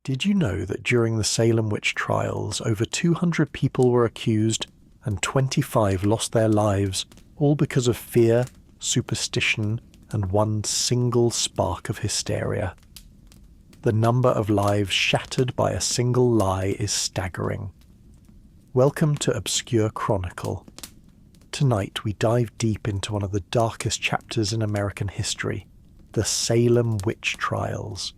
Did you know that during the Salem Witch Trials, over 200 people were accused and 25 lost their lives, all because of fear, superstition, and one single spark of hysteria? The number of lives shattered by a single lie is staggering. Welcome to Obscure Chronicle. Tonight we dive deep into one of the darkest chapters in American history, the Salem Witch Trials.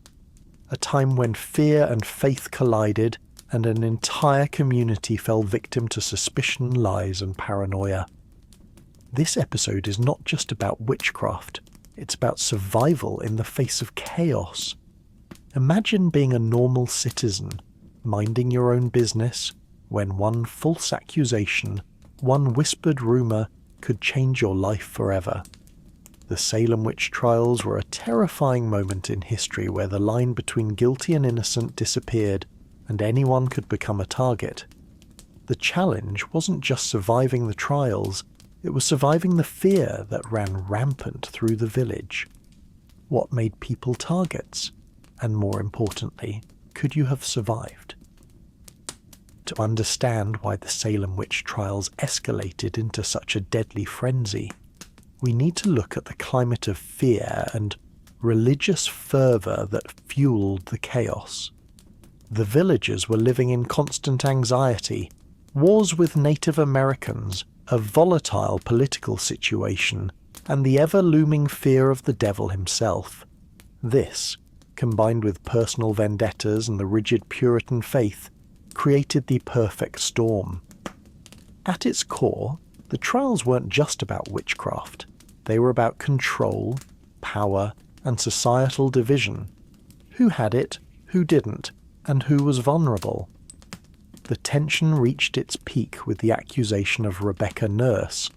A time when fear and faith collided and an entire community fell victim to suspicion, lies, and paranoia. This episode is not just about witchcraft, it's about survival in the face of chaos. Imagine being a normal citizen, minding your own business, when one false accusation, one whispered rumour could change your life forever. The Salem Witch Trials were a terrifying moment in history where the line between guilty and innocent disappeared and anyone could become a target. The challenge wasn't just surviving the trials, it was surviving the fear that ran rampant through the village. What made people targets? And more importantly, could you have survived? To understand why the Salem Witch Trials escalated into such a deadly frenzy, we need to look at the climate of fear and religious fervour that fueled the chaos. The villagers were living in constant anxiety, wars with Native Americans, a volatile political situation, and the ever-looming fear of the devil himself. This, combined with personal vendettas and the rigid Puritan faith, created the perfect storm. At its core, the trials weren't just about witchcraft. They were about control, power, and societal division. Who had it, who didn't, and who was vulnerable? The tension reached its peak with the accusation of Rebecca Nurse,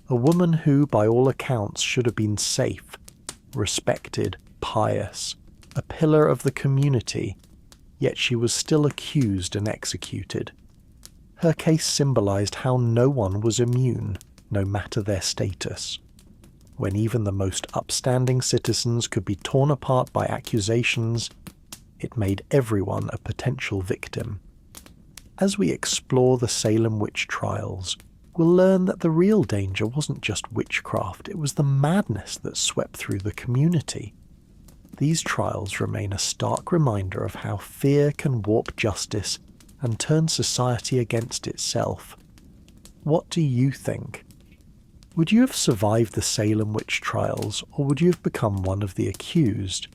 a woman who, by all accounts, should have been safe, respected, pious, a pillar of the community, yet she was still accused and executed. Her case symbolized how no one was immune, no matter their status. When even the most upstanding citizens could be torn apart by accusations, it made everyone a potential victim. As we explore the Salem Witch Trials, we'll learn that the real danger wasn't just witchcraft, it was the madness that swept through the community. These trials remain a stark reminder of how fear can warp justice and turn society against itself. What do you think? Would you have survived the Salem Witch Trials, or would you have become one of the accused?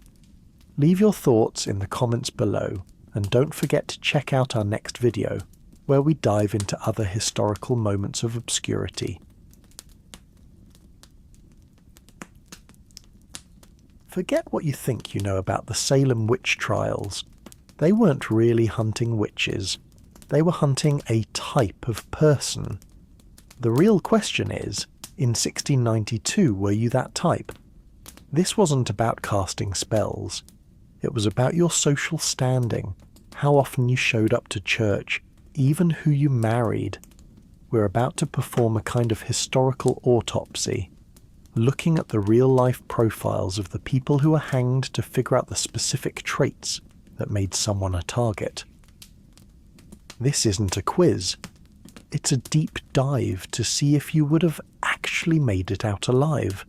Leave your thoughts in the comments below, and don't forget to check out our next video, where we dive into other historical moments of obscurity. Forget what you think you know about the Salem Witch Trials. They weren't really hunting witches. They were hunting a type of person. The real question is, in 1692, were you that type? This wasn't about casting spells. It was about your social standing, how often you showed up to church, even who you married. We're about to perform a kind of historical autopsy, looking at the real-life profiles of the people who were hanged to figure out the specific traits that made someone a target. This isn't a quiz. It's a deep dive to see if you would have actually made it out alive.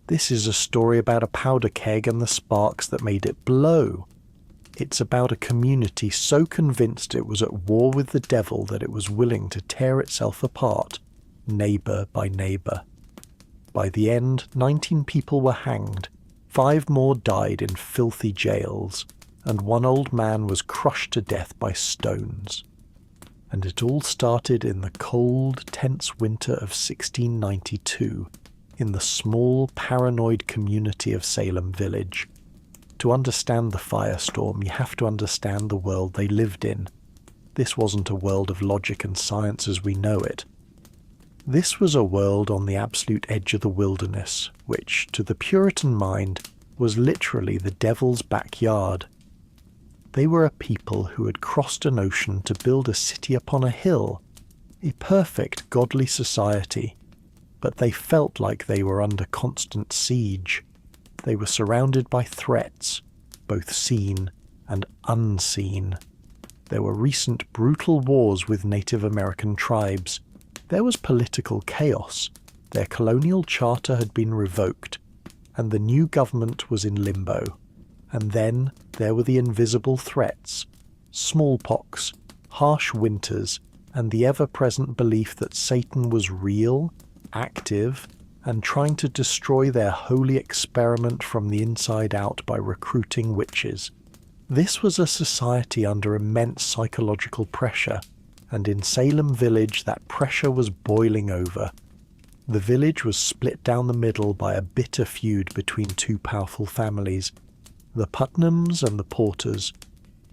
This is a story about a powder keg and the sparks that made it blow. It's about a community so convinced it was at war with the devil that it was willing to tear itself apart, neighbour by neighbour. By the end, 19 people were hanged, 5 more died in filthy jails, and one old man was crushed to death by stones. And it all started in the cold, tense winter of 1692, in the small, paranoid community of Salem Village. To understand the firestorm, you have to understand the world they lived in. This wasn't a world of logic and science as we know it. This was a world on the absolute edge of the wilderness, which, to the Puritan mind, was literally the devil's backyard. They were a people who had crossed an ocean to build a city upon a hill, a perfect godly society, but they felt like they were under constant siege. They were surrounded by threats, both seen and unseen. There were recent brutal wars with Native American tribes. There was political chaos. Their colonial charter had been revoked, and the new government was in limbo. And then there were the invisible threats: smallpox, harsh winters, and the ever-present belief that Satan was real, active, and trying to destroy their holy experiment from the inside out by recruiting witches. This was a society under immense psychological pressure, and in Salem Village that pressure was boiling over. The village was split down the middle by a bitter feud between two powerful families, the Putnams and the Porters.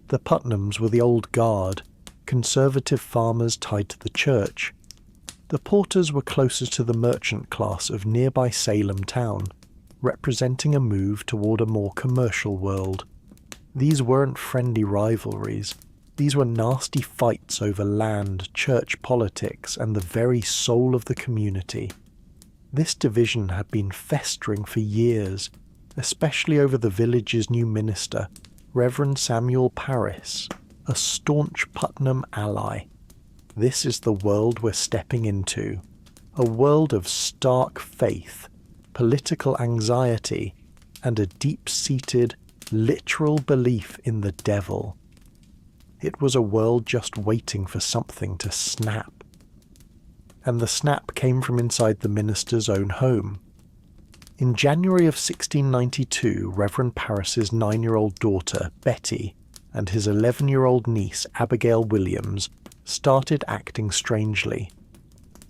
The Putnams were the old guard, conservative farmers tied to the church. The Porters were closer to the merchant class of nearby Salem town, representing a move toward a more commercial world. These weren't friendly rivalries. These were nasty fights over land, church politics, and the very soul of the community. This division had been festering for years, especially over the village's new minister, Reverend Samuel Parris, a staunch Putnam ally. This is the world we're stepping into, a world of stark faith, political anxiety, and a deep-seated, literal belief in the devil. It was a world just waiting for something to snap. And the snap came from inside the minister's own home. In January of 1692, Reverend Parris's 9-year-old daughter, Betty, and his 11-year-old niece, Abigail Williams, started acting strangely.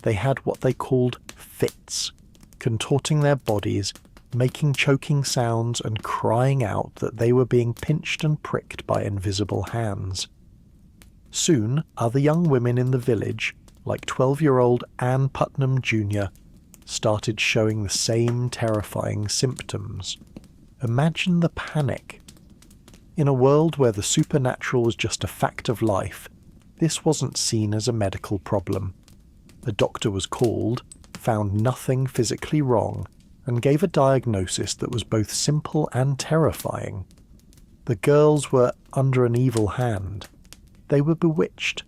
They had what they called fits, contorting their bodies, making choking sounds, and crying out that they were being pinched and pricked by invisible hands. Soon, other young women in the village, like 12-year-old Anne Putnam Jr., started showing the same terrifying symptoms. Imagine the panic. In a world where the supernatural was just a fact of life, this wasn't seen as a medical problem. A doctor was called, found nothing physically wrong, and gave a diagnosis that was both simple and terrifying. The girls were under an evil hand. They were bewitched.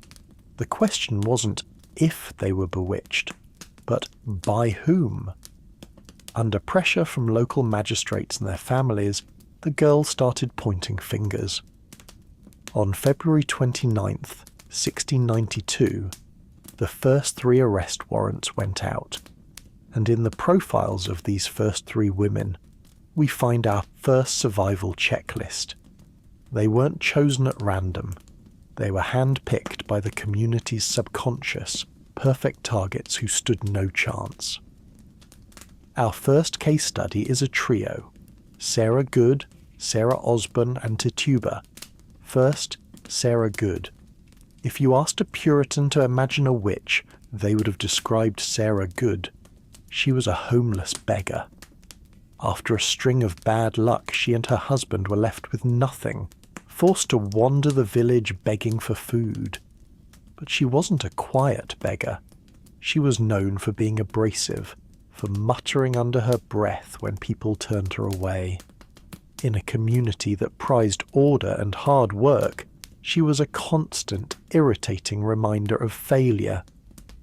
The question wasn't if they were bewitched, but by whom? Under pressure from local magistrates and their families, the girls started pointing fingers. On February 29th, 1692, the first 3 arrest warrants went out, and in the profiles of these first 3 women, we find our first survival checklist. They weren't chosen at random. They were hand-picked by the community's subconscious, perfect targets who stood no chance. Our first case study is a trio: Sarah Good, Sarah Osborne, and Tituba. First, Sarah Good. If you asked a Puritan to imagine a witch, they would have described Sarah Good. She was a homeless beggar. After a string of bad luck, she and her husband were left with nothing, forced to wander the village begging for food. But she wasn't a quiet beggar. She was known for being abrasive, for muttering under her breath when people turned her away. In a community that prized order and hard work, she was a constant, irritating reminder of failure.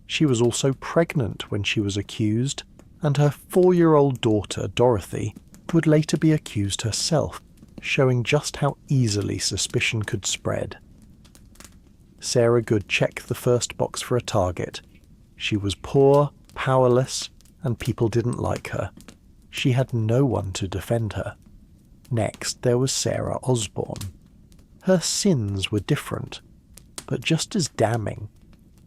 She was also pregnant when she was accused, and her 4-year-old daughter, Dorothy, would later be accused herself, showing just how easily suspicion could spread. Sarah Good checked the first box for a target. She was poor, powerless, and people didn't like her. She had no one to defend her. Next, there was Sarah Osborne. Her sins were different, but just as damning.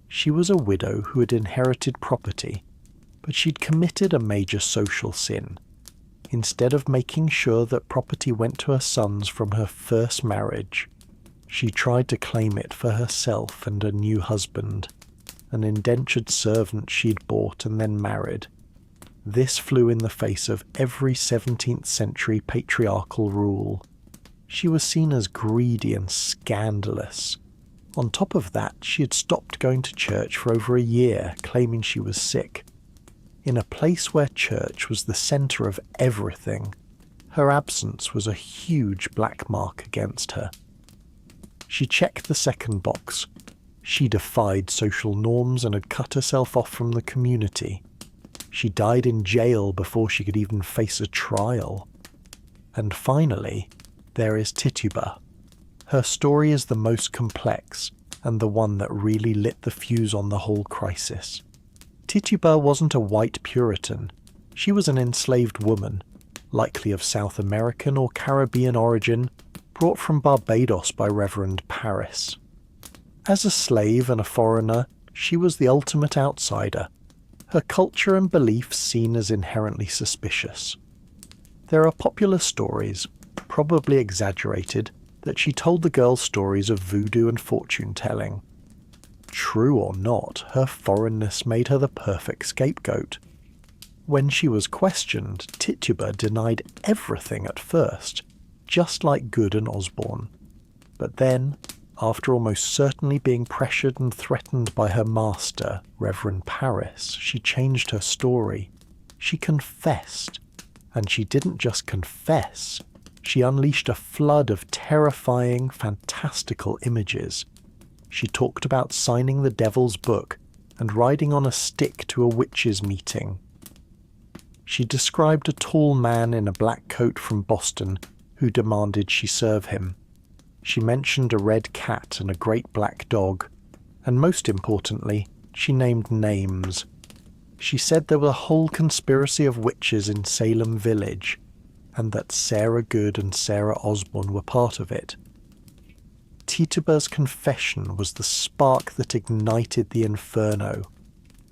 She was a widow who had inherited property, but she'd committed a major social sin. Instead of making sure that property went to her sons from her first marriage, she tried to claim it for herself and a new husband, an indentured servant she'd bought and then married. This flew in the face of every 17th century patriarchal rule. She was seen as greedy and scandalous. On top of that, she had stopped going to church for over a year, claiming she was sick. In a place where church was the centre of everything, her absence was a huge black mark against her. She checked the second box. She defied social norms and had cut herself off from the community. She died in jail before she could even face a trial. And finally, there is Tituba. Her story is the most complex, and the one that really lit the fuse on the whole crisis. Tituba wasn't a white Puritan. She was an enslaved woman, likely of South American or Caribbean origin, brought from Barbados by Reverend Paris. As a slave and a foreigner, she was the ultimate outsider, her culture and beliefs seen as inherently suspicious. There are popular stories, probably exaggerated, that she told the girls stories of voodoo and fortune-telling. True or not, her foreignness made her the perfect scapegoat. When she was questioned, Tituba denied everything at first, just like Good and Osborne. But then, after almost certainly being pressured and threatened by her master, Reverend Paris, she changed her story. She confessed. And she didn't just confess. She unleashed a flood of terrifying, fantastical images. She talked about signing the devil's book and riding on a stick to a witches' meeting. She described a tall man in a black coat from Boston who demanded she serve him. She mentioned a red cat and a great black dog, and most importantly, she named names. She said there was a whole conspiracy of witches in Salem Village, and that Sarah Good and Sarah Osborne were part of it. Tituba's confession was the spark that ignited the inferno.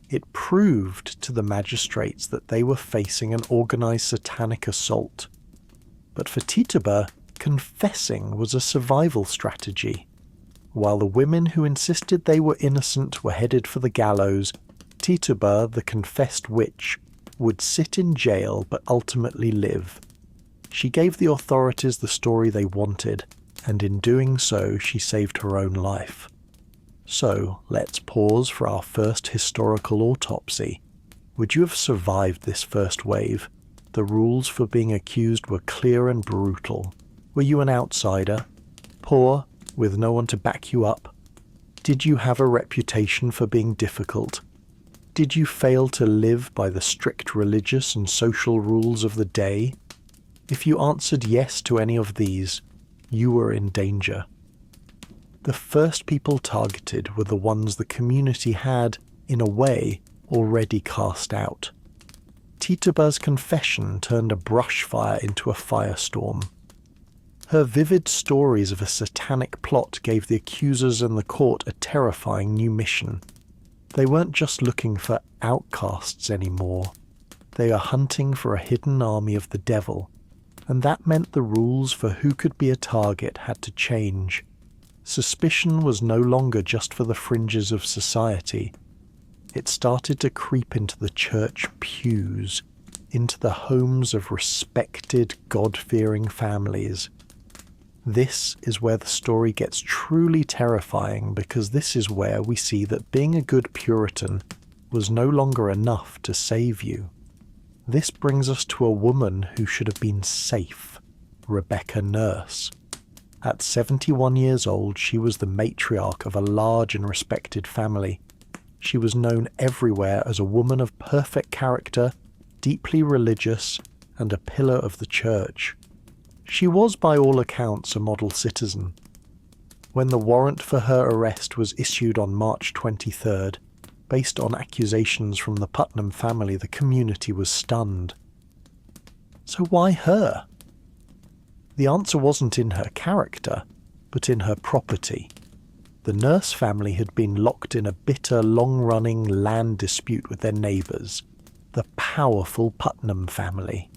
It proved to the magistrates that they were facing an organized satanic assault. But for Tituba, confessing was a survival strategy. While the women who insisted they were innocent were headed for the gallows, Tituba, the confessed witch, would sit in jail but ultimately live. She gave the authorities the story they wanted, and in doing so she saved her own life. So, let's pause for our first historical autopsy. Would you have survived this first wave? The rules for being accused were clear and brutal. Were you an outsider? Poor, with no one to back you up? Did you have a reputation for being difficult? Did you fail to live by the strict religious and social rules of the day? If you answered yes to any of these, you were in danger. The first people targeted were the ones the community had, in a way, already cast out. Tituba's confession turned a brush fire into a firestorm. Her vivid stories of a satanic plot gave the accusers and the court a terrifying new mission. They weren't just looking for outcasts anymore. They are hunting for a hidden army of the devil, and that meant the rules for who could be a target had to change. Suspicion was no longer just for the fringes of society. It started to creep into the church pews, into the homes of respected, God-fearing families. This is where the story gets truly terrifying, because this is where we see that being a good Puritan was no longer enough to save you. This brings us to a woman who should have been safe, Rebecca Nurse. At 71 years old, she was the matriarch of a large and respected family. She was known everywhere as a woman of perfect character, deeply religious, and a pillar of the church. She was by all accounts a model citizen. When the warrant for her arrest was issued on March 23rd, based on accusations from the Putnam family, the community was stunned. So why her? The answer wasn't in her character, but in her property. The Nurse family had been locked in a bitter, long-running land dispute with their neighbours, the powerful Putnam family.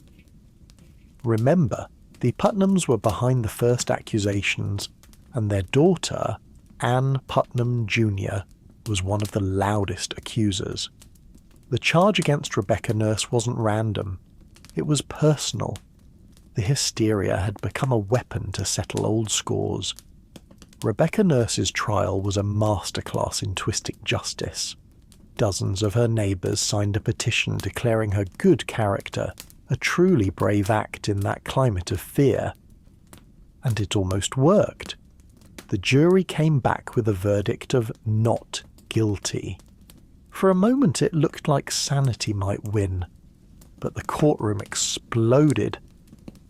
Remember, the Putnams were behind the first accusations, and their daughter, Anne Putnam Jr., was one of the loudest accusers. The charge against Rebecca Nurse wasn't random. It was personal. The hysteria had become a weapon to settle old scores. Rebecca Nurse's trial was a masterclass in twisting justice. Dozens of her neighbours signed a petition declaring her good character a truly brave act in that climate of fear. And it almost worked. The jury came back with a verdict of not guilty. For a moment it looked like sanity might win, but the courtroom exploded.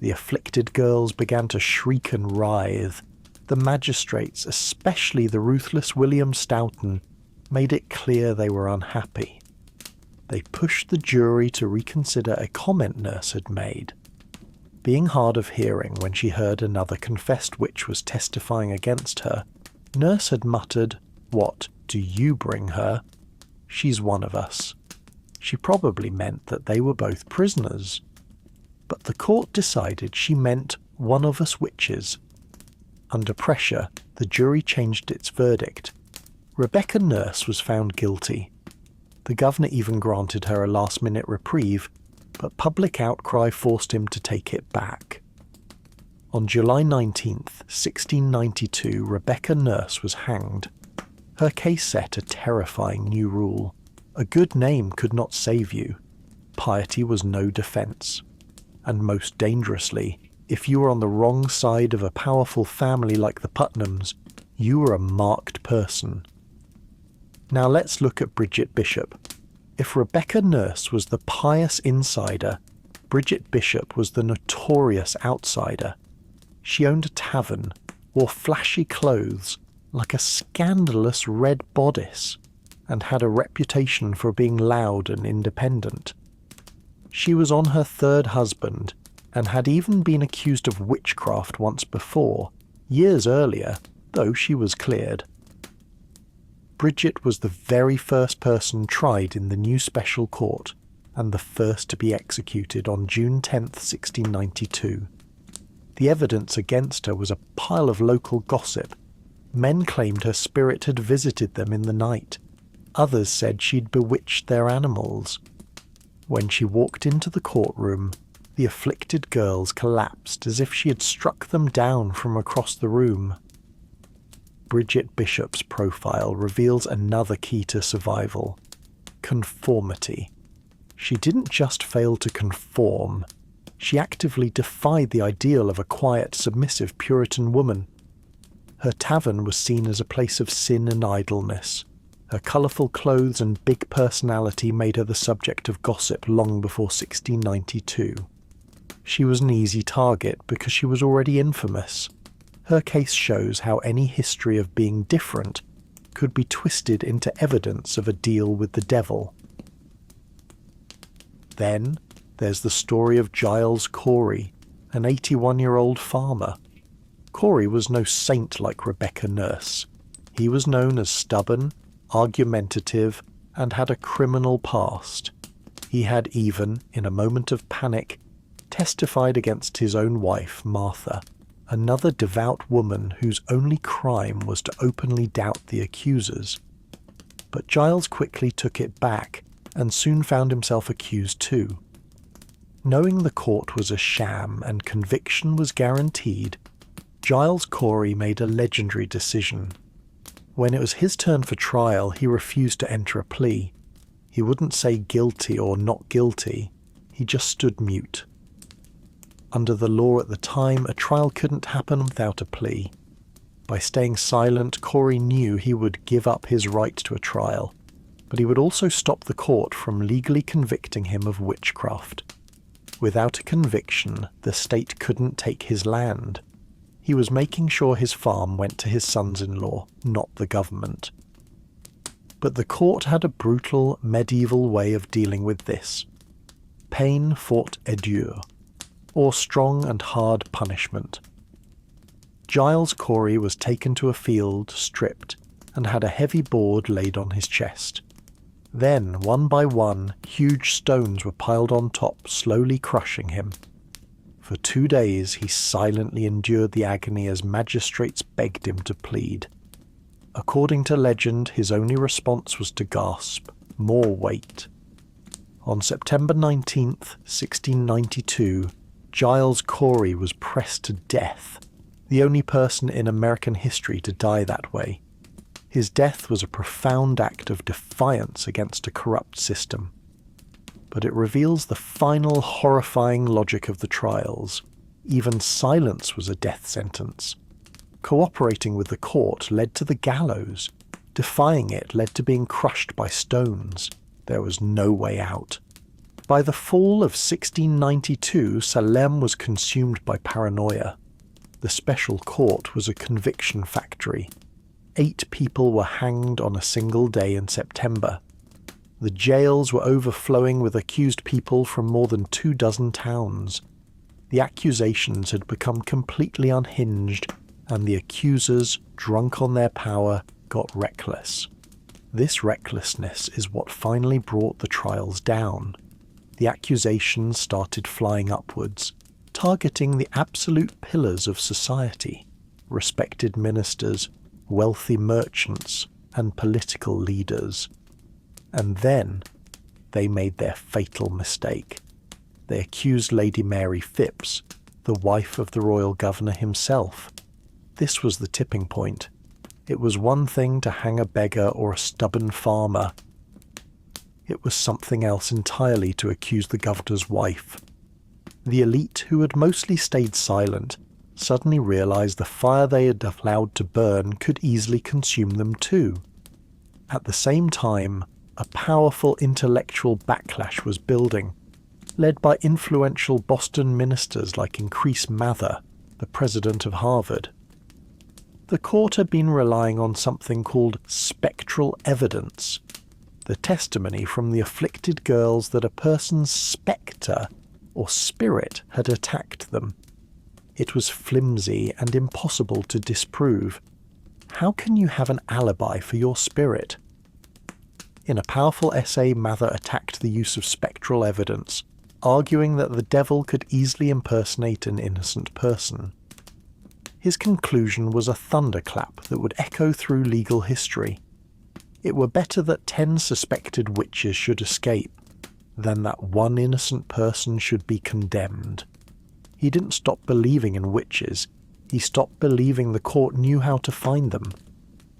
The afflicted girls began to shriek and writhe. The magistrates, especially the ruthless William Stoughton, made it clear they were unhappy. They pushed the jury to reconsider a comment Nurse had made. Being hard of hearing when she heard another confessed witch was testifying against her, Nurse had muttered, "What, do you bring her? She's one of us." She probably meant that they were both prisoners. But the court decided she meant one of us witches. Under pressure, the jury changed its verdict. Rebecca Nurse was found guilty. The governor even granted her a last-minute reprieve, but public outcry forced him to take it back. On July 19th, 1692, Rebecca Nurse was hanged. Her case set a terrifying new rule. A good name could not save you. Piety was no defense. And most dangerously, if you were on the wrong side of a powerful family like the Putnams, you were a marked person. Now let's look at Bridget Bishop. If Rebecca Nurse was the pious insider, Bridget Bishop was the notorious outsider. She owned a tavern, wore flashy clothes, like a scandalous red bodice, and had a reputation for being loud and independent. She was on her third husband, and had even been accused of witchcraft once before, years earlier, though she was cleared. Bridget was the very first person tried in the new special court, and the first to be executed on June 10th, 1692. The evidence against her was a pile of local gossip. Men claimed her spirit had visited them in the night. Others said she'd bewitched their animals. When she walked into the courtroom, the afflicted girls collapsed as if she had struck them down from across the room. Bridget Bishop's profile reveals another key to survival: conformity. She didn't just fail to conform, she actively defied the ideal of a quiet, submissive Puritan woman. Her tavern was seen as a place of sin and idleness. Her colourful clothes and big personality made her the subject of gossip long before 1692. She was an easy target because she was already infamous. Her case shows how any history of being different could be twisted into evidence of a deal with the devil. Then there's the story of Giles Corey, an 81-year-old farmer. Corey was no saint like Rebecca Nurse. He was known as stubborn, argumentative, and had a criminal past. He had even, in a moment of panic, testified against his own wife, Martha, another devout woman whose only crime was to openly doubt the accusers. But Giles quickly took it back and soon found himself accused too. Knowing the court was a sham and conviction was guaranteed, Giles Corey made a legendary decision. When it was his turn for trial, he refused to enter a plea. He wouldn't say guilty or not guilty, he just stood mute. Under the law at the time, a trial couldn't happen without a plea. By staying silent, Corey knew he would give up his right to a trial, but he would also stop the court from legally convicting him of witchcraft. Without a conviction, the state couldn't take his land. He was making sure his farm went to his sons-in-law, not the government. But the court had a brutal, medieval way of dealing with this. Peine forte et dure, or strong and hard punishment. Giles Corey was taken to a field, stripped, and had a heavy board laid on his chest. Then, one by one, huge stones were piled on top, slowly crushing him. For 2 days he silently endured the agony as magistrates begged him to plead. According to legend, his only response was to gasp, "More weight." On September 19th, 1692, Giles Corey was pressed to death, the only person in American history to die that way. His death was a profound act of defiance against a corrupt system. But it reveals the final horrifying logic of the trials. Even silence was a death sentence. Cooperating with the court led to the gallows. Defying it led to being crushed by stones. There was no way out. By the fall of 1692, Salem was consumed by paranoia. The special court was a conviction factory. 8 people were hanged on a single day in September. The jails were overflowing with accused people from more than 24 towns. The accusations had become completely unhinged, and the accusers, drunk on their power, got reckless. This recklessness is what finally brought the trials down. The accusations started flying upwards, targeting the absolute pillars of society: respected ministers, wealthy merchants, and political leaders. And then they made their fatal mistake. They accused Lady Mary Phipps, the wife of the royal governor himself. This was the tipping point. It was one thing to hang a beggar or a stubborn farmer. It was something else entirely to accuse the governor's wife. The elite, who had mostly stayed silent, suddenly realized the fire they had allowed to burn could easily consume them too. At the same time, a powerful intellectual backlash was building, led by influential Boston ministers like Increase Mather, the president of Harvard. The court had been relying on something called spectral evidence, the testimony from the afflicted girls that a person's spectre or spirit had attacked them. It was flimsy and impossible to disprove. How can you have an alibi for your spirit? In a powerful essay, Mather attacked the use of spectral evidence, arguing that the devil could easily impersonate an innocent person. His conclusion was a thunderclap that would echo through legal history. It were better that 10 suspected witches should escape, than that one innocent person should be condemned. He didn't stop believing in witches, he stopped believing the court knew how to find them.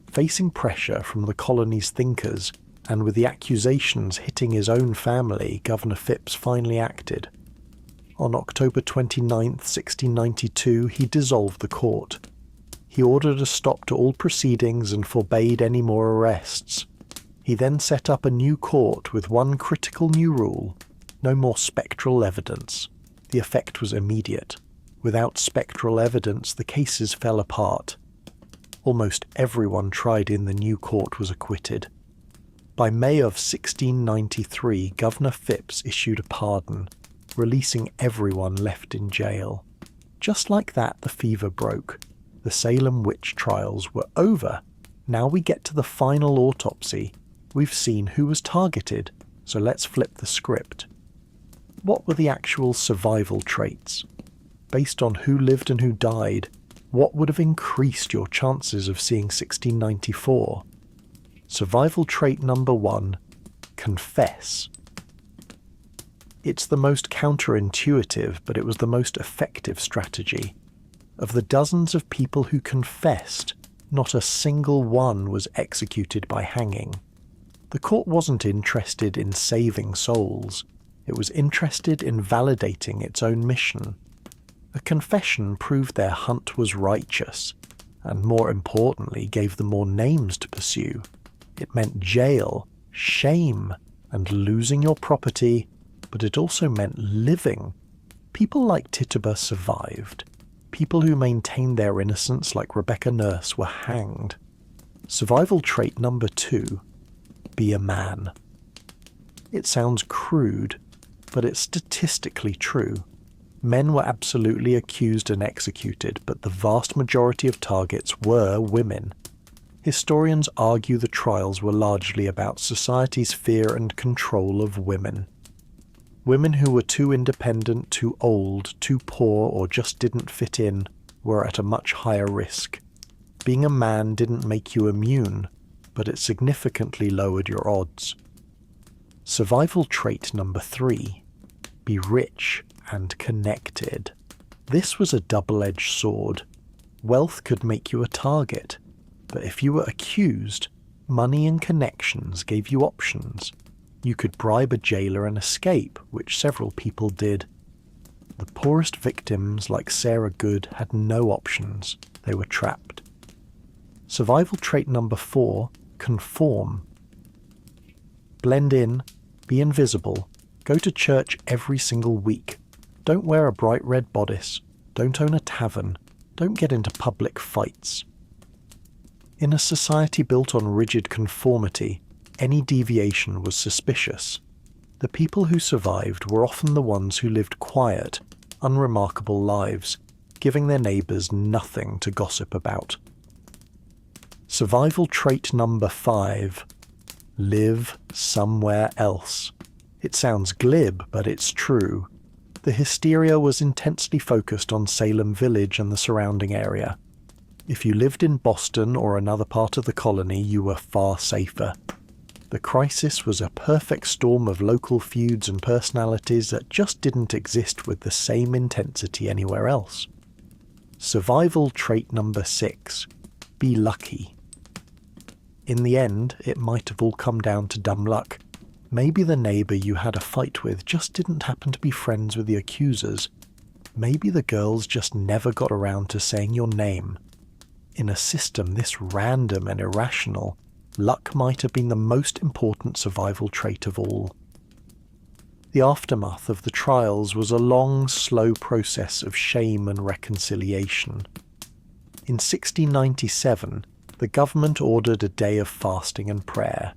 Facing pressure from the colony's thinkers, and with the accusations hitting his own family, Governor Phipps finally acted. On October 29, 1692, he dissolved the court. He ordered a stop to all proceedings and forbade any more arrests. He then set up a new court with one critical new rule: no more spectral evidence. The effect was immediate. Without spectral evidence, the cases fell apart. Almost everyone tried in the new court was acquitted. By May of 1693, Governor Phipps issued a pardon, releasing everyone left in jail. Just like that, the fever broke. The Salem Witch Trials were over. Now we get to the final autopsy. We've seen who was targeted, so let's flip the script. What were the actual survival traits? Based on who lived and who died, what would have increased your chances of seeing 1694? Survival trait number 1, confess. It's the most counterintuitive, but it was the most effective strategy. Of the dozens of people who confessed, not a single one was executed by hanging. The court wasn't interested in saving souls. It was interested in validating its own mission. A confession proved their hunt was righteous, and more importantly gave them more names to pursue. It meant jail, shame, and losing your property, but it also meant living. People like Tituba survived. People who maintained their innocence, like Rebecca Nurse, were hanged. Survival trait number 2, be a man. It sounds crude, but it's statistically true. Men were absolutely accused and executed, but the vast majority of targets were women. Historians argue the trials were largely about society's fear and control of women. Women who were too independent, too old, too poor, or just didn't fit in were at a much higher risk. Being a man didn't make you immune, but it significantly lowered your odds. Survival trait number 3, be rich and connected. This was a double-edged sword. Wealth could make you a target, but if you were accused, money and connections gave you options. You could bribe a jailer and escape, which several people did. The poorest victims, like Sarah Good, had no options. they were trapped. Survival trait number 4, conform. Blend in, be invisible, go to church every single week, don't wear a bright red bodice, don't own a tavern, don't get into public fights. In a society built on rigid conformity, any deviation was suspicious. The people who survived were often the ones who lived quiet, unremarkable lives, giving their neighbours nothing to gossip about. Survival trait number 5. Live somewhere else. It sounds glib, but it's true. The hysteria was intensely focused on Salem Village and the surrounding area. If you lived in Boston or another part of the colony, you were far safer. The crisis was a perfect storm of local feuds and personalities that just didn't exist with the same intensity anywhere else. Survival trait number 6. Be lucky. In the end, it might have all come down to dumb luck. Maybe the neighbour you had a fight with just didn't happen to be friends with the accusers. Maybe the girls just never got around to saying your name. In a system this random and irrational, luck might have been the most important survival trait of all. The aftermath of the trials was a long, slow process of shame and reconciliation. In 1697, the government ordered a day of fasting and prayer.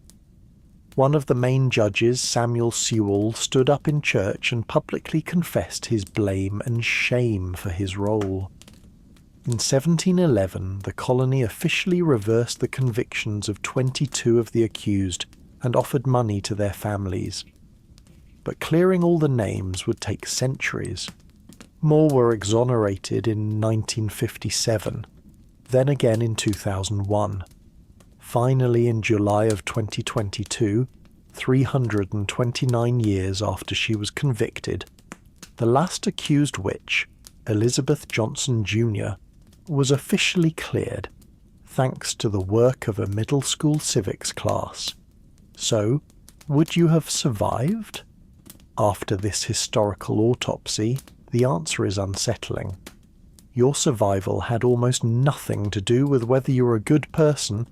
One of the main judges, Samuel Sewall, stood up in church and publicly confessed his blame and shame for his role. In 1711, the colony officially reversed the convictions of 22 of the accused and offered money to their families. But clearing all the names would take centuries. More were exonerated in 1957, then again in 2001. Finally, in July of 2022, 329 years after she was convicted, the last accused witch, Elizabeth Johnson Jr., was officially cleared, thanks to the work of a middle school civics class. So, would you have survived? After this historical autopsy, the answer is unsettling. Your survival had almost nothing to do with whether you're a good person,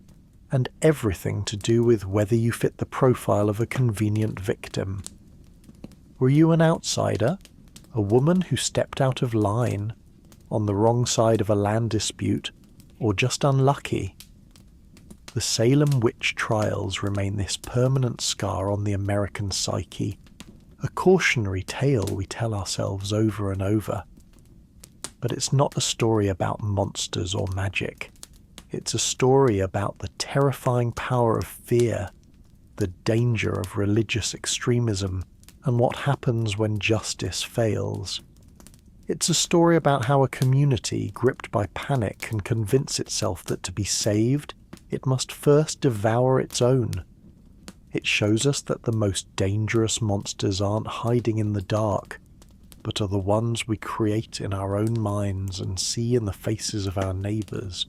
and everything to do with whether you fit the profile of a convenient victim. Were you an outsider? A woman who stepped out of line? On the wrong side of a land dispute? Or just unlucky? The Salem Witch Trials remain this permanent scar on the American psyche, a cautionary tale we tell ourselves over and over. But it's not a story about monsters or magic. It's a story about the terrifying power of fear, the danger of religious extremism, and what happens when justice fails. It's a story about how a community gripped by panic can convince itself that to be saved, it must first devour its own. It shows us that the most dangerous monsters aren't hiding in the dark, but are the ones we create in our own minds and see in the faces of our neighbours.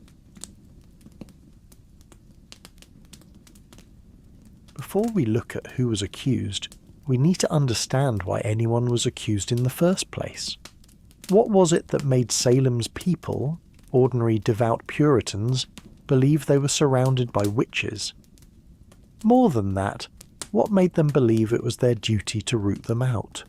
Before we look at who was accused, we need to understand why anyone was accused in the first place. What was it that made Salem's people, ordinary devout Puritans, believe they were surrounded by witches? More than that, what made them believe it was their duty to root them out?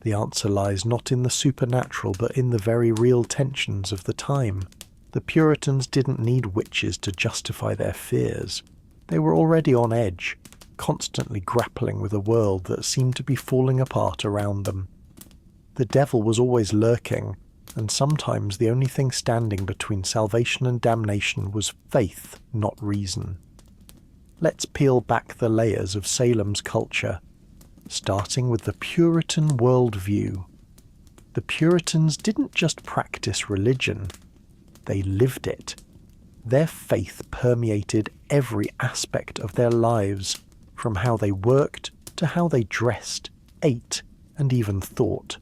The answer lies not in the supernatural but in the very real tensions of the time. The Puritans didn't need witches to justify their fears. They were already on edge, constantly grappling with a world that seemed to be falling apart around them. The devil was always lurking, and sometimes the only thing standing between salvation and damnation was faith, not reason. Let's peel back the layers of Salem's culture, starting with the Puritan worldview. The Puritans didn't just practice religion, they lived it. Their faith permeated every aspect of their lives, from how they worked to how they dressed, ate, and even thought.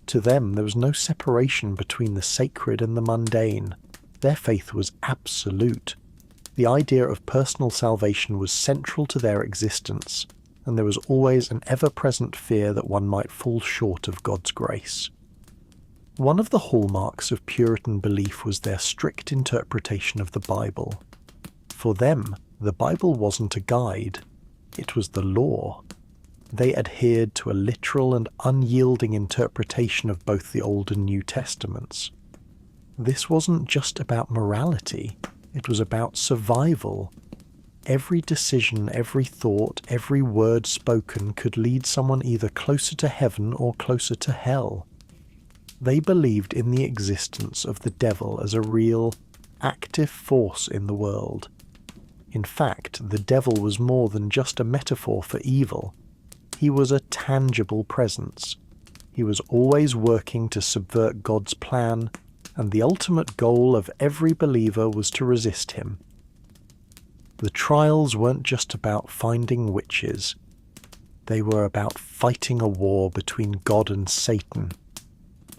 To them, there was no separation between the sacred and the mundane. Their faith was absolute. The idea of personal salvation was central to their existence, and there was always an ever-present fear that one might fall short of God's grace. One of the hallmarks of Puritan belief was their strict interpretation of the Bible. For them, the Bible wasn't a guide, it was the law. They adhered to a literal and unyielding interpretation of both the Old and New Testaments. This wasn't just about morality, it was about survival. Every decision, every thought, every word spoken could lead someone either closer to heaven or closer to hell. They believed in the existence of the devil as a real, active force in the world. In fact, the devil was more than just a metaphor for evil. He was a tangible presence. He was always working to subvert God's plan, and the ultimate goal of every believer was to resist him. The trials weren't just about finding witches. They were about fighting a war between God and Satan.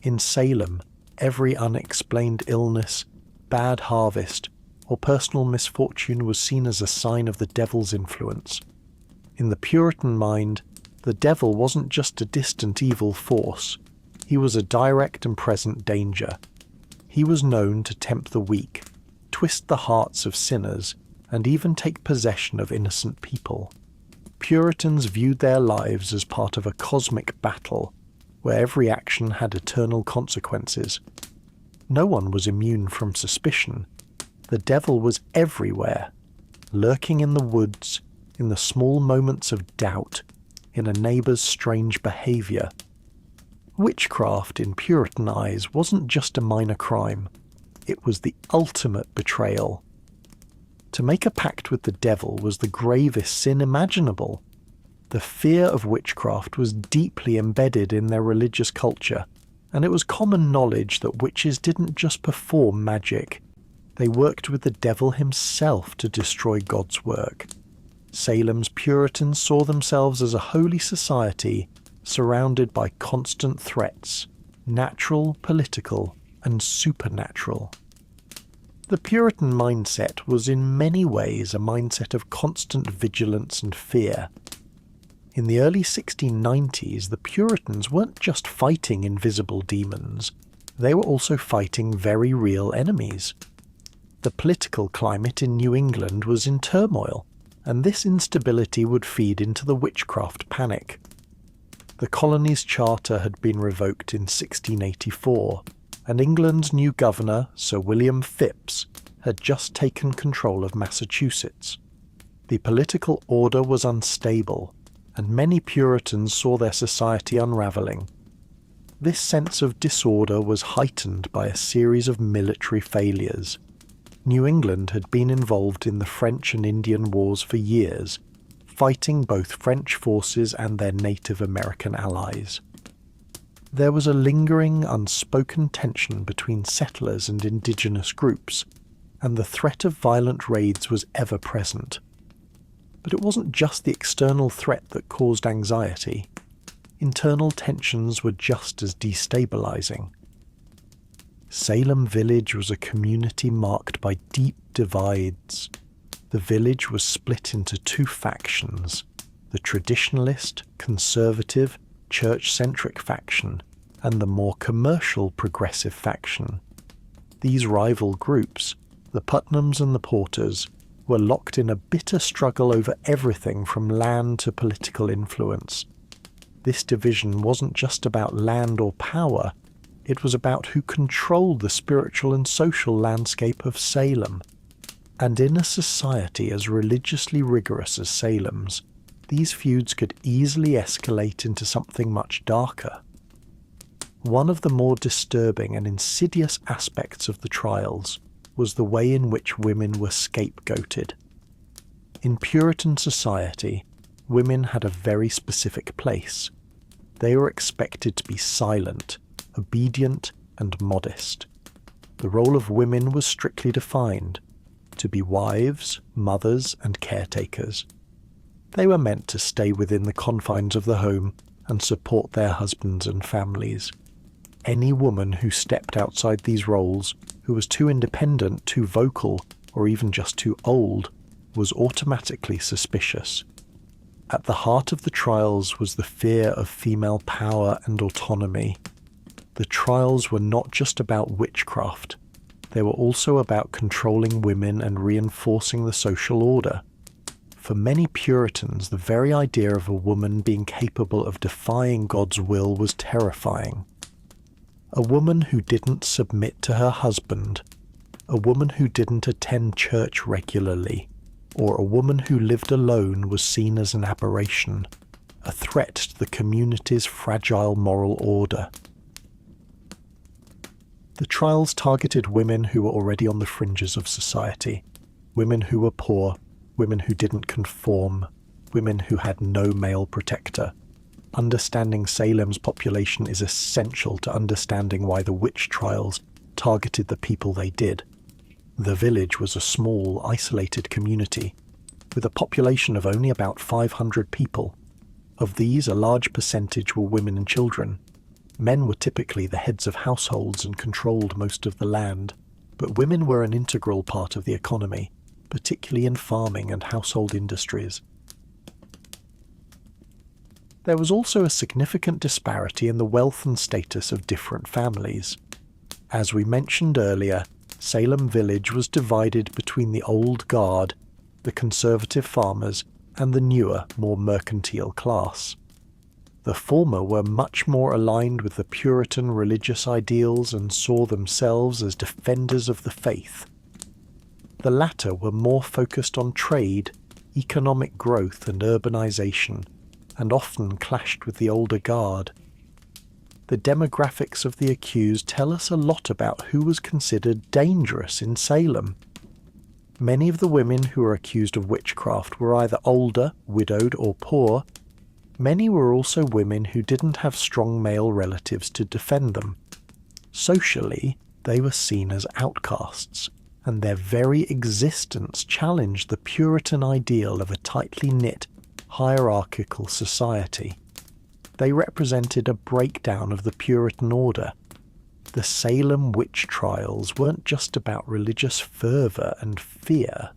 In Salem, every unexplained illness, bad harvest, or personal misfortune was seen as a sign of the devil's influence. In the Puritan mind, the devil wasn't just a distant evil force. He was a direct and present danger. He was known to tempt the weak, twist the hearts of sinners, and even take possession of innocent people. Puritans viewed their lives as part of a cosmic battle, where every action had eternal consequences. No one was immune from suspicion. The devil was everywhere, lurking in the woods, in the small moments of doubt, in a neighbour's strange behaviour. Witchcraft, in Puritan eyes, wasn't just a minor crime. It was the ultimate betrayal. To make a pact with the devil was the gravest sin imaginable. The fear of witchcraft was deeply embedded in their religious culture, and it was common knowledge that witches didn't just perform magic. They worked with the devil himself to destroy God's work. Salem's Puritans saw themselves as a holy society surrounded by constant threats, natural, political, and supernatural. The Puritan mindset was in many ways a mindset of constant vigilance and fear. In the early 1690s, the Puritans weren't just fighting invisible demons, they were also fighting very real enemies. The political climate in New England was in turmoil, and this instability would feed into the witchcraft panic. The colony's charter had been revoked in 1684, and England's new governor, Sir William Phips, had just taken control of Massachusetts. The political order was unstable, and many Puritans saw their society unravelling. This sense of disorder was heightened by a series of military failures. New England had been involved in the French and Indian Wars for years, fighting both French forces and their Native American allies. There was a lingering, unspoken tension between settlers and indigenous groups, and the threat of violent raids was ever present. But it wasn't just the external threat that caused anxiety. Internal tensions were just as destabilizing. Salem Village was a community marked by deep divides. The village was split into two factions, the traditionalist, conservative, church-centric faction, and the more commercial, progressive faction. These rival groups, the Putnams and the Porters, were locked in a bitter struggle over everything from land to political influence. This division wasn't just about land or power, it was about who controlled the spiritual and social landscape of Salem. And in a society as religiously rigorous as Salem's, these feuds could easily escalate into something much darker. One of the more disturbing and insidious aspects of the trials was the way in which women were scapegoated. In Puritan society, women had a very specific place. They were expected to be silent, obedient, and modest. The role of women was strictly defined, to be wives, mothers, and caretakers. They were meant to stay within the confines of the home and support their husbands and families. Any woman who stepped outside these roles, who was too independent, too vocal, or even just too old, was automatically suspicious. At the heart of the trials was the fear of female power and autonomy. the trials were not just about witchcraft. They were also about controlling women and reinforcing the social order. For many Puritans, the very idea of a woman being capable of defying God's will was terrifying. A woman who didn't submit to her husband, a woman who didn't attend church regularly, or a woman who lived alone was seen as an aberration, a threat to the community's fragile moral order. The trials targeted women who were already on the fringes of society, women who were poor, women who didn't conform, women who had no male protector. Understanding Salem's population is essential to understanding why the witch trials targeted the people they did. The village was a small, isolated community, with a population of only about 500 people. Of these, a large percentage were women and children. Men were typically the heads of households and controlled most of the land, but women were an integral part of the economy, particularly in farming and household industries. There was also a significant disparity in the wealth and status of different families. As we mentioned earlier, Salem Village was divided between the old guard, the conservative farmers, and the newer, more mercantile class. The former were much more aligned with the Puritan religious ideals and saw themselves as defenders of the faith. The latter were more focused on trade, economic growth and urbanization, and often clashed with the older guard. The demographics of the accused tell us a lot about who was considered dangerous in Salem. Many of the women who were accused of witchcraft were either older, widowed, or poor. Many were also women who didn't have strong male relatives to defend them. Socially, they were seen as outcasts, and their very existence challenged the Puritan ideal of a tightly knit, hierarchical society. They represented a breakdown of the Puritan order. The Salem Witch Trials weren't just about religious fervour and fear.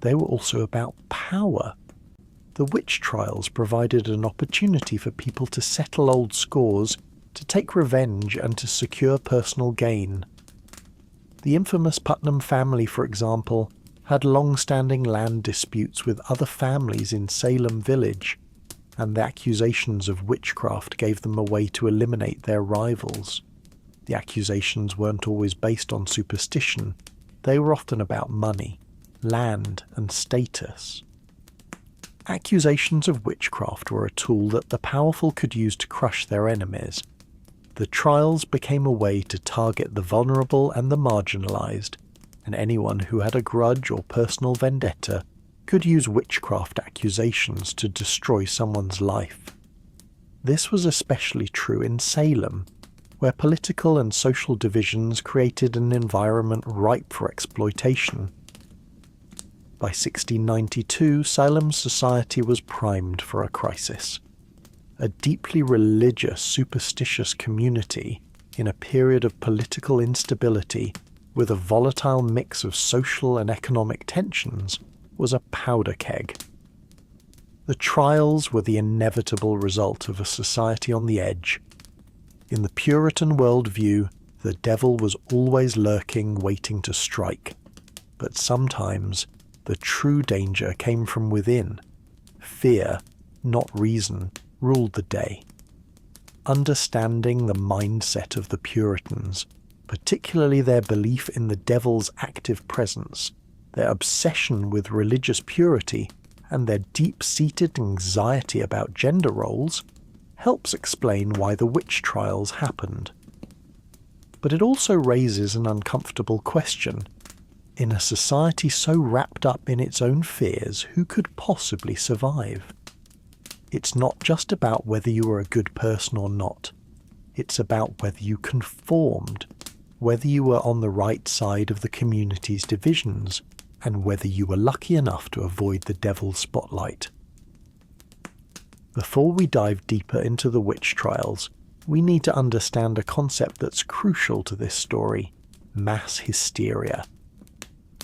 They were also about power. The witch trials provided an opportunity for people to settle old scores, to take revenge, and to secure personal gain. The infamous Putnam family, for example, had long-standing land disputes with other families in Salem Village, and the accusations of witchcraft gave them a way to eliminate their rivals. The accusations weren't always based on superstition. They were often about money, land, and status. Accusations of witchcraft were a tool that the powerful could use to crush their enemies. The trials became a way to target the vulnerable and the marginalized, and anyone who had a grudge or personal vendetta could use witchcraft accusations to destroy someone's life. This was especially true in Salem, where political and social divisions created an environment ripe for exploitation. By 1692, Salem's society was primed for a crisis. A deeply religious, superstitious community in a period of political instability with a volatile mix of social and economic tensions was a powder keg. The trials were the inevitable result of a society on the edge. In the Puritan worldview, the devil was always lurking, waiting to strike. But sometimes the true danger came from within. Fear, not reason, ruled the day. Understanding the mindset of the Puritans, particularly their belief in the devil's active presence, their obsession with religious purity, and their deep-seated anxiety about gender roles, helps explain why the witch trials happened. But it also raises an uncomfortable question. In a society so wrapped up in its own fears, who could possibly survive? It's not just about whether you were a good person or not. It's about whether you conformed, whether you were on the right side of the community's divisions, and whether you were lucky enough to avoid the devil's spotlight. Before we dive deeper into the witch trials, we need to understand a concept that's crucial to this story: mass hysteria.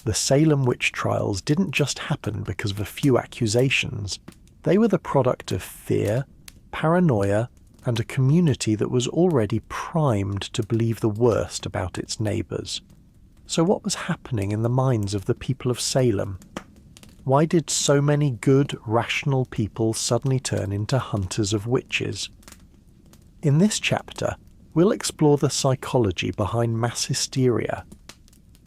The Salem witch trials didn't just happen because of a few accusations. They were the product of fear, paranoia, and a community that was already primed to believe the worst about its neighbours. So what was happening in the minds of the people of Salem? Why did so many good, rational people suddenly turn into hunters of witches? In this chapter, we'll explore the psychology behind mass hysteria,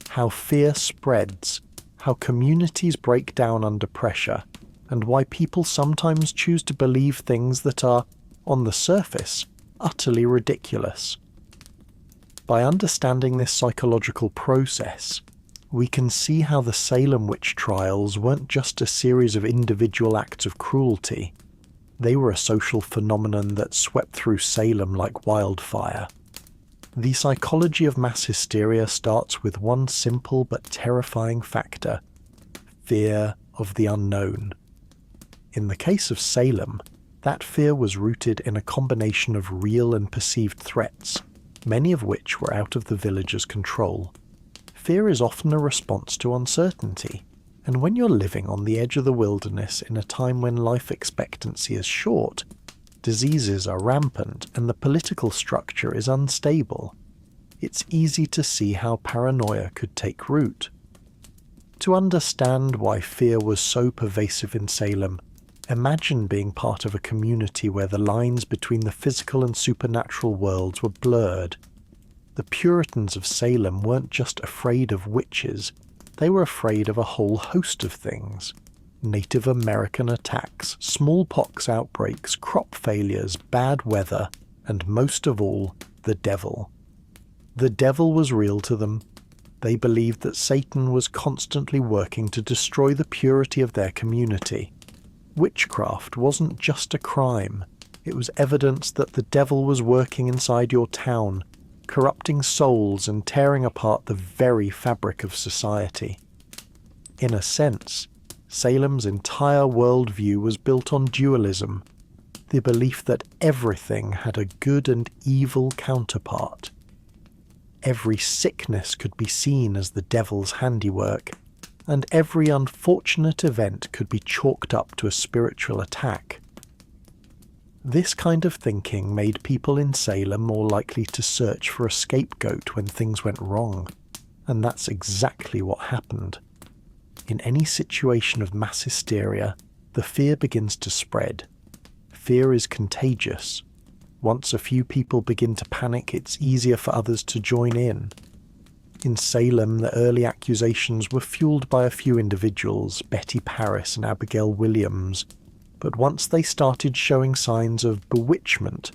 how fear spreads, how communities break down under pressure, and why people sometimes choose to believe things that are, on the surface, utterly ridiculous. By understanding this psychological process, we can see how the Salem Witch Trials weren't just a series of individual acts of cruelty. They were a social phenomenon that swept through Salem like wildfire. The psychology of mass hysteria starts with one simple but terrifying factor: fear of the unknown. In the case of Salem, that fear was rooted in a combination of real and perceived threats, many of which were out of the villagers' control. Fear is often a response to uncertainty, and when you're living on the edge of the wilderness in a time when life expectancy is short, diseases are rampant, and the political structure is unstable, it's easy to see how paranoia could take root. To understand why fear was so pervasive in Salem, imagine being part of a community where the lines between the physical and supernatural worlds were blurred. The Puritans of Salem weren't just afraid of witches, they were afraid of a whole host of things. Native American attacks, smallpox outbreaks, crop failures, bad weather, and most of all, the devil. The devil was real to them. They believed that Satan was constantly working to destroy the purity of their community. Witchcraft wasn't just a crime, it was evidence that the devil was working inside your town, corrupting souls and tearing apart the very fabric of society. In a sense, Salem's entire worldview was built on dualism, the belief that everything had a good and evil counterpart. Every sickness could be seen as the devil's handiwork, and every unfortunate event could be chalked up to a spiritual attack. This kind of thinking made people in Salem more likely to search for a scapegoat when things went wrong, and that's exactly what happened. In any situation of mass hysteria, the fear begins to spread. Fear is contagious. Once a few people begin to panic, it's easier for others to join in. In Salem, the early accusations were fueled by a few individuals, Betty Parris and Abigail Williams, but once they started showing signs of bewitchment,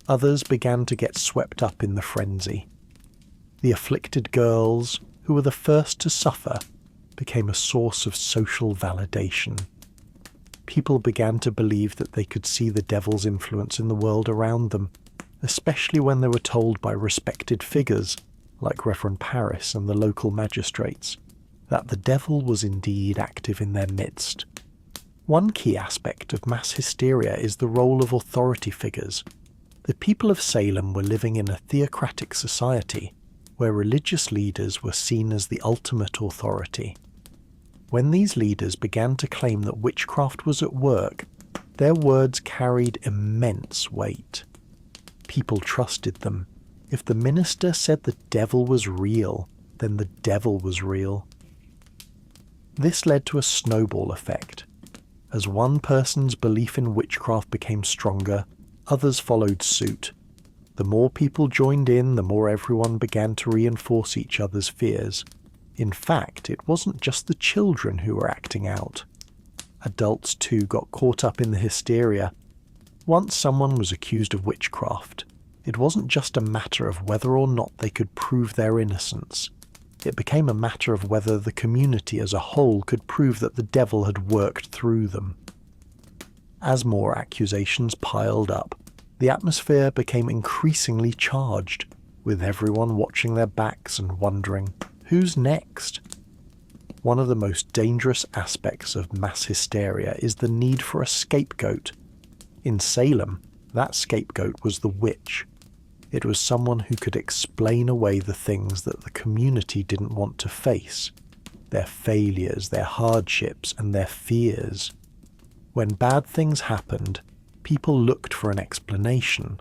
others began to get swept up in the frenzy. The afflicted girls, who were the first to suffer, became a source of social validation. People began to believe that they could see the devil's influence in the world around them, especially when they were told by respected figures, like Reverend Parris and the local magistrates, that the devil was indeed active in their midst. One key aspect of mass hysteria is the role of authority figures. The people of Salem were living in a theocratic society, where religious leaders were seen as the ultimate authority. When these leaders began to claim that witchcraft was at work, their words carried immense weight. People trusted them. If the minister said the devil was real, then the devil was real. This led to a snowball effect. As one person's belief in witchcraft became stronger, others followed suit. The more people joined in, the more everyone began to reinforce each other's fears. In fact, it wasn't just the children who were acting out. Adults too got caught up in the hysteria. Once someone was accused of witchcraft, it wasn't just a matter of whether or not they could prove their innocence. It became a matter of whether the community as a whole could prove that the devil had worked through them. As more accusations piled up, the atmosphere became increasingly charged, with everyone watching their backs and wondering, who's next? One of the most dangerous aspects of mass hysteria is the need for a scapegoat. In Salem, that scapegoat was the witch. It was someone who could explain away the things that the community didn't want to face, their failures, their hardships, and their fears. When bad things happened, people looked for an explanation.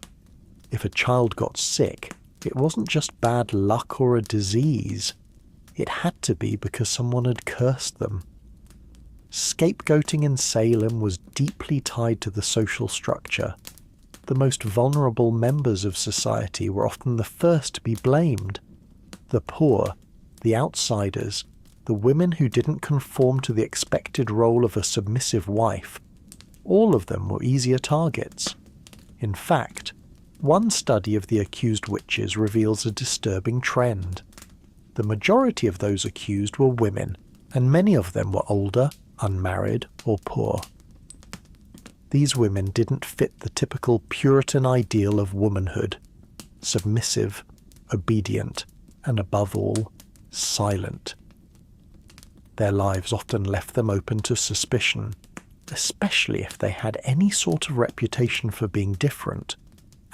If a child got sick, it wasn't just bad luck or a disease. It had to be because someone had cursed them. Scapegoating in Salem was deeply tied to the social structure. The most vulnerable members of society were often the first to be blamed. The poor, the outsiders, the women who didn't conform to the expected role of a submissive wife, all of them were easier targets. In fact, one study of the accused witches reveals a disturbing trend. The majority of those accused were women, and many of them were older, unmarried, or poor. These women didn't fit the typical Puritan ideal of womanhood: submissive, obedient, and above all, silent. Their lives often left them open to suspicion, especially if they had any sort of reputation for being different,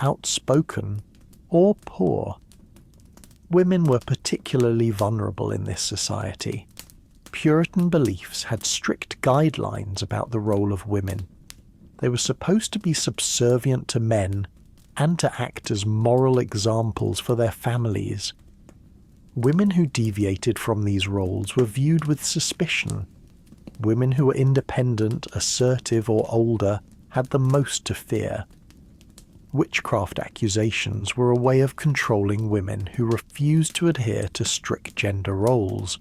outspoken, or poor. Women were particularly vulnerable in this society. Puritan beliefs had strict guidelines about the role of women. They were supposed to be subservient to men and to act as moral examples for their families. Women who deviated from these roles were viewed with suspicion. Women who were independent, assertive, or older had the most to fear. Witchcraft accusations were a way of controlling women who refused to adhere to strict gender roles.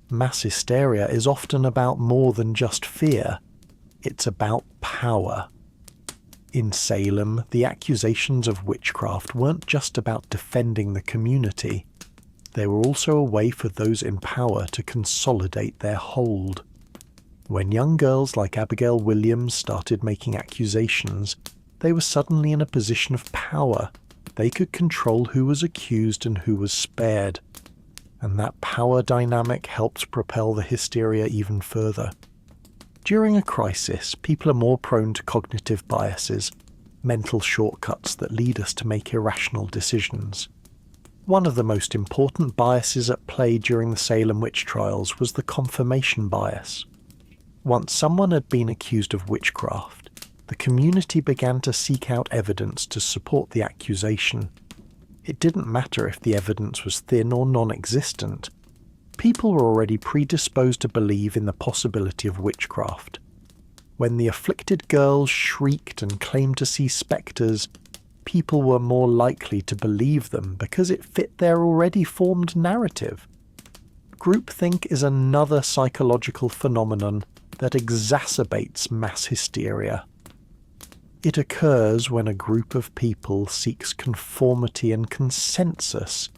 Mass hysteria is often about more than just fear. It's about power. In Salem, the accusations of witchcraft weren't just about defending the community. They were also a way for those in power to consolidate their hold. When young girls like Abigail Williams started making accusations, they were suddenly in a position of power. They could control who was accused and who was spared. And that power dynamic helped propel the hysteria even further. During a crisis, people are more prone to cognitive biases, mental shortcuts that lead us to make irrational decisions. One of the most important biases at play during the Salem Witch Trials was the confirmation bias. Once someone had been accused of witchcraft, the community began to seek out evidence to support the accusation. It didn't matter if the evidence was thin or non-existent. People were already predisposed to believe in the possibility of witchcraft. When the afflicted girls shrieked and claimed to see spectres, people were more likely to believe them because it fit their already formed narrative. Groupthink is another psychological phenomenon that exacerbates mass hysteria. It occurs when a group of people seeks conformity and consensus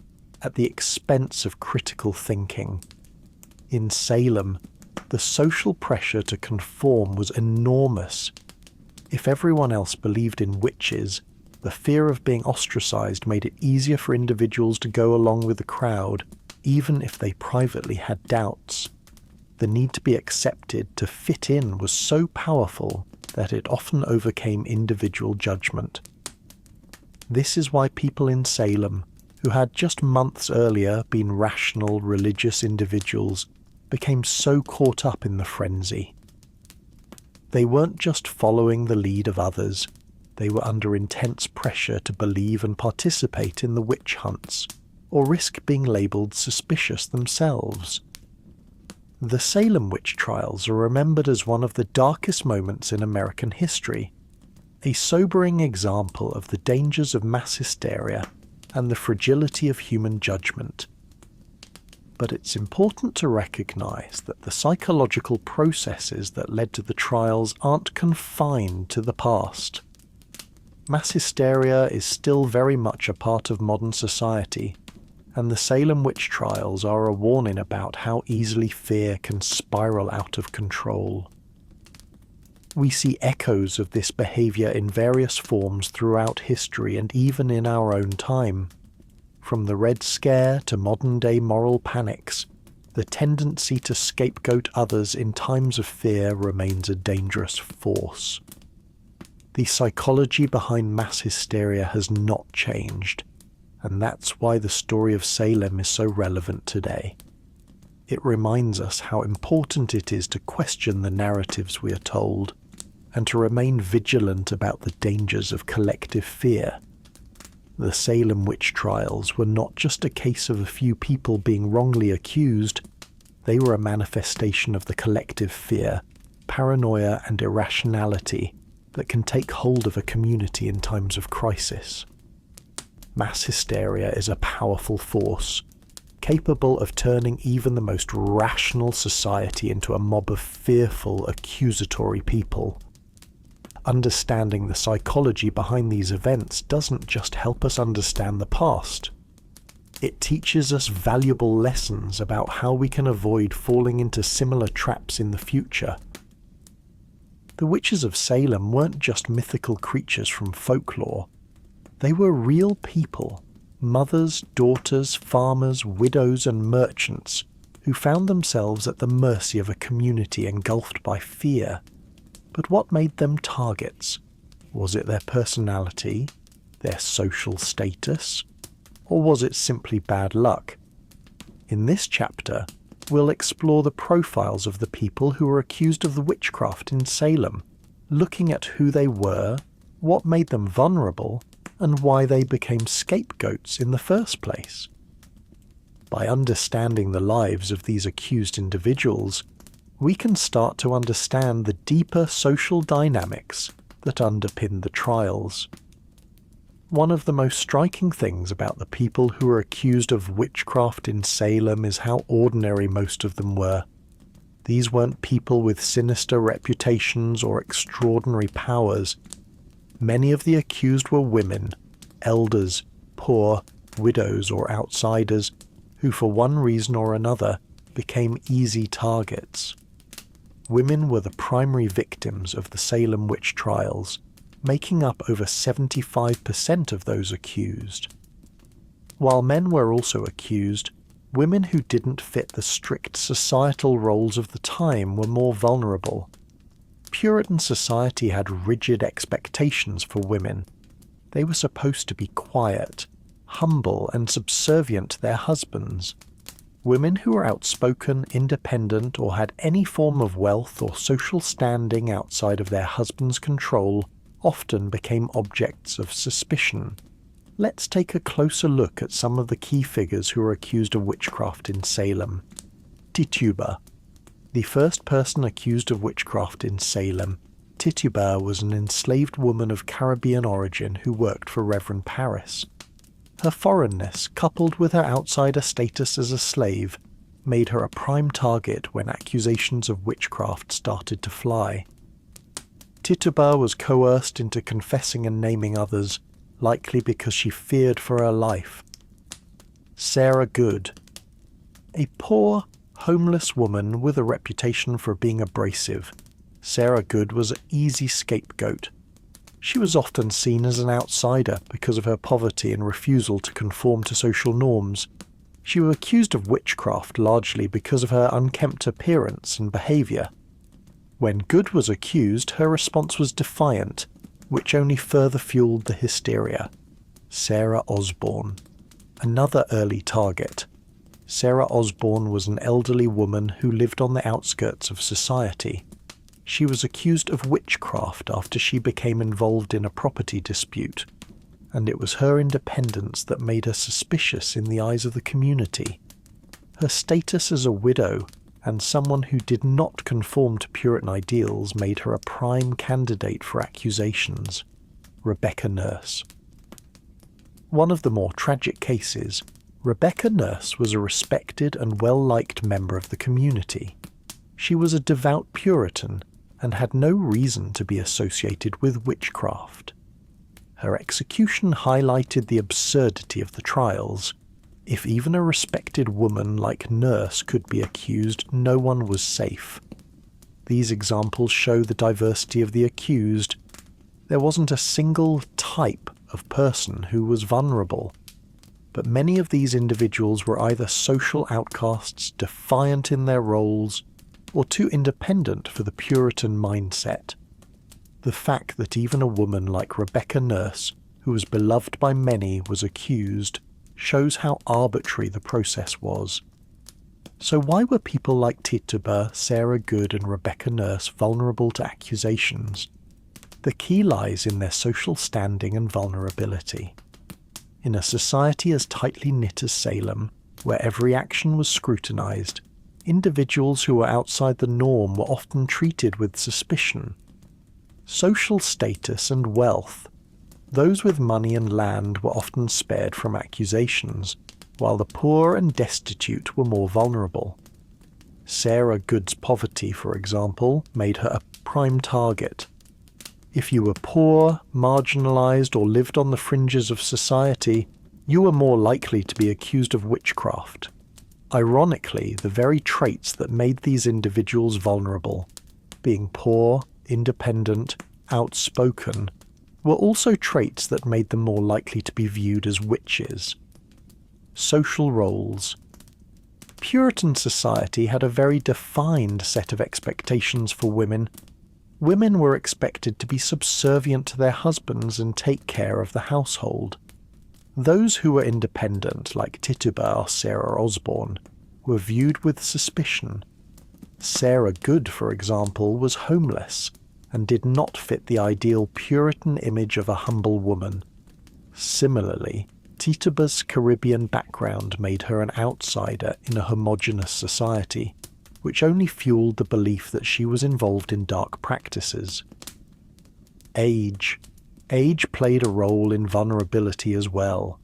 at the expense of critical thinking. In Salem, the social pressure to conform was enormous. If everyone else believed in witches, the fear of being ostracized made it easier for individuals to go along with the crowd, even if they privately had doubts. The need to be accepted, to fit in, was so powerful that it often overcame individual judgment. This is why people in Salem, who had just months earlier been rational, religious individuals, became so caught up in the frenzy. They weren't just following the lead of others, they were under intense pressure to believe and participate in the witch hunts, or risk being labelled suspicious themselves. The Salem Witch Trials are remembered as one of the darkest moments in American history, a sobering example of the dangers of mass hysteria and the fragility of human judgment. But it's important to recognise that the psychological processes that led to the trials aren't confined to the past. Mass hysteria is still very much a part of modern society, and the Salem Witch Trials are a warning about how easily fear can spiral out of control. We see echoes of this behaviour in various forms throughout history and even in our own time. From the Red Scare to modern-day moral panics, the tendency to scapegoat others in times of fear remains a dangerous force. The psychology behind mass hysteria has not changed, and that's why the story of Salem is so relevant today. It reminds us how important it is to question the narratives we are told, and to remain vigilant about the dangers of collective fear. The Salem Witch Trials were not just a case of a few people being wrongly accused, they were a manifestation of the collective fear, paranoia and irrationality that can take hold of a community in times of crisis. Mass hysteria is a powerful force, capable of turning even the most rational society into a mob of fearful, accusatory people. Understanding the psychology behind these events doesn't just help us understand the past. It teaches us valuable lessons about how we can avoid falling into similar traps in the future. The witches of Salem weren't just mythical creatures from folklore. They were real people, mothers, daughters, farmers, widows and merchants who found themselves at the mercy of a community engulfed by fear. But what made them targets? Was it their personality, their social status, or was it simply bad luck? In this chapter, we'll explore the profiles of the people who were accused of the witchcraft in Salem, looking at who they were, what made them vulnerable, and why they became scapegoats in the first place. By understanding the lives of these accused individuals, we can start to understand the deeper social dynamics that underpin the trials. One of the most striking things about the people who were accused of witchcraft in Salem is how ordinary most of them were. These weren't people with sinister reputations or extraordinary powers. Many of the accused were women, elders, poor, widows or outsiders, who for one reason or another became easy targets. Women were the primary victims of the Salem Witch Trials, making up over 75% of those accused. While men were also accused, women who didn't fit the strict societal roles of the time were more vulnerable. Puritan society had rigid expectations for women. They were supposed to be quiet, humble, and subservient to their husbands. Women who were outspoken, independent, or had any form of wealth or social standing outside of their husband's control often became objects of suspicion. Let's take a closer look at some of the key figures who were accused of witchcraft in Salem. Tituba. The first person accused of witchcraft in Salem, Tituba was an enslaved woman of Caribbean origin who worked for Reverend Parris. Her foreignness, coupled with her outsider status as a slave, made her a prime target when accusations of witchcraft started to fly. Tituba was coerced into confessing and naming others, likely because she feared for her life. Sarah Good. A poor, homeless woman with a reputation for being abrasive, Sarah Good was an easy scapegoat. She was often seen as an outsider because of her poverty and refusal to conform to social norms. She was accused of witchcraft largely because of her unkempt appearance and behaviour. When Good was accused, her response was defiant, which only further fueled the hysteria. Sarah Osborne. Another early target. Sarah Osborne was an elderly woman who lived on the outskirts of society. She was accused of witchcraft after she became involved in a property dispute, and it was her independence that made her suspicious in the eyes of the community. Her status as a widow and someone who did not conform to Puritan ideals made her a prime candidate for accusations. Rebecca Nurse. One of the more tragic cases, Rebecca Nurse was a respected and well-liked member of the community. She was a devout Puritan and had no reason to be associated with witchcraft. Her execution highlighted the absurdity of the trials. If even a respected woman like Nurse could be accused, no one was safe. These examples show the diversity of the accused. There wasn't a single type of person who was vulnerable, but many of these individuals were either social outcasts, defiant in their roles, or too independent for the Puritan mindset. The fact that even a woman like Rebecca Nurse, who was beloved by many, was accused, shows how arbitrary the process was. So why were people like Tituba, Sarah Good and Rebecca Nurse vulnerable to accusations? The key lies in their social standing and vulnerability. In a society as tightly knit as Salem, where every action was scrutinized, individuals who were outside the norm were often treated with suspicion. Social status and wealth. Those with money and land were often spared from accusations, while the poor and destitute were more vulnerable. Sarah Good's poverty, for example, made her a prime target. If you were poor, marginalized, or lived on the fringes of society, you were more likely to be accused of witchcraft. Ironically, the very traits that made these individuals vulnerable, being poor, independent, outspoken, were also traits that made them more likely to be viewed as witches. Social roles. Puritan society had a very defined set of expectations for women. Women were expected to be subservient to their husbands and take care of the household. Those who were independent, like Tituba or Sarah Osborne, were viewed with suspicion. Sarah Good, for example, was homeless and did not fit the ideal Puritan image of a humble woman. Similarly, Tituba's Caribbean background made her an outsider in a homogeneous society, which only fueled the belief that she was involved in dark practices. Age. Age played a role in vulnerability as well.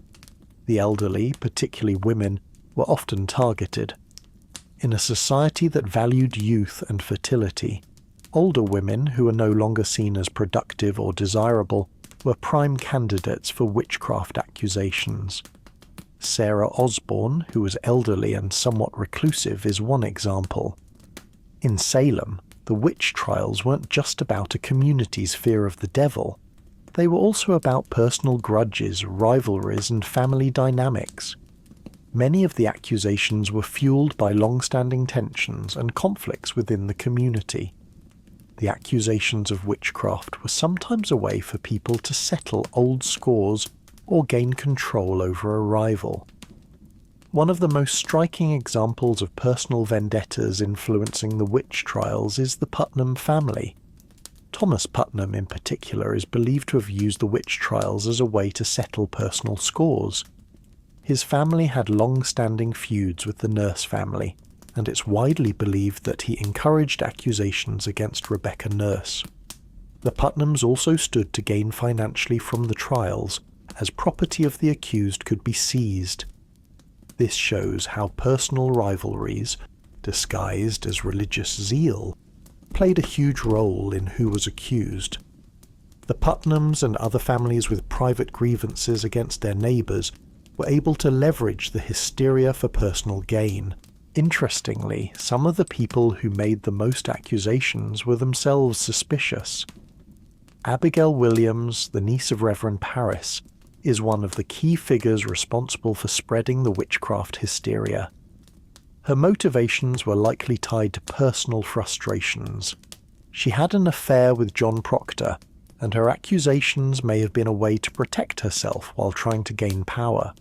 The elderly, particularly women, were often targeted. In a society that valued youth and fertility, older women who were no longer seen as productive or desirable were prime candidates for witchcraft accusations. Sarah Osborne, who was elderly and somewhat reclusive, is one example. In Salem, the witch trials weren't just about a community's fear of the devil. They were also about personal grudges, rivalries, and family dynamics. Many of the accusations were fueled by long-standing tensions and conflicts within the community. The accusations of witchcraft were sometimes a way for people to settle old scores or gain control over a rival. One of the most striking examples of personal vendettas influencing the witch trials is the Putnam family. Thomas Putnam in particular is believed to have used the witch trials as a way to settle personal scores. His family had long-standing feuds with the Nurse family, and it's widely believed that he encouraged accusations against Rebecca Nurse. The Putnams also stood to gain financially from the trials, as property of the accused could be seized. This shows how personal rivalries, disguised as religious zeal, played a huge role in who was accused. The Putnams and other families with private grievances against their neighbours were able to leverage the hysteria for personal gain. Interestingly, some of the people who made the most accusations were themselves suspicious. Abigail Williams, the niece of Reverend Parris, is one of the key figures responsible for spreading the witchcraft hysteria. Her motivations were likely tied to personal frustrations. She had an affair with John Proctor, and her accusations may have been a way to protect herself while trying to gain power.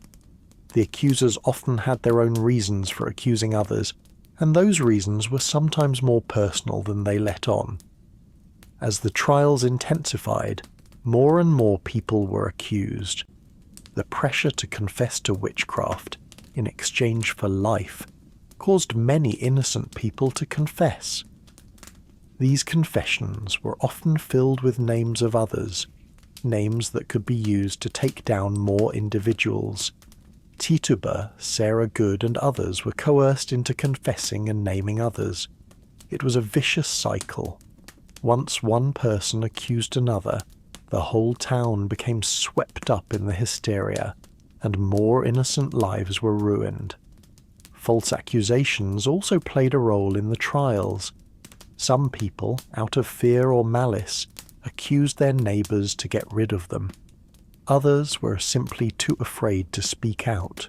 The accusers often had their own reasons for accusing others, and those reasons were sometimes more personal than they let on. As the trials intensified, more and more people were accused. The pressure to confess to witchcraft, in exchange for life, caused many innocent people to confess. These confessions were often filled with names of others, names that could be used to take down more individuals. Tituba, Sarah Good, and others were coerced into confessing and naming others. It was a vicious cycle. Once one person accused another, the whole town became swept up in the hysteria, and more innocent lives were ruined. False accusations also played a role in the trials. Some people, out of fear or malice, accused their neighbours to get rid of them. Others were simply too afraid to speak out.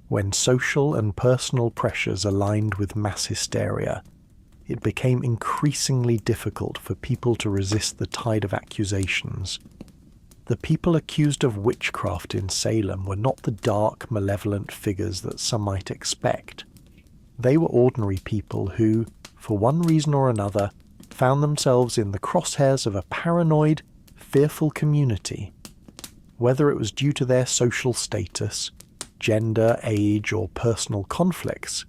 When social and personal pressures aligned with mass hysteria, it became increasingly difficult for people to resist the tide of accusations. The people accused of witchcraft in Salem were not the dark, malevolent figures that some might expect. They were ordinary people who, for one reason or another, found themselves in the crosshairs of a paranoid, fearful community. Whether it was due to their social status, gender, age, or personal conflicts,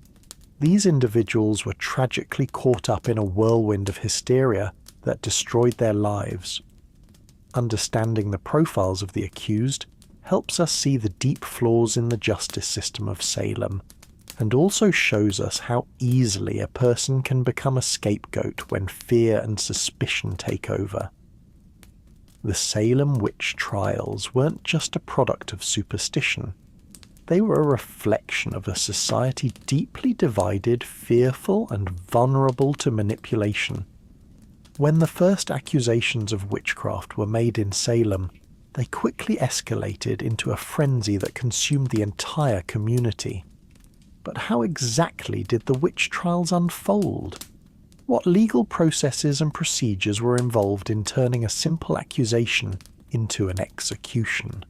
these individuals were tragically caught up in a whirlwind of hysteria that destroyed their lives. Understanding the profiles of the accused helps us see the deep flaws in the justice system of Salem, and also shows us how easily a person can become a scapegoat when fear and suspicion take over. The Salem Witch Trials weren't just a product of superstition. They were a reflection of a society deeply divided, fearful, and vulnerable to manipulation. When the first accusations of witchcraft were made in Salem, they quickly escalated into a frenzy that consumed the entire community. But how exactly did the witch trials unfold? What legal processes and procedures were involved in turning a simple accusation into an execution?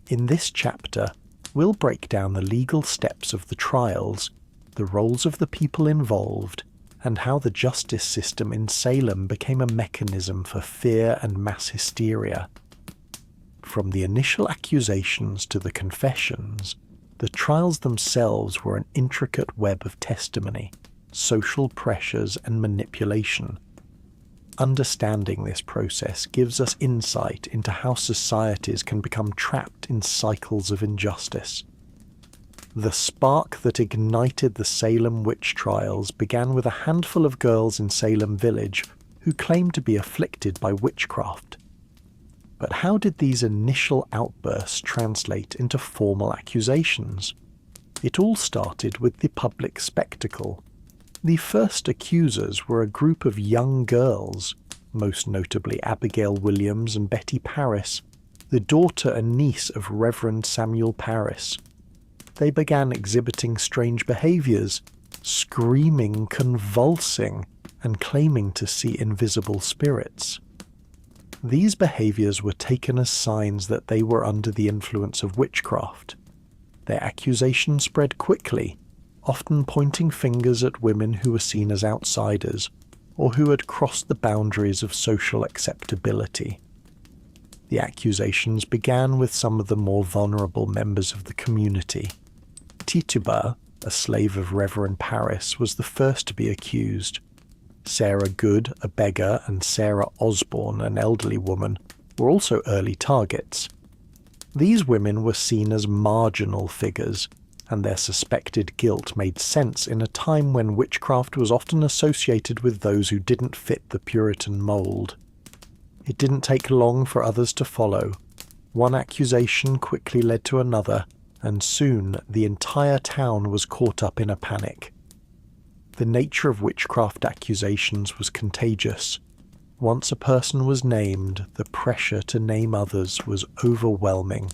In this chapter, we'll break down the legal steps of the trials, the roles of the people involved, and how the justice system in Salem became a mechanism for fear and mass hysteria. From the initial accusations to the confessions, the trials themselves were an intricate web of testimony, social pressures, and manipulation. Understanding this process gives us insight into how societies can become trapped in cycles of injustice. The spark that ignited the Salem witch trials began with a handful of girls in Salem Village who claimed to be afflicted by witchcraft. But how did these initial outbursts translate into formal accusations? It all started with the public spectacle. The first accusers were a group of young girls, most notably Abigail Williams and Betty Parris, the daughter and niece of Reverend Samuel Parris. They began exhibiting strange behaviours, screaming, convulsing, and claiming to see invisible spirits. These behaviours were taken as signs that they were under the influence of witchcraft. Their accusations spread quickly, often pointing fingers at women who were seen as outsiders, or who had crossed the boundaries of social acceptability. The accusations began with some of the more vulnerable members of the community. Tituba, a slave of Reverend Parris, was the first to be accused. Sarah Good, a beggar, and Sarah Osborne, an elderly woman, were also early targets. These women were seen as marginal figures, and their suspected guilt made sense in a time when witchcraft was often associated with those who didn't fit the Puritan mould. It didn't take long for others to follow. One accusation quickly led to another, and soon the entire town was caught up in a panic. The nature of witchcraft accusations was contagious. Once a person was named, the pressure to name others was overwhelming.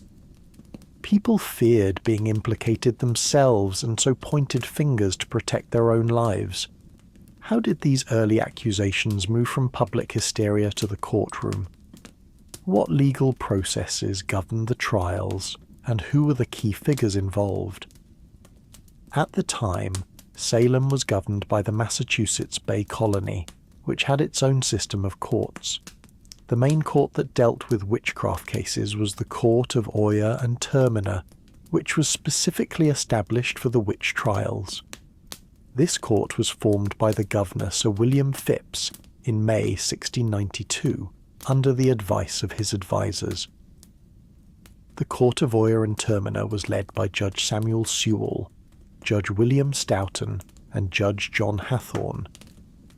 People feared being implicated themselves and so pointed fingers to protect their own lives. How did these early accusations move from public hysteria to the courtroom? What legal processes governed the trials, and who were the key figures involved? At the time, Salem was governed by the Massachusetts Bay Colony, which had its own system of courts. The main court that dealt with witchcraft cases was the Court of Oyer and Terminer, which was specifically established for the witch trials. This court was formed by the governor Sir William Phipps in May 1692, under the advice of his advisers. The Court of Oyer and Terminer was led by Judge Samuel Sewell, Judge William Stoughton, and Judge John Hathorne.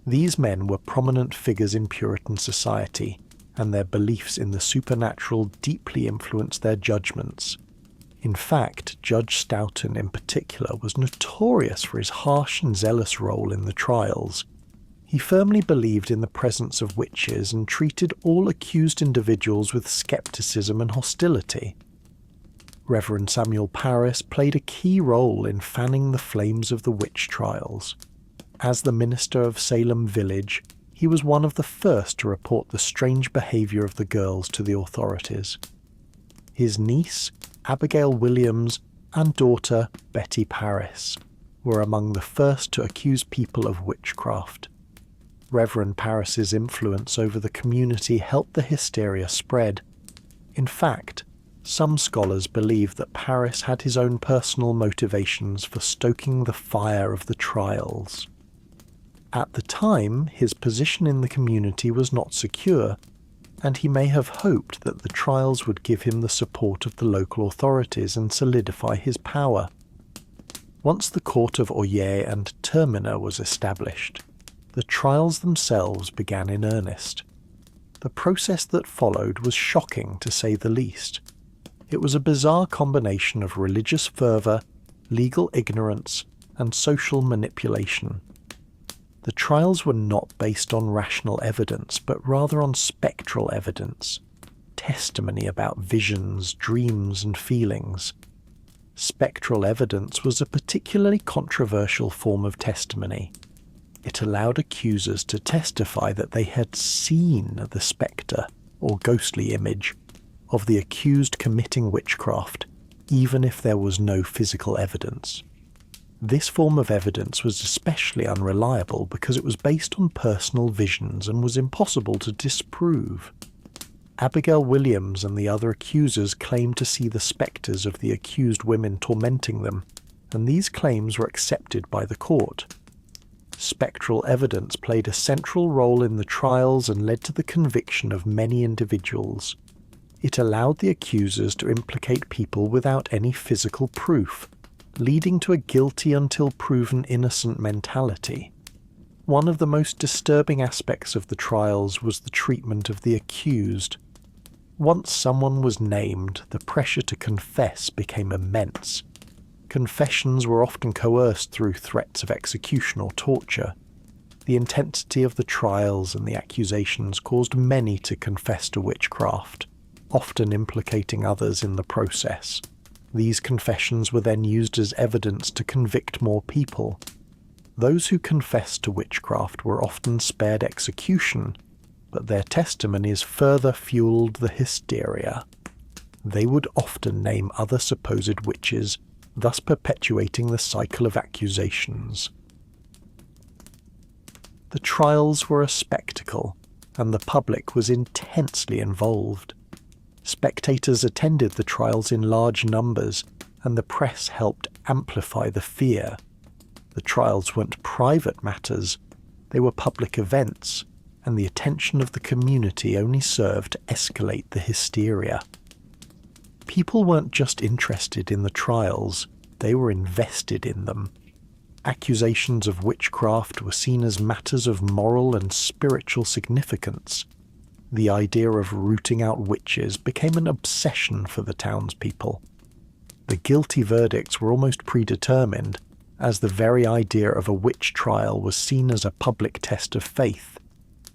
These men were prominent figures in Puritan society, and their beliefs in the supernatural deeply influenced their judgments. In fact, Judge Stoughton in particular was notorious for his harsh and zealous role in the trials. He firmly believed in the presence of witches and treated all accused individuals with skepticism and hostility. Reverend Samuel Parris played a key role in fanning the flames of the witch trials. As the minister of Salem Village, he was one of the first to report the strange behaviour of the girls to the authorities. His niece, Abigail Williams, and daughter, Betty Parris, were among the first to accuse people of witchcraft. Reverend Paris's influence over the community helped the hysteria spread. In fact, some scholars believe that Paris had his own personal motivations for stoking the fire of the trials. At the time, his position in the community was not secure, and he may have hoped that the trials would give him the support of the local authorities and solidify his power. Once the court of Oyer and Termina was established, the trials themselves began in earnest. The process that followed was shocking, to say the least. It was a bizarre combination of religious fervour, legal ignorance, and social manipulation. The trials were not based on rational evidence, but rather on spectral evidence, testimony about visions, dreams, and feelings. Spectral evidence was a particularly controversial form of testimony. It allowed accusers to testify that they had seen the spectre, or ghostly image, of the accused committing witchcraft, even if there was no physical evidence. This form of evidence was especially unreliable because it was based on personal visions and was impossible to disprove. Abigail Williams and the other accusers claimed to see the spectres of the accused women tormenting them, and these claims were accepted by the court. Spectral evidence played a central role in the trials and led to the conviction of many individuals. It allowed the accusers to implicate people without any physical proof, leading to a guilty until proven innocent mentality. One of the most disturbing aspects of the trials was the treatment of the accused. Once someone was named, the pressure to confess became immense. Confessions were often coerced through threats of execution or torture. The intensity of the trials and the accusations caused many to confess to witchcraft, often implicating others in the process. These confessions were then used as evidence to convict more people. Those who confessed to witchcraft were often spared execution, but their testimonies further fueled the hysteria. They would often name other supposed witches, thus perpetuating the cycle of accusations. The trials were a spectacle, and the public was intensely involved. Spectators attended the trials in large numbers, and the press helped amplify the fear. The trials weren't private matters, they were public events, and the attention of the community only served to escalate the hysteria. People weren't just interested in the trials, they were invested in them. Accusations of witchcraft were seen as matters of moral and spiritual significance. The idea of rooting out witches became an obsession for the townspeople. The guilty verdicts were almost predetermined, as the very idea of a witch trial was seen as a public test of faith.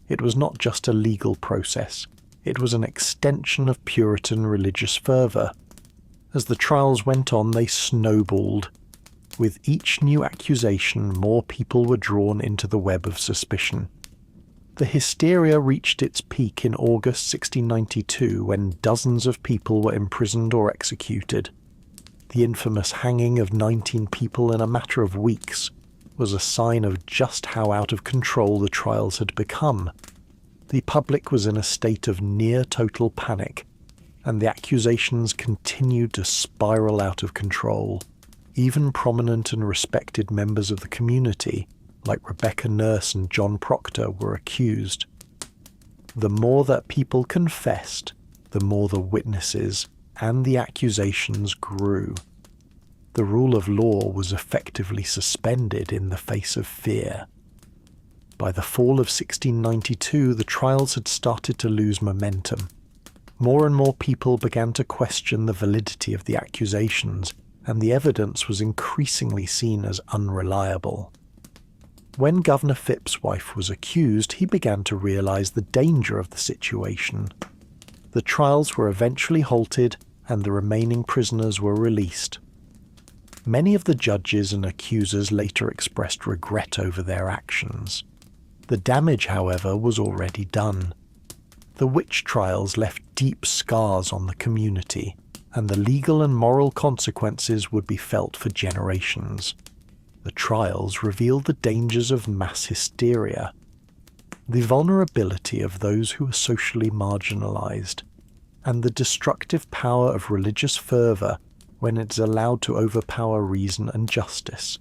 It was not just a legal process, it was an extension of Puritan religious fervour. As the trials went on, they snowballed. With each new accusation, more people were drawn into the web of suspicion. The hysteria reached its peak in August 1692 when dozens of people were imprisoned or executed. The infamous hanging of 19 people in a matter of weeks was a sign of just how out of control the trials had become. The public was in a state of near total panic, and the accusations continued to spiral out of control. Even prominent and respected members of the community, like Rebecca Nurse and John Proctor, were accused. The more that people confessed, the more the witnesses and the accusations grew. The rule of law was effectively suspended in the face of fear. By the fall of 1692, the trials had started to lose momentum. More and more people began to question the validity of the accusations, and the evidence was increasingly seen as unreliable. When Governor Phipp's wife was accused, he began to realize the danger of the situation. The trials were eventually halted, and the remaining prisoners were released. Many of the judges and accusers later expressed regret over their actions. The damage, however, was already done. The witch trials left deep scars on the community, and the legal and moral consequences would be felt for generations. The trials revealed the dangers of mass hysteria. the vulnerability of those who are socially marginalized, and the destructive power of religious fervor when it is allowed to overpower reason and justice.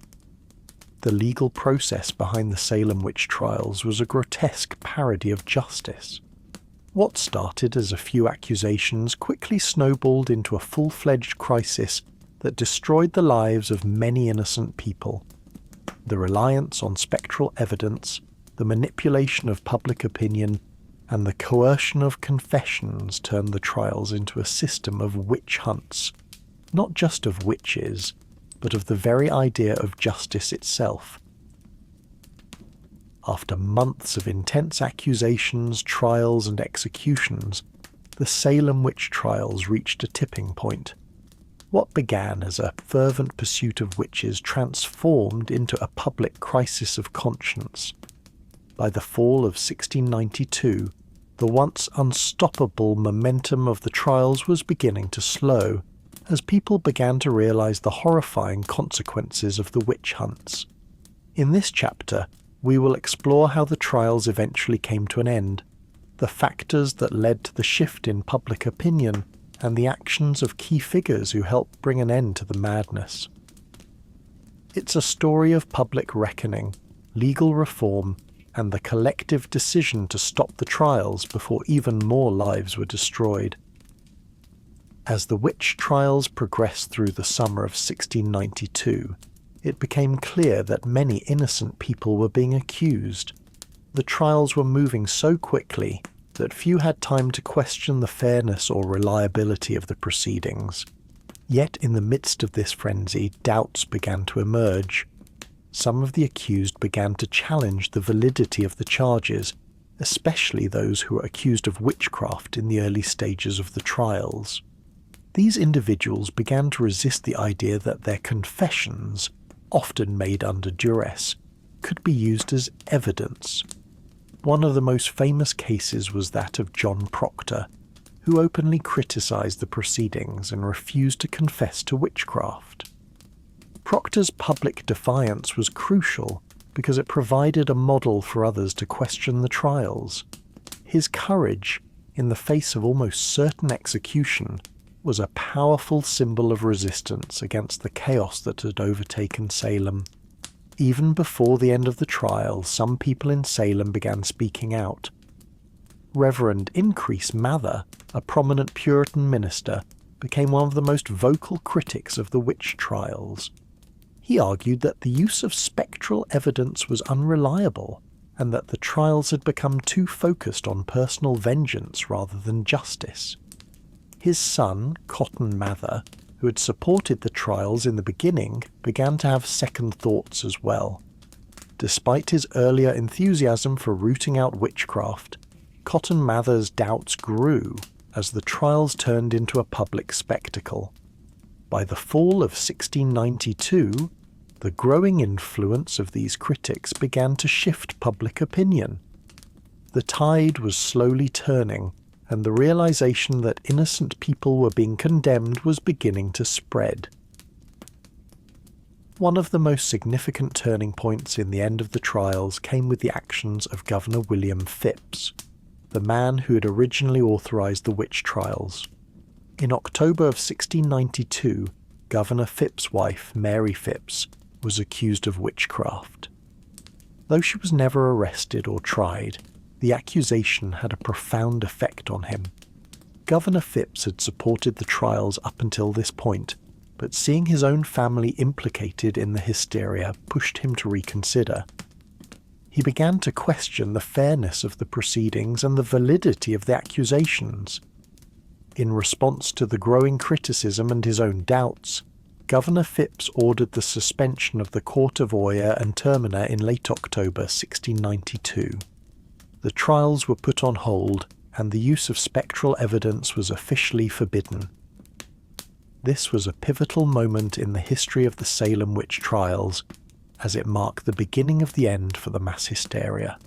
The legal process behind the Salem Witch Trials was a grotesque parody of justice. What started as a few accusations quickly snowballed into a full-fledged crisis that destroyed the lives of many innocent people. The reliance on spectral evidence, the manipulation of public opinion, and the coercion of confessions turned the trials into a system of witch hunts, not just of witches, but of the very idea of justice itself. After months of intense accusations, trials, and executions, the Salem Witch Trials reached a tipping point. What began as a fervent pursuit of witches transformed into a public crisis of conscience. By the fall of 1692, the once unstoppable momentum of the trials was beginning to slow, as people began to realize the horrifying consequences of the witch hunts. In this chapter, we will explore how the trials eventually came to an end, the factors that led to the shift in public opinion, and the actions of key figures who helped bring an end to the madness. It's a story of public reckoning, legal reform, and the collective decision to stop the trials before even more lives were destroyed. As the witch trials progressed through the summer of 1692, it became clear that many innocent people were being accused. The trials were moving so quickly that few had time to question the fairness or reliability of the proceedings. Yet in the midst of this frenzy, doubts began to emerge. Some of the accused began to challenge the validity of the charges, especially those who were accused of witchcraft in the early stages of the trials. These individuals began to resist the idea that their confessions, often made under duress, could be used as evidence. One of the most famous cases was that of John Proctor, who openly criticized the proceedings and refused to confess to witchcraft. Proctor's public defiance was crucial because it provided a model for others to question the trials. His courage, in the face of almost certain execution, was a powerful symbol of resistance against the chaos that had overtaken Salem. Even before the end of the trial, some people in Salem began speaking out. Reverend Increase Mather, a prominent Puritan minister, became one of the most vocal critics of the witch trials. He argued that the use of spectral evidence was unreliable, and that the trials had become too focused on personal vengeance rather than justice. His son, Cotton Mather, who had supported the trials in the beginning, began to have second thoughts as well. Despite his earlier enthusiasm for rooting out witchcraft, Cotton Mather's doubts grew as the trials turned into a public spectacle. By the fall of 1692, the growing influence of these critics began to shift public opinion. The tide was slowly turning, and the realization that innocent people were being condemned was beginning to spread. One of the most significant turning points in the end of the trials came with the actions of Governor William Phips, the man who had originally authorized the witch trials. In October of 1692, Governor Phips' wife, Mary Phips, was accused of witchcraft. Though she was never arrested or tried, the accusation had a profound effect on him. Governor Phips had supported the trials up until this point, but seeing his own family implicated in the hysteria pushed him to reconsider. He began to question the fairness of the proceedings and the validity of the accusations. In response to the growing criticism and his own doubts, Governor Phips ordered the suspension of the Court of Oyer and Termina in late October 1692. The trials were put on hold, and the use of spectral evidence was officially forbidden. This was a pivotal moment in the history of the Salem Witch Trials, as it marked the beginning of the end for the mass hysteria.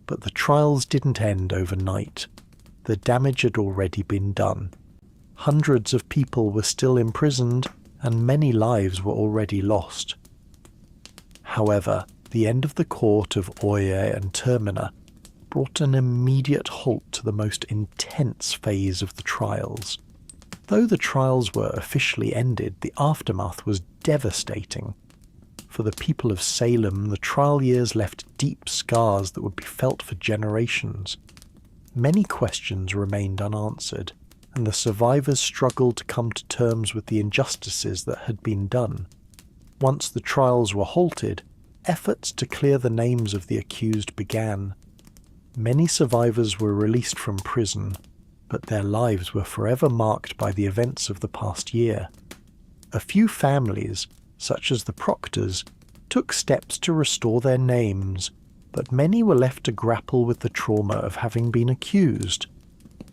But the trials didn't end overnight. The damage had already been done. Hundreds of people were still imprisoned, and many lives were already lost. However, the end of the court of Oyer and Termina brought an immediate halt to the most intense phase of the trials. Though the trials were officially ended, the aftermath was devastating. For the people of Salem, the trial years left deep scars that would be felt for generations. Many questions remained unanswered, and the survivors struggled to come to terms with the injustices that had been done. Once the trials were halted, efforts to clear the names of the accused began. Many survivors were released from prison, but their lives were forever marked by the events of the past year. A few families, such as the Proctors, took steps to restore their names, but many were left to grapple with the trauma of having been accused.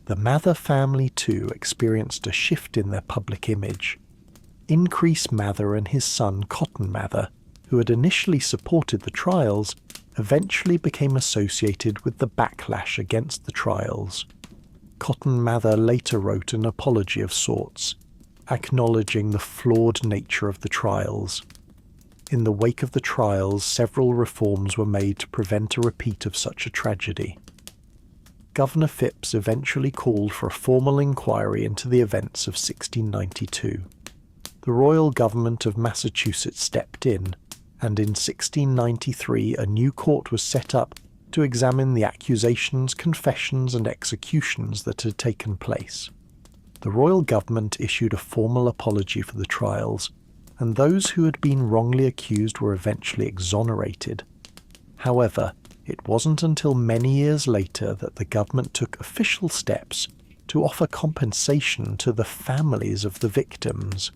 The Mather family, too, experienced a shift in their public image. Increase Mather and his son Cotton Mather, who had initially supported the trials, eventually became associated with the backlash against the trials. Cotton Mather later wrote an apology of sorts, acknowledging the flawed nature of the trials. In the wake of the trials, several reforms were made to prevent a repeat of such a tragedy. Governor Phipps eventually called for a formal inquiry into the events of 1692. The royal government of Massachusetts stepped in, and in 1693 a new court was set up to examine the accusations, confessions, and executions that had taken place. The royal government issued a formal apology for the trials, and those who had been wrongly accused were eventually exonerated. However, it wasn't until many years later that the government took official steps to offer compensation to the families of the victims.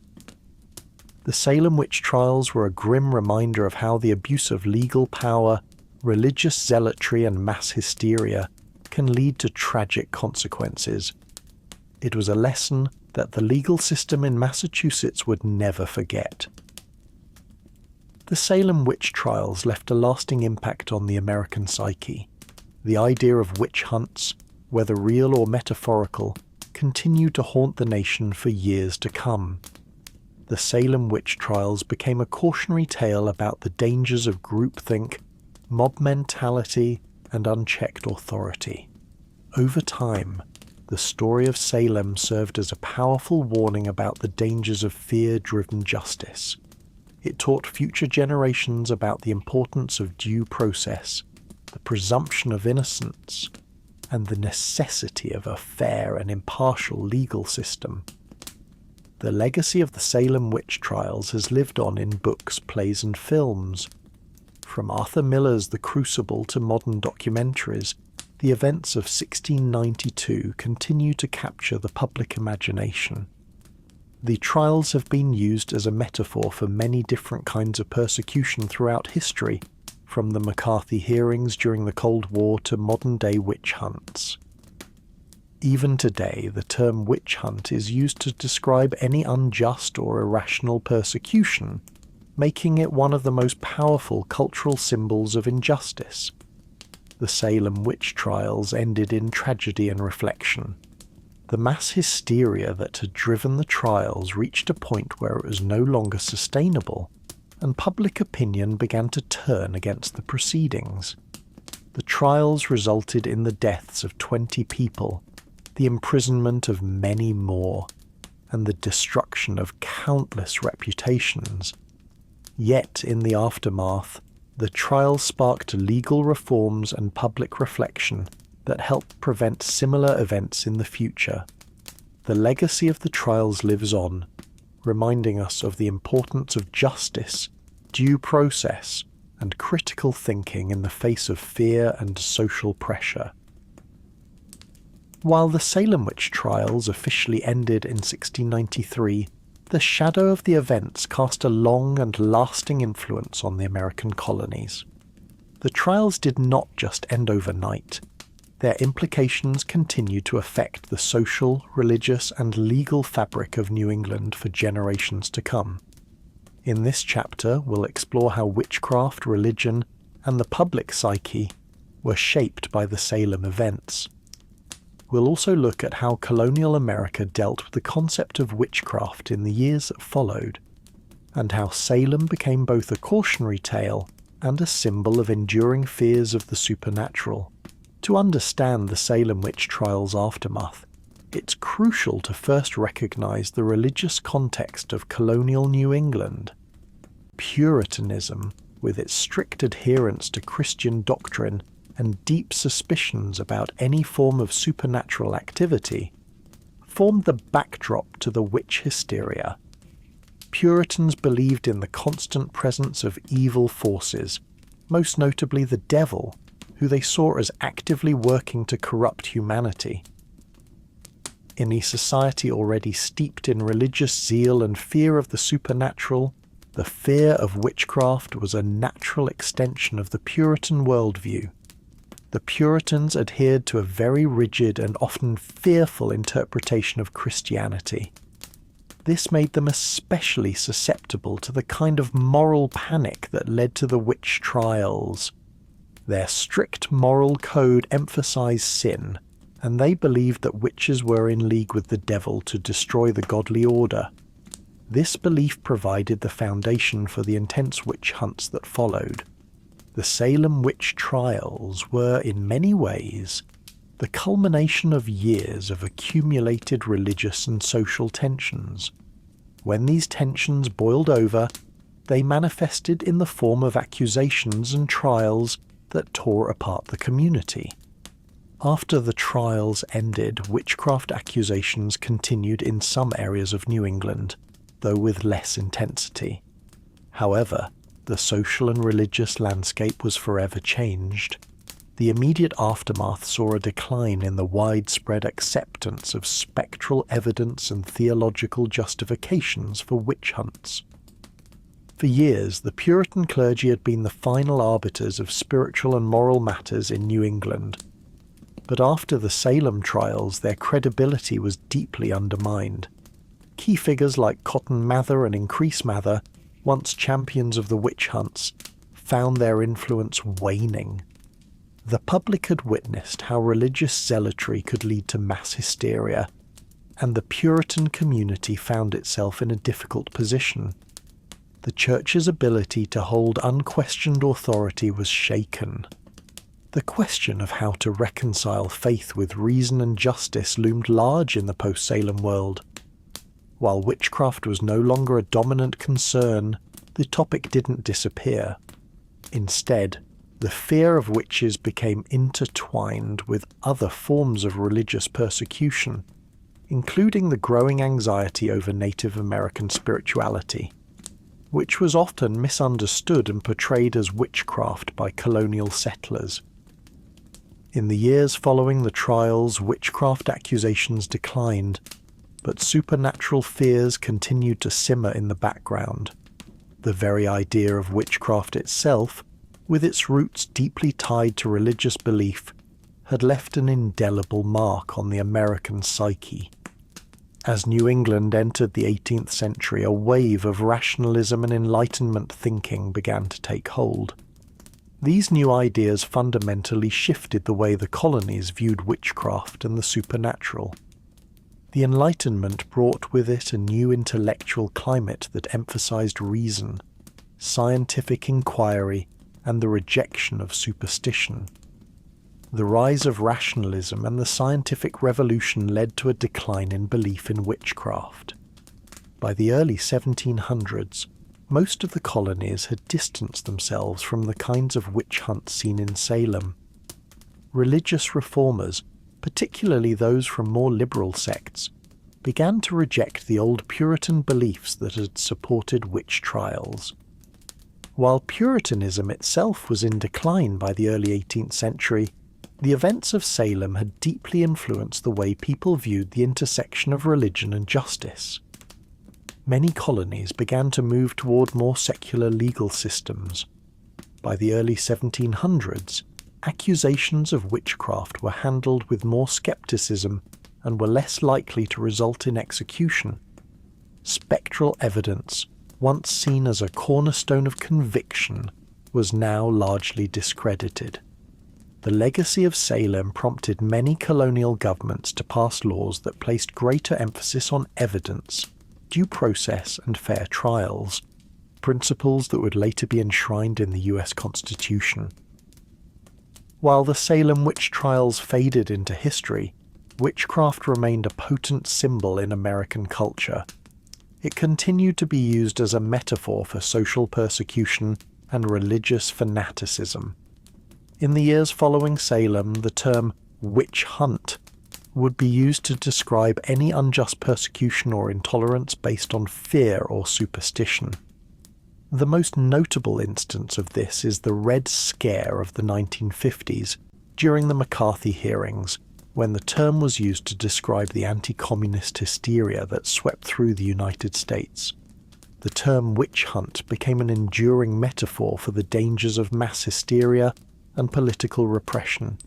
The Salem Witch Trials were a grim reminder of how the abuse of legal power, religious zealotry, and mass hysteria can lead to tragic consequences. It was a lesson that the legal system in Massachusetts would never forget. The Salem Witch Trials left a lasting impact on the American psyche. The idea of witch hunts, whether real or metaphorical, continued to haunt the nation for years to come. The Salem Witch Trials became a cautionary tale about the dangers of groupthink, mob mentality, and unchecked authority. Over time, the story of Salem served as a powerful warning about the dangers of fear-driven justice. It taught future generations about the importance of due process, the presumption of innocence, and the necessity of a fair and impartial legal system. The legacy of the Salem Witch Trials has lived on in books, plays, and films. From Arthur Miller's The Crucible to modern documentaries, the events of 1692 continue to capture the public imagination. The trials have been used as a metaphor for many different kinds of persecution throughout history, from the McCarthy hearings during the Cold War to modern-day witch hunts. Even today, the term witch hunt is used to describe any unjust or irrational persecution, making it one of the most powerful cultural symbols of injustice. The Salem Witch Trials ended in tragedy and reflection. The mass hysteria that had driven the trials reached a point where it was no longer sustainable, and public opinion began to turn against the proceedings. The trials resulted in the deaths of 20 people, the imprisonment of many more, and the destruction of countless reputations. Yet, in the aftermath, the trials sparked legal reforms and public reflection that helped prevent similar events in the future. The legacy of the trials lives on, reminding us of the importance of justice, due process, and critical thinking in the face of fear and social pressure. While the Salem Witch Trials officially ended in 1693, the shadow of the events cast a long and lasting influence on the American colonies. The trials did not just end overnight. Their implications continued to affect the social, religious, and legal fabric of New England for generations to come. In this chapter, we'll explore how witchcraft, religion, and the public psyche were shaped by the Salem events. We'll also look at how colonial America dealt with the concept of witchcraft in the years that followed, and how Salem became both a cautionary tale and a symbol of enduring fears of the supernatural. To understand the Salem Witch Trials aftermath, it's crucial to first recognize the religious context of colonial New England. Puritanism, with its strict adherence to Christian doctrine and deep suspicions about any form of supernatural activity, formed the backdrop to the witch hysteria. Puritans believed in the constant presence of evil forces, most notably the devil, who they saw as actively working to corrupt humanity. In a society already steeped in religious zeal and fear of the supernatural, the fear of witchcraft was a natural extension of the Puritan worldview. The Puritans adhered to a very rigid and often fearful interpretation of Christianity. This made them especially susceptible to the kind of moral panic that led to the witch trials. Their strict moral code emphasized sin, and they believed that witches were in league with the devil to destroy the godly order. This belief provided the foundation for the intense witch hunts that followed. The Salem Witch Trials were, in many ways, the culmination of years of accumulated religious and social tensions. When these tensions boiled over, they manifested in the form of accusations and trials that tore apart the community. After the trials ended, witchcraft accusations continued in some areas of New England, though with less intensity. However, the social and religious landscape was forever changed. The immediate aftermath saw a decline in the widespread acceptance of spectral evidence and theological justifications for witch hunts. For years, the Puritan clergy had been the final arbiters of spiritual and moral matters in New England. But after the Salem trials, their credibility was deeply undermined. Key figures like Cotton Mather and Increase Mather, once champions of the witch hunts, found their influence waning. The public had witnessed how religious zealotry could lead to mass hysteria, and the Puritan community found itself in a difficult position. The Church's ability to hold unquestioned authority was shaken. The question of how to reconcile faith with reason and justice loomed large in the post-Salem world. While witchcraft was no longer a dominant concern, the topic didn't disappear. Instead, the fear of witches became intertwined with other forms of religious persecution, including the growing anxiety over Native American spirituality, which was often misunderstood and portrayed as witchcraft by colonial settlers. In the years following the trials, witchcraft accusations declined, but supernatural fears continued to simmer in the background. The very idea of witchcraft itself, with its roots deeply tied to religious belief, had left an indelible mark on the American psyche. As New England entered the 18th century, a wave of rationalism and Enlightenment thinking began to take hold. These new ideas fundamentally shifted the way the colonies viewed witchcraft and the supernatural. The Enlightenment brought with it a new intellectual climate that emphasized reason, scientific inquiry, and the rejection of superstition. The rise of rationalism and the scientific revolution led to a decline in belief in witchcraft. By the early 1700s, most of the colonies had distanced themselves from the kinds of witch hunts seen in Salem. Religious reformers, particularly those from more liberal sects, began to reject the old Puritan beliefs that had supported witch trials. While Puritanism itself was in decline by the early 18th century, the events of Salem had deeply influenced the way people viewed the intersection of religion and justice. Many colonies began to move toward more secular legal systems. By the early 1700s, accusations of witchcraft were handled with more skepticism and were less likely to result in execution. Spectral evidence, once seen as a cornerstone of conviction, was now largely discredited. The legacy of Salem prompted many colonial governments to pass laws that placed greater emphasis on evidence, due process, and fair trials, principles that would later be enshrined in the US Constitution. While the Salem Witch Trials faded into history, witchcraft remained a potent symbol in American culture. It continued to be used as a metaphor for social persecution and religious fanaticism. In the years following Salem, the term witch hunt would be used to describe any unjust persecution or intolerance based on fear or superstition. The most notable instance of this is the Red Scare of the 1950s, during the McCarthy hearings, when the term was used to describe the anti-communist hysteria that swept through the United States. The term witch hunt became an enduring metaphor for the dangers of mass hysteria and political repression.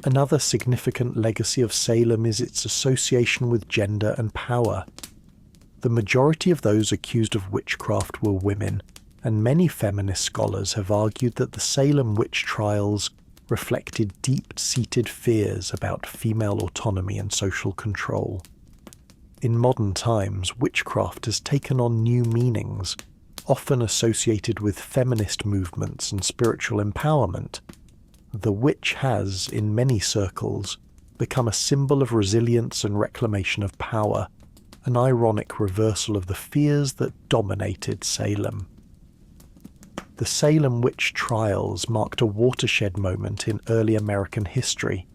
Another significant legacy of Salem is its association with gender and power. The majority of those accused of witchcraft were women, and many feminist scholars have argued that the Salem Witch Trials reflected deep-seated fears about female autonomy and social control. In modern times, witchcraft has taken on new meanings, often associated with feminist movements and spiritual empowerment. The witch has, in many circles, become a symbol of resilience and reclamation of power, an ironic reversal of the fears that dominated Salem. The Salem Witch Trials marked a watershed moment in early American history.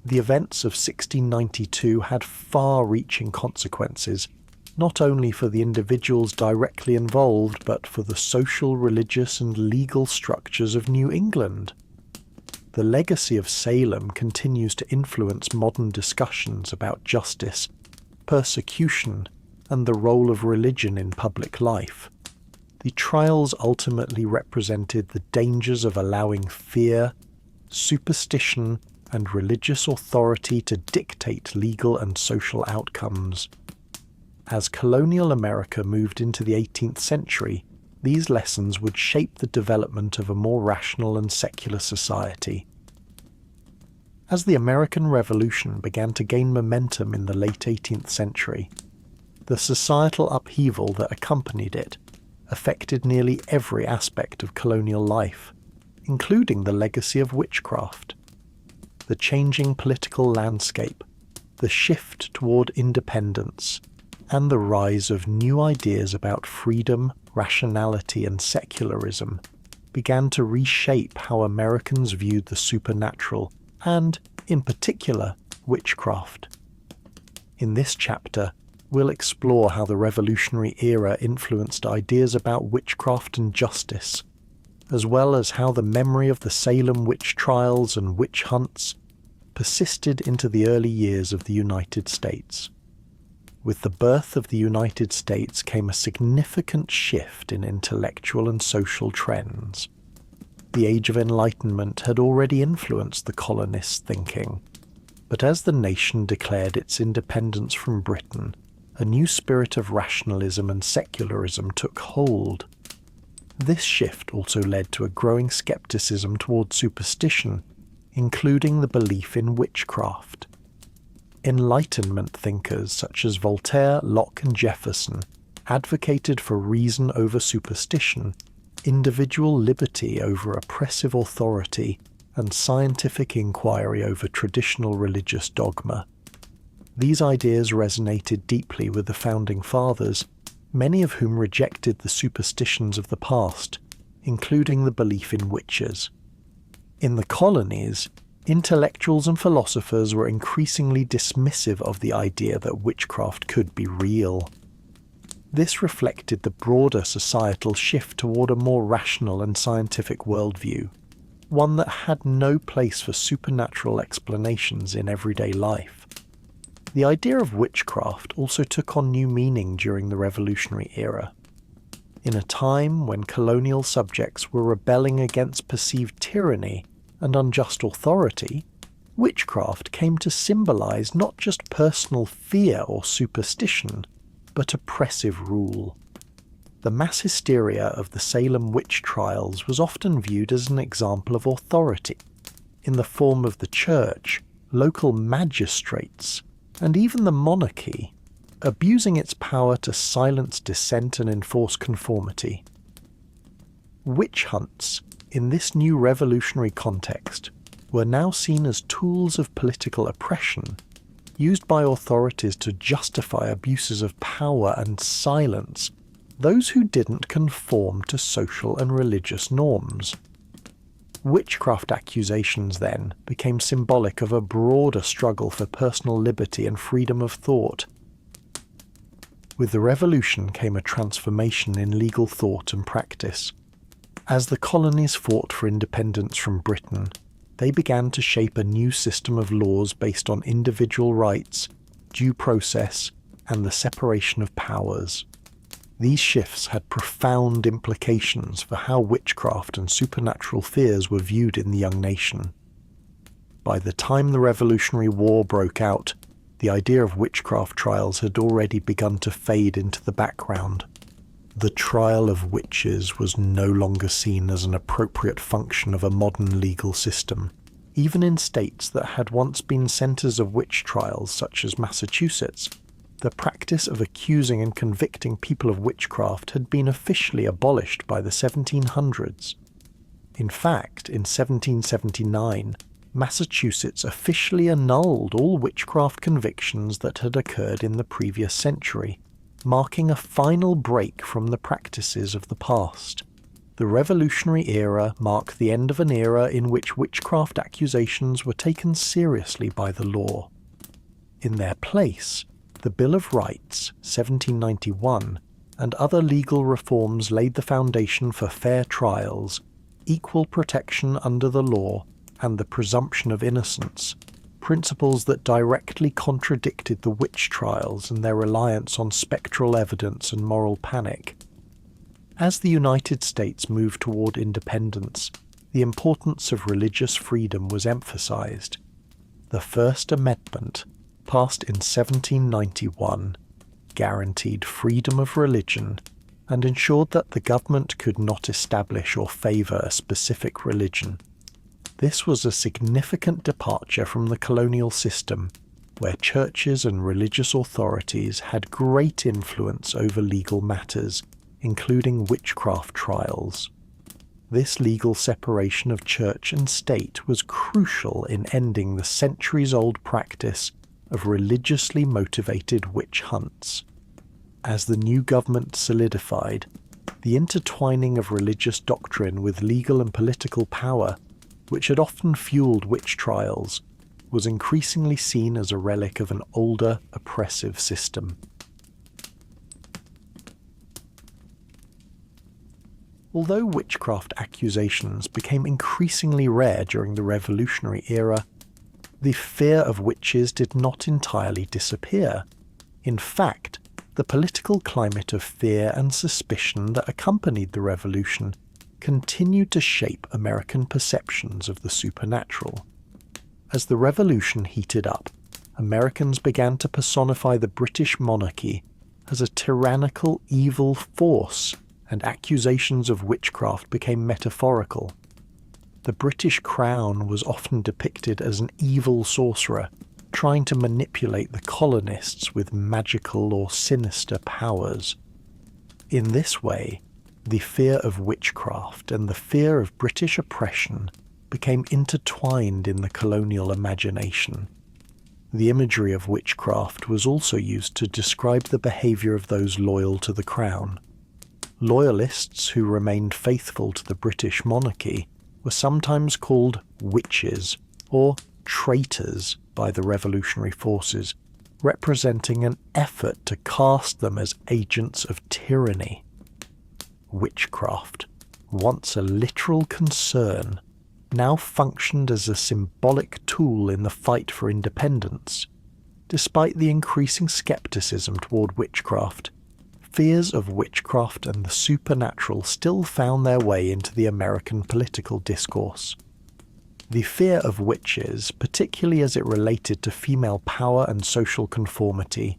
The events of 1692 had far-reaching consequences, not only for the individuals directly involved, but for the social, religious, and legal structures of New England. The legacy of Salem continues to influence modern discussions about justice, persecution, and the role of religion in public life. The trials ultimately represented the dangers of allowing fear, superstition, and religious authority to dictate legal and social outcomes. As colonial America moved into the 18th century, these lessons would shape the development of a more rational and secular society. As the American Revolution began to gain momentum in the late 18th century, the societal upheaval that accompanied it affected nearly every aspect of colonial life, including the legacy of witchcraft. The changing political landscape, the shift toward independence, and the rise of new ideas about freedom, rationality, and secularism began to reshape how Americans viewed the supernatural and, in particular, witchcraft. In this chapter, we'll explore how the Revolutionary era influenced ideas about witchcraft and justice, as well as how the memory of the Salem witch trials and witch hunts persisted into the early years of the United States. With the birth of the United States came a significant shift in intellectual and social trends. The Age of Enlightenment had already influenced the colonists' thinking, but as the nation declared its independence from Britain, a new spirit of rationalism and secularism took hold. This shift also led to a growing skepticism toward superstition, including the belief in witchcraft. Enlightenment thinkers such as Voltaire, Locke, and Jefferson advocated for reason over superstition, individual liberty over oppressive authority, and scientific inquiry over traditional religious dogma. These ideas resonated deeply with the Founding Fathers, many of whom rejected the superstitions of the past, including the belief in witches. In the colonies, intellectuals and philosophers were increasingly dismissive of the idea that witchcraft could be real. This reflected the broader societal shift toward a more rational and scientific worldview, one that had no place for supernatural explanations in everyday life. The idea of witchcraft also took on new meaning during the Revolutionary era. In a time when colonial subjects were rebelling against perceived tyranny and unjust authority, witchcraft came to symbolize not just personal fear or superstition, but oppressive rule. The mass hysteria of the Salem witch trials was often viewed as an example of authority, in the form of the church, local magistrates, and even the monarchy, abusing its power to silence dissent and enforce conformity. Witch hunts, in this new revolutionary context, were now seen as tools of political oppression, used by authorities to justify abuses of power and silence those who didn't conform to social and religious norms. Witchcraft accusations, then, became symbolic of a broader struggle for personal liberty and freedom of thought. With the Revolution came a transformation in legal thought and practice. As the colonies fought for independence from Britain, they began to shape a new system of laws based on individual rights, due process, and the separation of powers. These shifts had profound implications for how witchcraft and supernatural fears were viewed in the young nation. By the time the Revolutionary War broke out, the idea of witchcraft trials had already begun to fade into the background. The trial of witches was no longer seen as an appropriate function of a modern legal system, even in states that had once been centers of witch trials such as Massachusetts. The practice of accusing and convicting people of witchcraft had been officially abolished by the 1700s. In fact, in 1779, Massachusetts officially annulled all witchcraft convictions that had occurred in the previous century, marking a final break from the practices of the past. The Revolutionary Era marked the end of an era in which witchcraft accusations were taken seriously by the law. In their place, the Bill of Rights, 1791, and other legal reforms laid the foundation for fair trials, equal protection under the law, and the presumption of innocence, principles that directly contradicted the witch trials and their reliance on spectral evidence and moral panic. As the United States moved toward independence, the importance of religious freedom was emphasized. The First Amendment, passed in 1791, guaranteed freedom of religion and ensured that the government could not establish or favor a specific religion. This was a significant departure from the colonial system, where churches and religious authorities had great influence over legal matters, including witchcraft trials. This legal separation of church and state was crucial in ending the centuries-old practice of religiously motivated witch hunts. As the new government solidified, the intertwining of religious doctrine with legal and political power, which had often fueled witch trials, was increasingly seen as a relic of an older, oppressive system. Although witchcraft accusations became increasingly rare during the Revolutionary Era, the fear of witches did not entirely disappear. In fact, the political climate of fear and suspicion that accompanied the Revolution continued to shape American perceptions of the supernatural. As the Revolution heated up, Americans began to personify the British monarchy as a tyrannical evil force, and accusations of witchcraft became metaphorical. The British Crown was often depicted as an evil sorcerer, trying to manipulate the colonists with magical or sinister powers. In this way, the fear of witchcraft and the fear of British oppression became intertwined in the colonial imagination. The imagery of witchcraft was also used to describe the behaviour of those loyal to the crown. Loyalists who remained faithful to the British monarchy were sometimes called witches or traitors by the revolutionary forces, representing an effort to cast them as agents of tyranny. Witchcraft, once a literal concern, now functioned as a symbolic tool in the fight for independence. Despite the increasing skepticism toward witchcraft, fears of witchcraft and the supernatural still found their way into the American political discourse. The fear of witches, particularly as it related to female power and social conformity,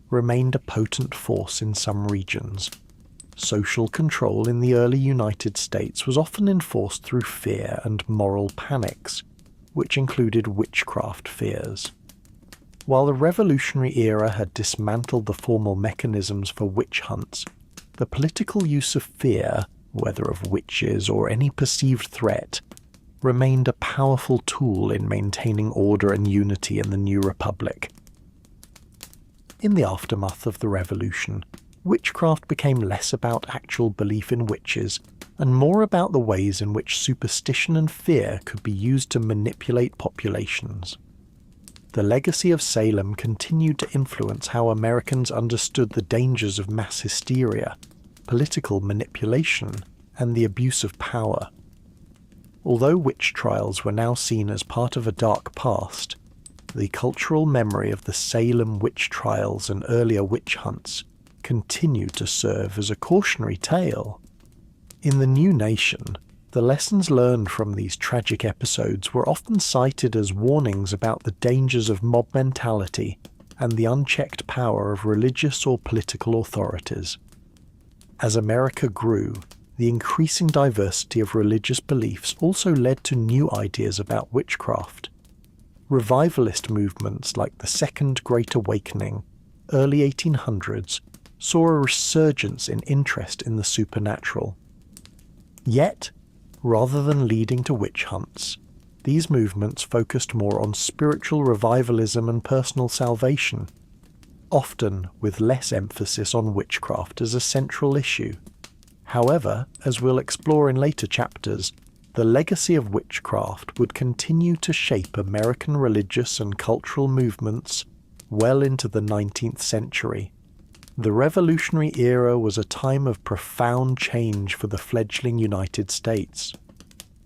remained a potent force in some regions. Social control in the early United States was often enforced through fear and moral panics, which included witchcraft fears. While the Revolutionary Era had dismantled the formal mechanisms for witch hunts, the political use of fear, whether of witches or any perceived threat, remained a powerful tool in maintaining order and unity in the new republic. In the aftermath of the revolution, witchcraft became less about actual belief in witches and more about the ways in which superstition and fear could be used to manipulate populations. The legacy of Salem continued to influence how Americans understood the dangers of mass hysteria, political manipulation, and the abuse of power. Although witch trials were now seen as part of a dark past, the cultural memory of the Salem Witch Trials and earlier witch hunts continued to serve as a cautionary tale. In the new nation, the lessons learned from these tragic episodes were often cited as warnings about the dangers of mob mentality and the unchecked power of religious or political authorities. As America grew, the increasing diversity of religious beliefs also led to new ideas about witchcraft. Revivalist movements like the Second Great Awakening, early 1800s, saw a resurgence in interest in the supernatural. Yet, rather than leading to witch hunts, these movements focused more on spiritual revivalism and personal salvation, often with less emphasis on witchcraft as a central issue. However, as we'll explore in later chapters, the legacy of witchcraft would continue to shape American religious and cultural movements well into the 19th century. The Revolutionary era was a time of profound change for the fledgling United States.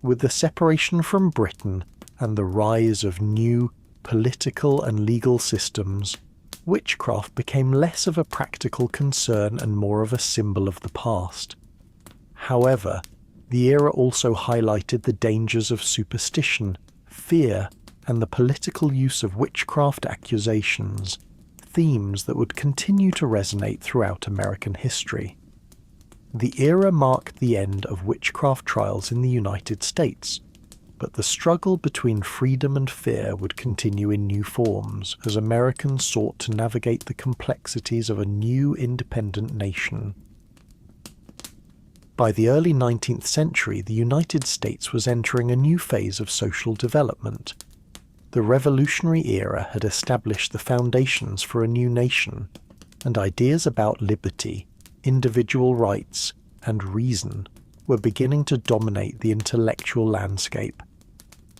With the separation from Britain and the rise of new political and legal systems, witchcraft became less of a practical concern and more of a symbol of the past. However, the era also highlighted the dangers of superstition, fear, and the political use of witchcraft accusations, themes that would continue to resonate throughout American history. The era marked the end of witchcraft trials in the United States, but the struggle between freedom and fear would continue in new forms as Americans sought to navigate the complexities of a new independent nation. By the early 19th century, the United States was entering a new phase of social development. The Revolutionary era had established the foundations for a new nation, and ideas about liberty, individual rights, and reason were beginning to dominate the intellectual landscape.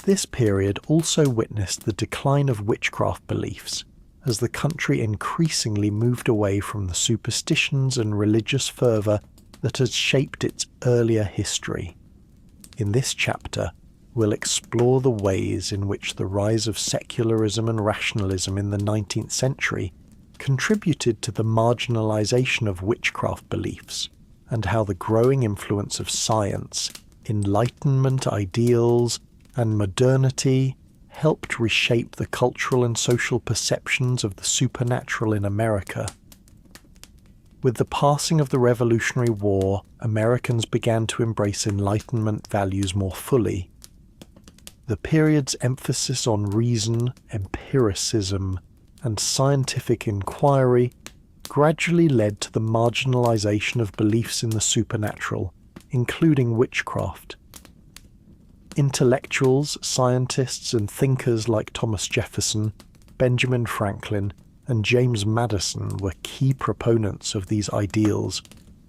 This period also witnessed the decline of witchcraft beliefs, as the country increasingly moved away from the superstitions and religious fervour that had shaped its earlier history. In this chapter, we'll explore the ways in which the rise of secularism and rationalism in the 19th century contributed to the marginalization of witchcraft beliefs, and how the growing influence of science, Enlightenment ideals, and modernity helped reshape the cultural and social perceptions of the supernatural in America. With the passing of the Revolutionary War, Americans began to embrace Enlightenment values more fully. The period's emphasis on reason, empiricism, and scientific inquiry gradually led to the marginalization of beliefs in the supernatural, including witchcraft. Intellectuals, scientists, and thinkers like Thomas Jefferson, Benjamin Franklin, and James Madison were key proponents of these ideals,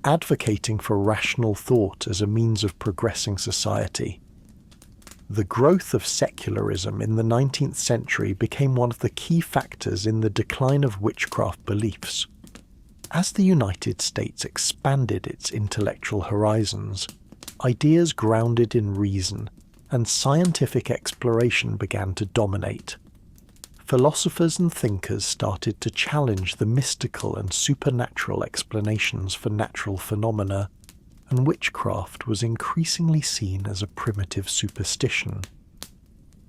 advocating for rational thought as a means of progressing society. The growth of secularism in the 19th century became one of the key factors in the decline of witchcraft beliefs. As the United States expanded its intellectual horizons, ideas grounded in reason and scientific exploration began to dominate. Philosophers and thinkers started to challenge the mystical and supernatural explanations for natural phenomena, and witchcraft was increasingly seen as a primitive superstition.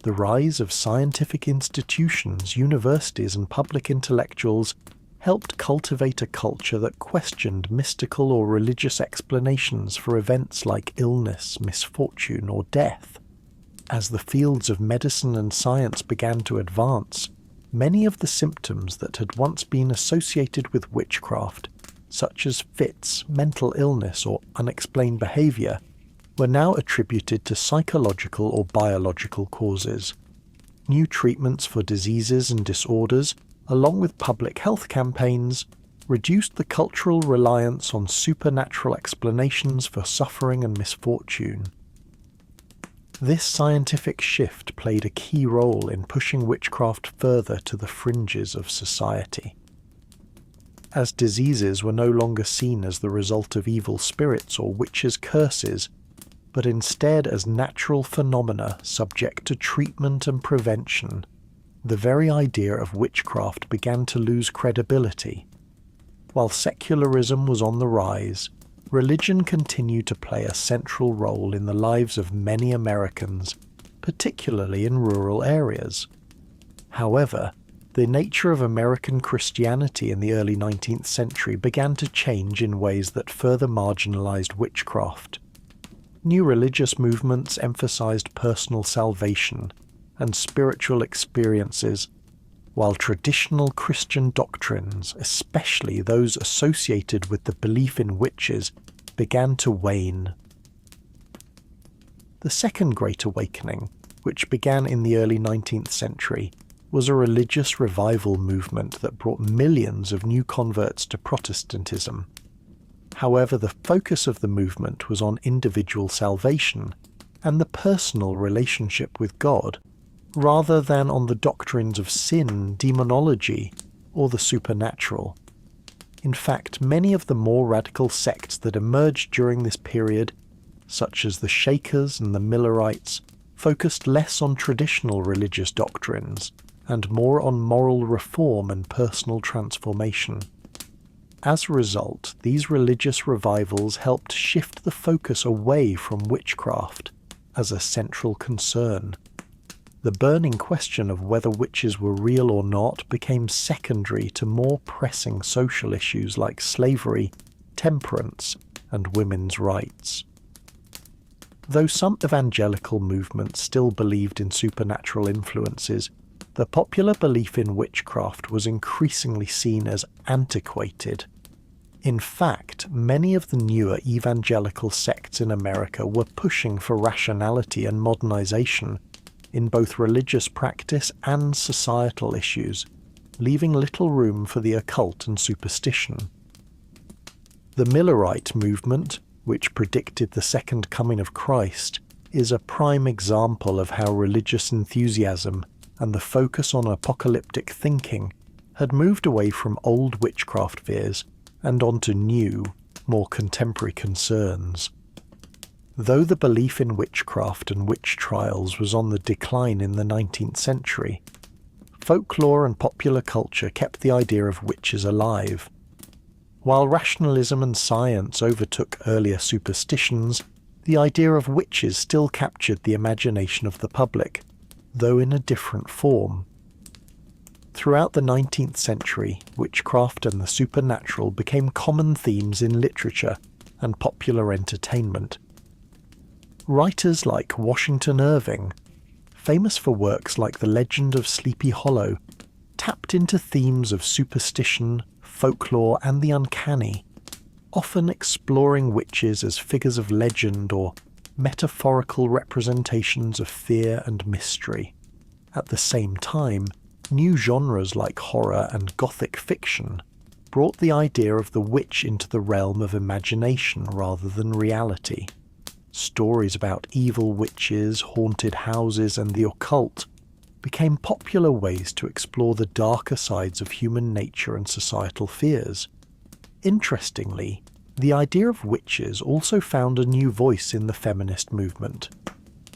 The rise of scientific institutions, universities, and public intellectuals helped cultivate a culture that questioned mystical or religious explanations for events like illness, misfortune, or death. As the fields of medicine and science began to advance, many of the symptoms that had once been associated with witchcraft, such as fits, mental illness, or unexplained behaviour, were now attributed to psychological or biological causes. New treatments for diseases and disorders, along with public health campaigns, reduced the cultural reliance on supernatural explanations for suffering and misfortune. This scientific shift played a key role in pushing witchcraft further to the fringes of society. As diseases were no longer seen as the result of evil spirits or witches' curses, but instead as natural phenomena subject to treatment and prevention, the very idea of witchcraft began to lose credibility. While secularism was on the rise, religion continued to play a central role in the lives of many Americans, particularly in rural areas. However, the nature of American Christianity in the early 19th century began to change in ways that further marginalized witchcraft. New religious movements emphasized personal salvation and spiritual experiences, while traditional Christian doctrines, especially those associated with the belief in witches, began to wane. The Second Great Awakening, which began in the early 19th century, was a religious revival movement that brought millions of new converts to Protestantism. However, the focus of the movement was on individual salvation and the personal relationship with God, rather than on the doctrines of sin, demonology, or the supernatural. In fact, many of the more radical sects that emerged during this period, such as the Shakers and the Millerites, focused less on traditional religious doctrines and more on moral reform and personal transformation. As a result, these religious revivals helped shift the focus away from witchcraft as a central concern. The burning question of whether witches were real or not became secondary to more pressing social issues like slavery, temperance, and women's rights. Though some evangelical movements still believed in supernatural influences, the popular belief in witchcraft was increasingly seen as antiquated. In fact, many of the newer evangelical sects in America were pushing for rationality and modernization in both religious practice and societal issues, leaving little room for the occult and superstition. The Millerite movement, which predicted the second coming of Christ, is a prime example of how religious enthusiasm and the focus on apocalyptic thinking had moved away from old witchcraft fears and onto new, more contemporary concerns. Though the belief in witchcraft and witch trials was on the decline in the 19th century, folklore and popular culture kept the idea of witches alive. While rationalism and science overtook earlier superstitions, the idea of witches still captured the imagination of the public, though in a different form. Throughout the 19th century, witchcraft and the supernatural became common themes in literature and popular entertainment. Writers like Washington Irving, famous for works like The Legend of Sleepy Hollow, tapped into themes of superstition, folklore, and the uncanny, often exploring witches as figures of legend or metaphorical representations of fear and mystery. At the same time, new genres like horror and gothic fiction brought the idea of the witch into the realm of imagination rather than reality. Stories about evil witches, haunted houses, and the occult became popular ways to explore the darker sides of human nature and societal fears. Interestingly, the idea of witches also found a new voice in the feminist movement.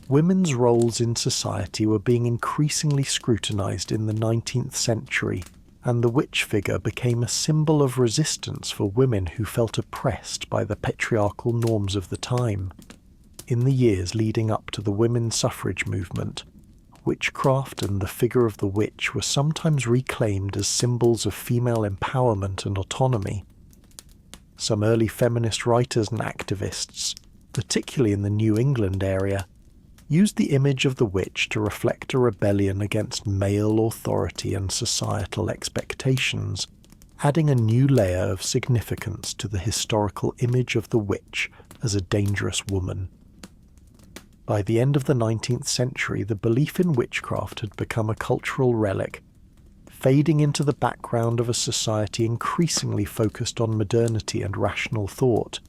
Women's roles in society were being increasingly scrutinized in the 19th century, and the witch figure became a symbol of resistance for women who felt oppressed by the patriarchal norms of the time. In the years leading up to the women's suffrage movement, witchcraft and the figure of the witch were sometimes reclaimed as symbols of female empowerment and autonomy. Some early feminist writers and activists, particularly in the New England area, used the image of the witch to reflect a rebellion against male authority and societal expectations, adding a new layer of significance to the historical image of the witch as a dangerous woman. By the end of the 19th century, the belief in witchcraft had become a cultural relic, fading into the background of a society increasingly focused on modernity and rational thought.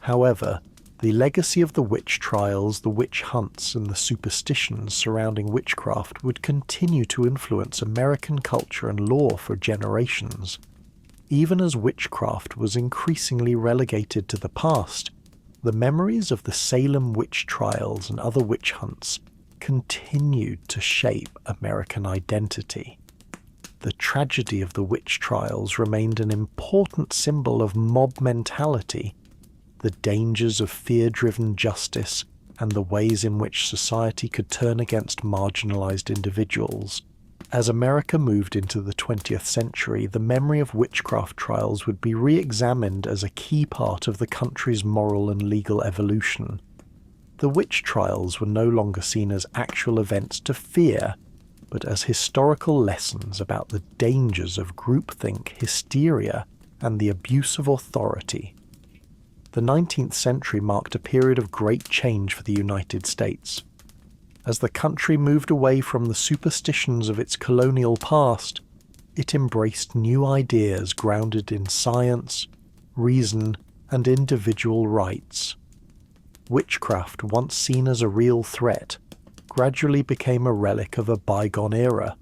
However, the legacy of the witch trials, the witch hunts, and the superstitions surrounding witchcraft would continue to influence American culture and law for generations. Even as witchcraft was increasingly relegated to the past, the memories of the Salem Witch Trials and other witch hunts continued to shape American identity. The tragedy of the witch trials remained an important symbol of mob mentality, the dangers of fear-driven justice, and the ways in which society could turn against marginalized individuals. As America moved into the 20th century, the memory of witchcraft trials would be re-examined as a key part of the country's moral and legal evolution. The witch trials were no longer seen as actual events to fear, but as historical lessons about the dangers of groupthink, hysteria, and the abuse of authority. The 19th century marked a period of great change for the United States. As the country moved away from the superstitions of its colonial past, it embraced new ideas grounded in science, reason, and individual rights. Witchcraft, once seen as a real threat, gradually became a relic of a bygone era,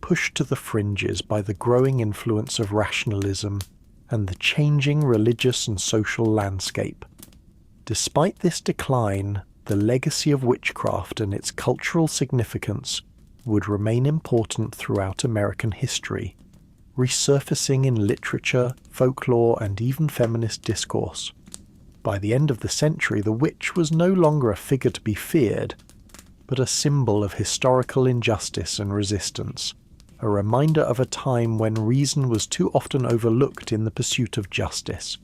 pushed to the fringes by the growing influence of rationalism and the changing religious and social landscape. Despite this decline, the legacy of witchcraft and its cultural significance would remain important throughout American history, resurfacing in literature, folklore, and even feminist discourse. By the end of the century, the witch was no longer a figure to be feared, but a symbol of historical injustice and resistance, a reminder of a time when reason was too often overlooked in the pursuit of justice.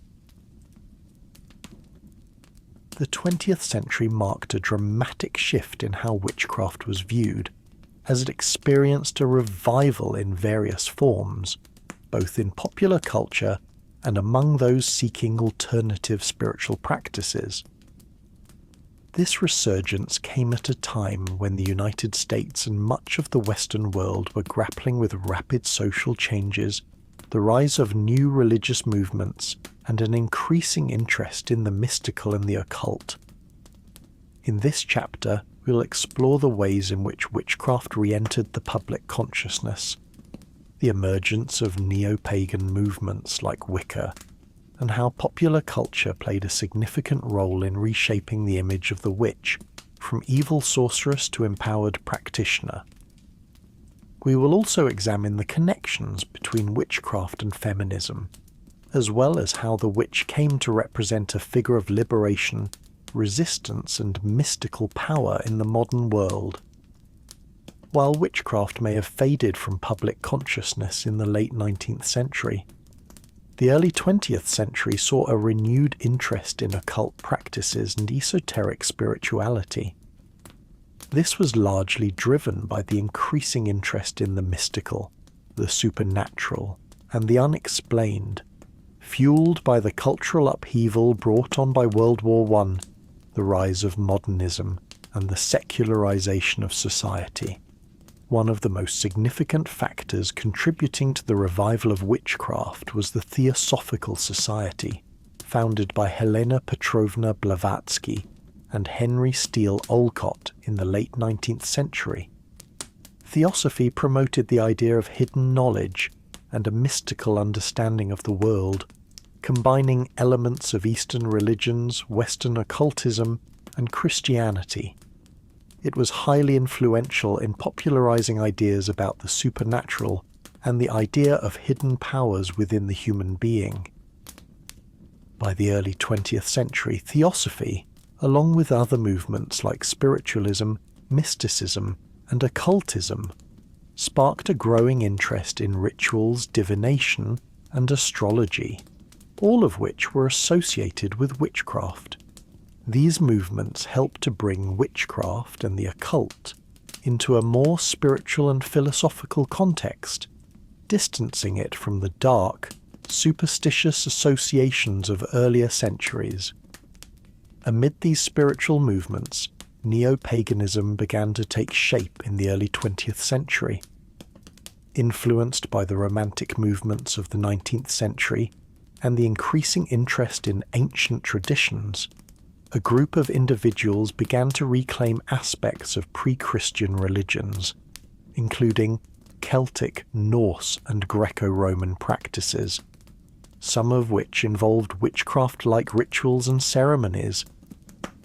The 20th century marked a dramatic shift in how witchcraft was viewed, as it experienced a revival in various forms, both in popular culture and among those seeking alternative spiritual practices. This resurgence came at a time when the United States and much of the Western world were grappling with rapid social changes, the rise of new religious movements, and an increasing interest in the mystical and the occult. In this chapter, we'll explore the ways in which witchcraft re-entered the public consciousness, the emergence of neo-pagan movements like Wicca, and how popular culture played a significant role in reshaping the image of the witch, from evil sorceress to empowered practitioner. We will also examine the connections between witchcraft and feminism, as well as how the witch came to represent a figure of liberation, resistance, and mystical power in the modern world. While witchcraft may have faded from public consciousness in the late 19th century, the early 20th century saw a renewed interest in occult practices and esoteric spirituality. This was largely driven by the increasing interest in the mystical, the supernatural, and the unexplained, fueled by the cultural upheaval brought on by World War I, the rise of modernism, and the secularization of society. One of the most significant factors contributing to the revival of witchcraft was the Theosophical Society, founded by Helena Petrovna Blavatsky and Henry Steele Olcott in the late 19th century. Theosophy promoted the idea of hidden knowledge and a mystical understanding of the world, combining elements of Eastern religions, Western occultism, and Christianity. It was highly influential in popularizing ideas about the supernatural and the idea of hidden powers within the human being. By the early 20th century, Theosophy, along with other movements like spiritualism, mysticism, and occultism, sparked a growing interest in rituals, divination, and astrology, all of which were associated with witchcraft. These movements helped to bring witchcraft and the occult into a more spiritual and philosophical context, distancing it from the dark, superstitious associations of earlier centuries. Amid these spiritual movements, neo-paganism began to take shape in the early 20th century. Influenced by the Romantic movements of the 19th century and the increasing interest in ancient traditions, a group of individuals began to reclaim aspects of pre-Christian religions, including Celtic, Norse, and Greco-Roman practices, some of which involved witchcraft-like rituals and ceremonies.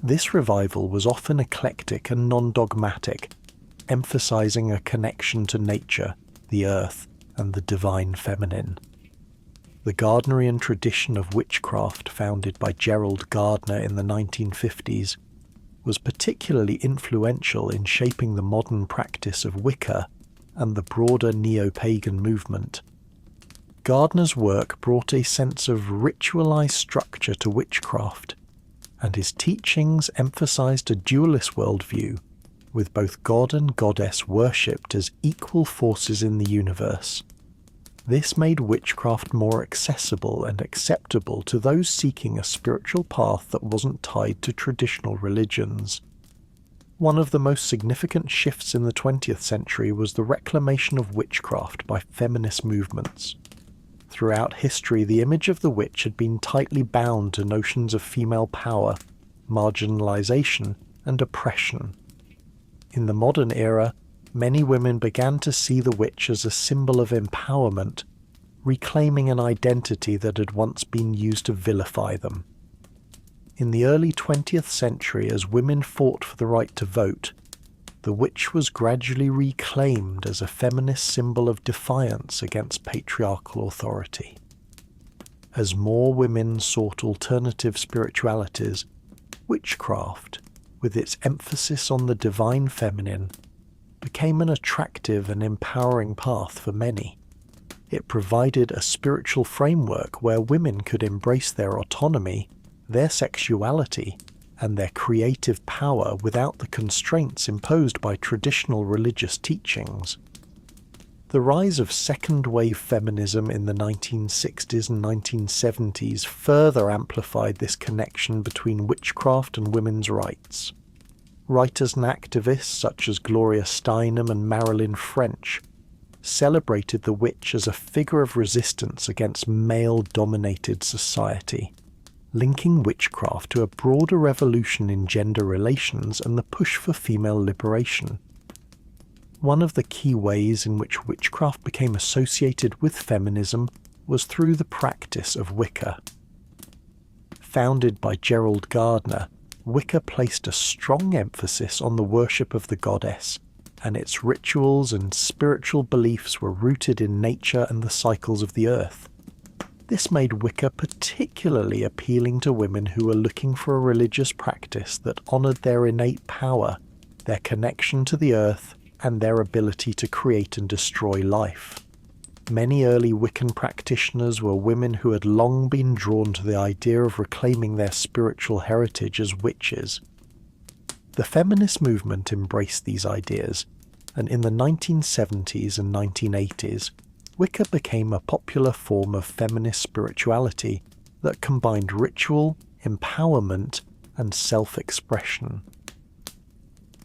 This revival was often eclectic and non-dogmatic, emphasizing a connection to nature, the earth, and the divine feminine. The Gardnerian tradition of witchcraft, founded by Gerald Gardner in the 1950s, was particularly influential in shaping the modern practice of Wicca and the broader neo-pagan movement. Gardner's work brought a sense of ritualized structure to witchcraft, and his teachings emphasized a dualist worldview, with both god and goddess worshipped as equal forces in the universe. This made witchcraft more accessible and acceptable to those seeking a spiritual path that wasn't tied to traditional religions. One of the most significant shifts in the 20th century was the reclamation of witchcraft by feminist movements. Throughout history, the image of the witch had been tightly bound to notions of female power, marginalization, and oppression. In the modern era, many women began to see the witch as a symbol of empowerment, reclaiming an identity that had once been used to vilify them. In the early 20th century, as women fought for the right to vote, the witch was gradually reclaimed as a feminist symbol of defiance against patriarchal authority. As more women sought alternative spiritualities, witchcraft, with its emphasis on the divine feminine, became an attractive and empowering path for many. It provided a spiritual framework where women could embrace their autonomy, their sexuality, and their creative power without the constraints imposed by traditional religious teachings. The rise of second-wave feminism in the 1960s and 1970s further amplified this connection between witchcraft and women's rights. Writers and activists such as Gloria Steinem and Marilyn French celebrated the witch as a figure of resistance against male-dominated society, linking witchcraft to a broader revolution in gender relations and the push for female liberation. One of the key ways in which witchcraft became associated with feminism was through the practice of Wicca. Founded by Gerald Gardner, Wicca placed a strong emphasis on the worship of the goddess, and its rituals and spiritual beliefs were rooted in nature and the cycles of the earth. This made Wicca particularly appealing to women who were looking for a religious practice that honored their innate power, their connection to the earth, and their ability to create and destroy life. Many early Wiccan practitioners were women who had long been drawn to the idea of reclaiming their spiritual heritage as witches. The feminist movement embraced these ideas, and in the 1970s and 1980s, Wicca became a popular form of feminist spirituality that combined ritual, empowerment, and self-expression.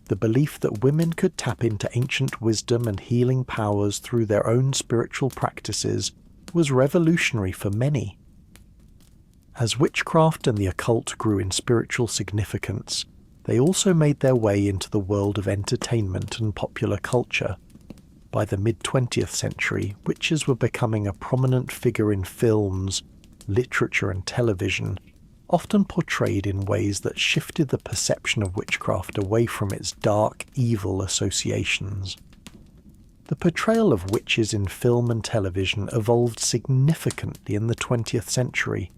The belief that women could tap into ancient wisdom and healing powers through their own spiritual practices was revolutionary for many. As witchcraft and the occult grew in spiritual significance, they also made their way into the world of entertainment and popular culture. By the mid-20th century, witches were becoming a prominent figure in films, literature and television, often portrayed in ways that shifted the perception of witchcraft away from its dark, evil associations. The portrayal of witches in film and television evolved significantly in the 20th century.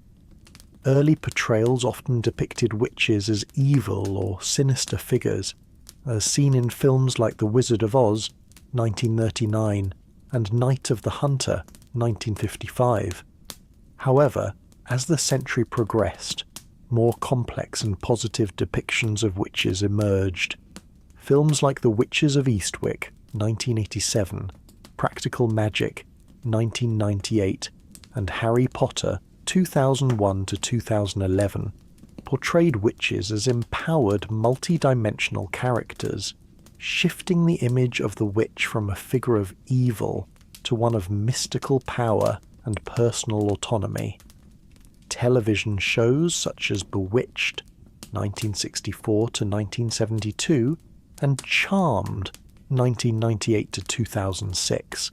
Early portrayals often depicted witches as evil or sinister figures, as seen in films like The Wizard of Oz, 1939, and Night of the Hunter, 1955. However, as the century progressed, more complex and positive depictions of witches emerged. Films like The Witches of Eastwick, 1987, Practical Magic, 1998, and Harry Potter, 2001 to 2011, portrayed witches as empowered, multi-dimensional characters, shifting the image of the witch from a figure of evil to one of mystical power and personal autonomy. Television shows such as Bewitched, 1964 to 1972, and Charmed, 1998 to 2006,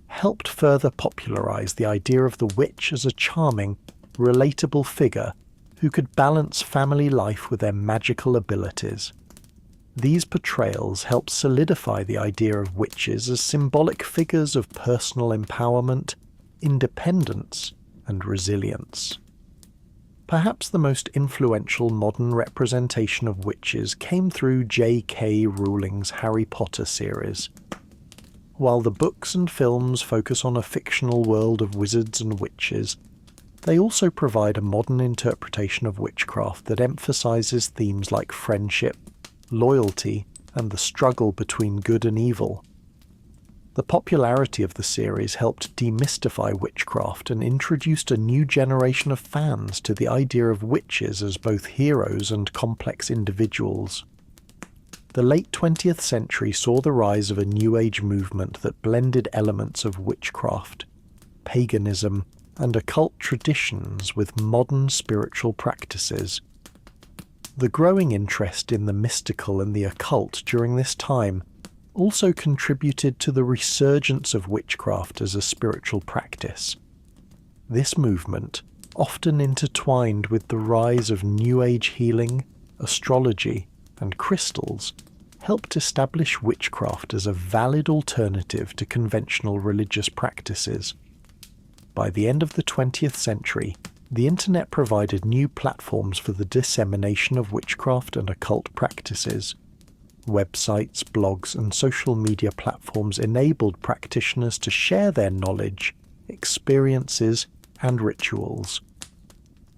helped further popularize the idea of the witch as a charming, relatable figure who could balance family life with their magical abilities. These portrayals helped solidify the idea of witches as symbolic figures of personal empowerment, independence, and resilience. Perhaps the most influential modern representation of witches came through J.K. Rowling's Harry Potter series. While the books and films focus on a fictional world of wizards and witches, they also provide a modern interpretation of witchcraft that emphasizes themes like friendship, loyalty, and the struggle between good and evil. The popularity of the series helped demystify witchcraft and introduced a new generation of fans to the idea of witches as both heroes and complex individuals. The late 20th century saw the rise of a New Age movement that blended elements of witchcraft, paganism, and occult traditions with modern spiritual practices. The growing interest in the mystical and the occult during this time also contributed to the resurgence of witchcraft as a spiritual practice. This movement, often intertwined with the rise of New Age healing, astrology, and crystals, helped establish witchcraft as a valid alternative to conventional religious practices. By the end of the 20th century, the internet provided new platforms for the dissemination of witchcraft and occult practices. Websites, blogs, and social media platforms enabled practitioners to share their knowledge, experiences, and rituals.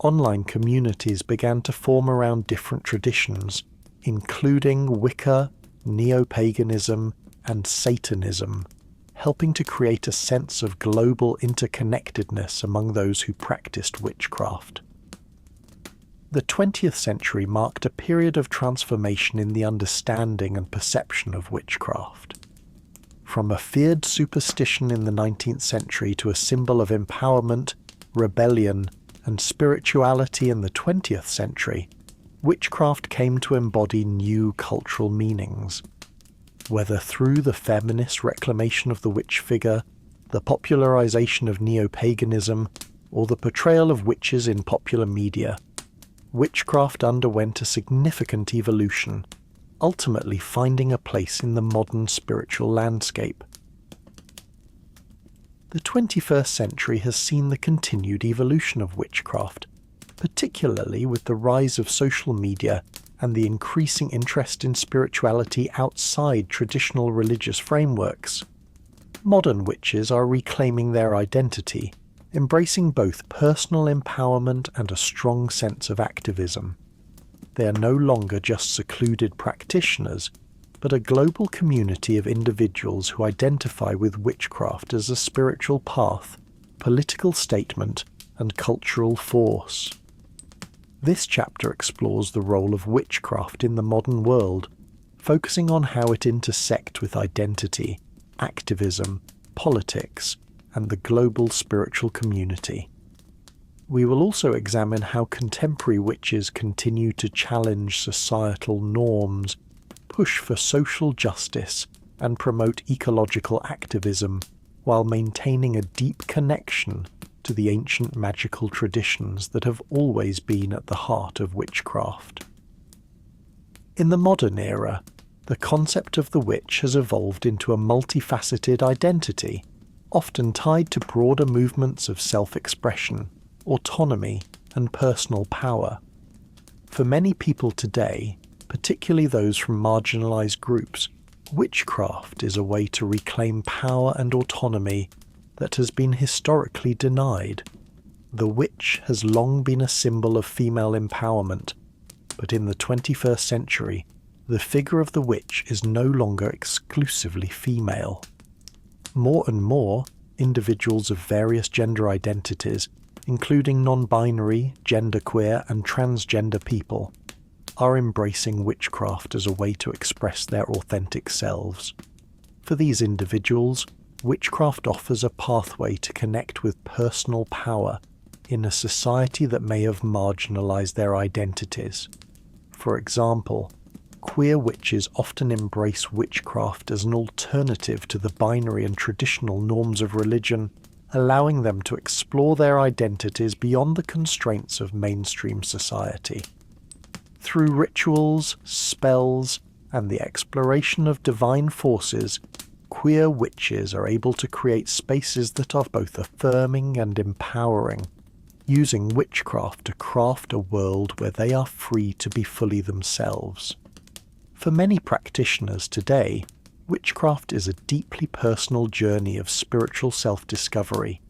Online communities began to form around different traditions, including Wicca, neo-paganism, and Satanism, helping to create a sense of global interconnectedness among those who practiced witchcraft. The 20th century marked a period of transformation in the understanding and perception of witchcraft. From a feared superstition in the 19th century to a symbol of empowerment, rebellion, and spirituality in the 20th century, witchcraft came to embody new cultural meanings. Whether through the feminist reclamation of the witch figure, the popularization of neo-paganism, or the portrayal of witches in popular media, witchcraft underwent a significant evolution, ultimately finding a place in the modern spiritual landscape. The 21st century has seen the continued evolution of witchcraft, particularly with the rise of social media and the increasing interest in spirituality outside traditional religious frameworks. Modern witches are reclaiming their identity, embracing both personal empowerment and a strong sense of activism. They are no longer just secluded practitioners, but a global community of individuals who identify with witchcraft as a spiritual path, political statement, and cultural force. This chapter explores the role of witchcraft in the modern world, focusing on how it intersects with identity, activism, politics, and the global spiritual community. We will also examine how contemporary witches continue to challenge societal norms, push for social justice, and promote ecological activism, while maintaining a deep connection to the ancient magical traditions that have always been at the heart of witchcraft. In the modern era, the concept of the witch has evolved into a multifaceted identity, often tied to broader movements of self-expression, autonomy, and personal power. For many people today, particularly those from marginalized groups, witchcraft is a way to reclaim power and autonomy that has been historically denied. The witch has long been a symbol of female empowerment, but in the 21st century, the figure of the witch is no longer exclusively female. More and more, individuals of various gender identities, including non-binary, genderqueer, and transgender people, are embracing witchcraft as a way to express their authentic selves. For these individuals, witchcraft offers a pathway to connect with personal power in a society that may have marginalized their identities. For example, queer witches often embrace witchcraft as an alternative to the binary and traditional norms of religion, allowing them to explore their identities beyond the constraints of mainstream society. Through rituals, spells, and the exploration of divine forces, queer witches are able to create spaces that are both affirming and empowering, using witchcraft to craft a world where they are free to be fully themselves. For many practitioners today, witchcraft is a deeply personal journey of spiritual self-discovery.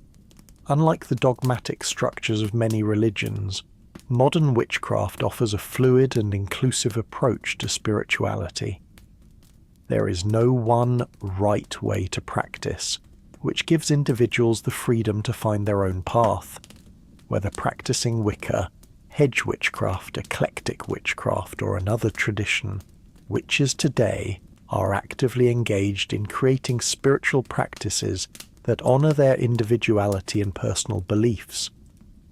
Unlike the dogmatic structures of many religions, modern witchcraft offers a fluid and inclusive approach to spirituality. There is no one right way to practice, which gives individuals the freedom to find their own path. Whether practicing Wicca, hedge witchcraft, eclectic witchcraft, or another tradition, witches today are actively engaged in creating spiritual practices that honor their individuality and personal beliefs.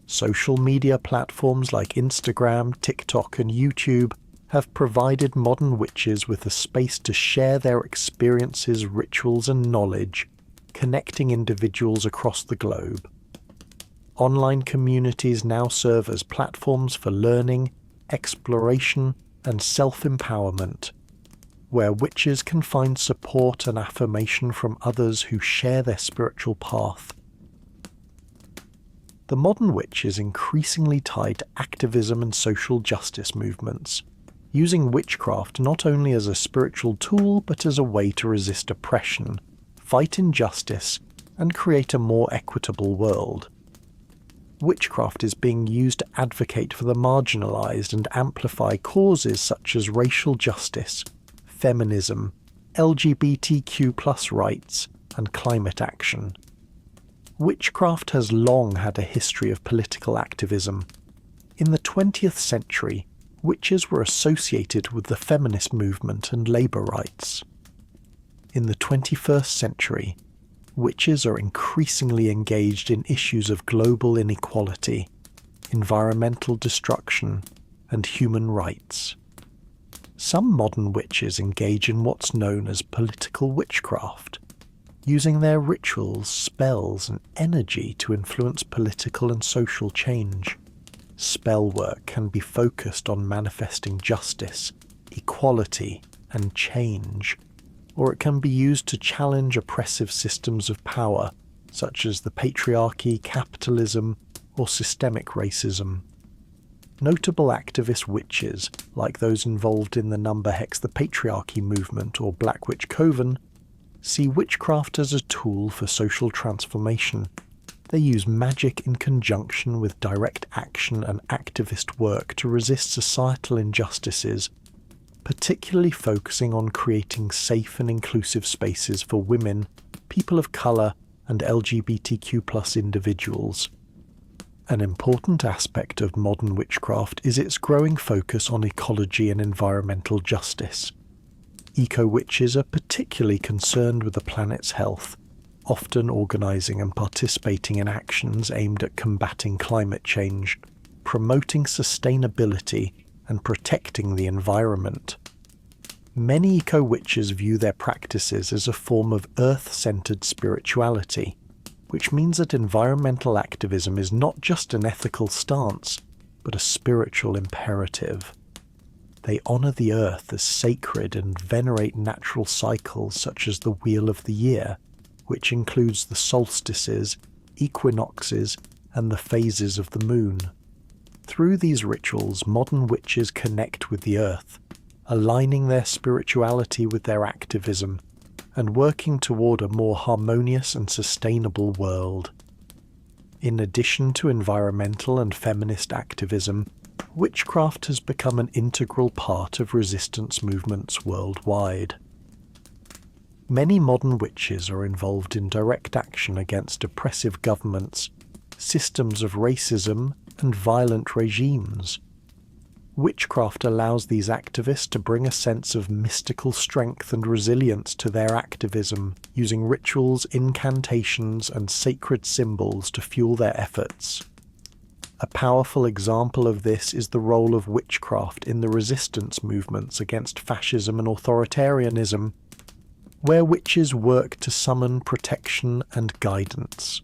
Social media platforms like Instagram, TikTok, and YouTube have provided modern witches with a space to share their experiences, rituals, and knowledge, connecting individuals across the globe. Online communities now serve as platforms for learning, exploration, and self-empowerment, where witches can find support and affirmation from others who share their spiritual path. The modern witch is increasingly tied to activism and social justice movements, using witchcraft not only as a spiritual tool but as a way to resist oppression, fight injustice, and create a more equitable world. Witchcraft is being used to advocate for the marginalized and amplify causes such as racial justice, feminism, LGBTQ+ rights, and climate action. Witchcraft has long had a history of political activism. In the 20th century, witches were associated with the feminist movement and labor rights. In the 21st century, witches are increasingly engaged in issues of global inequality, environmental destruction, and human rights. Some modern witches engage in what's known as political witchcraft, using their rituals, spells, and energy to influence political and social change. Spell work can be focused on manifesting justice, equality, and change, or it can be used to challenge oppressive systems of power, such as the patriarchy, capitalism, or systemic racism. Notable activist witches, like those involved in the Number Hex the Patriarchy movement or Black Witch Coven, see witchcraft as a tool for social transformation. They use magic in conjunction with direct action and activist work to resist societal injustices, particularly focusing on creating safe and inclusive spaces for women, people of colour, and LGBTQ+ individuals. An important aspect of modern witchcraft is its growing focus on ecology and environmental justice. Eco-witches are particularly concerned with the planet's health, often organising and participating in actions aimed at combating climate change, promoting sustainability, and protecting the environment. Many eco-witches view their practices as a form of earth-centered spirituality, which means that environmental activism is not just an ethical stance, but a spiritual imperative. They honour the earth as sacred and venerate natural cycles such as the Wheel of the Year, which includes the solstices, equinoxes, and the phases of the moon. Through these rituals, modern witches connect with the earth, aligning their spirituality with their activism, and working toward a more harmonious and sustainable world. In addition to environmental and feminist activism, witchcraft has become an integral part of resistance movements worldwide. Many modern witches are involved in direct action against oppressive governments, systems of racism, and violent regimes. Witchcraft allows these activists to bring a sense of mystical strength and resilience to their activism, using rituals, incantations, and sacred symbols to fuel their efforts. A powerful example of this is the role of witchcraft in the resistance movements against fascism and authoritarianism, where witches work to summon protection and guidance,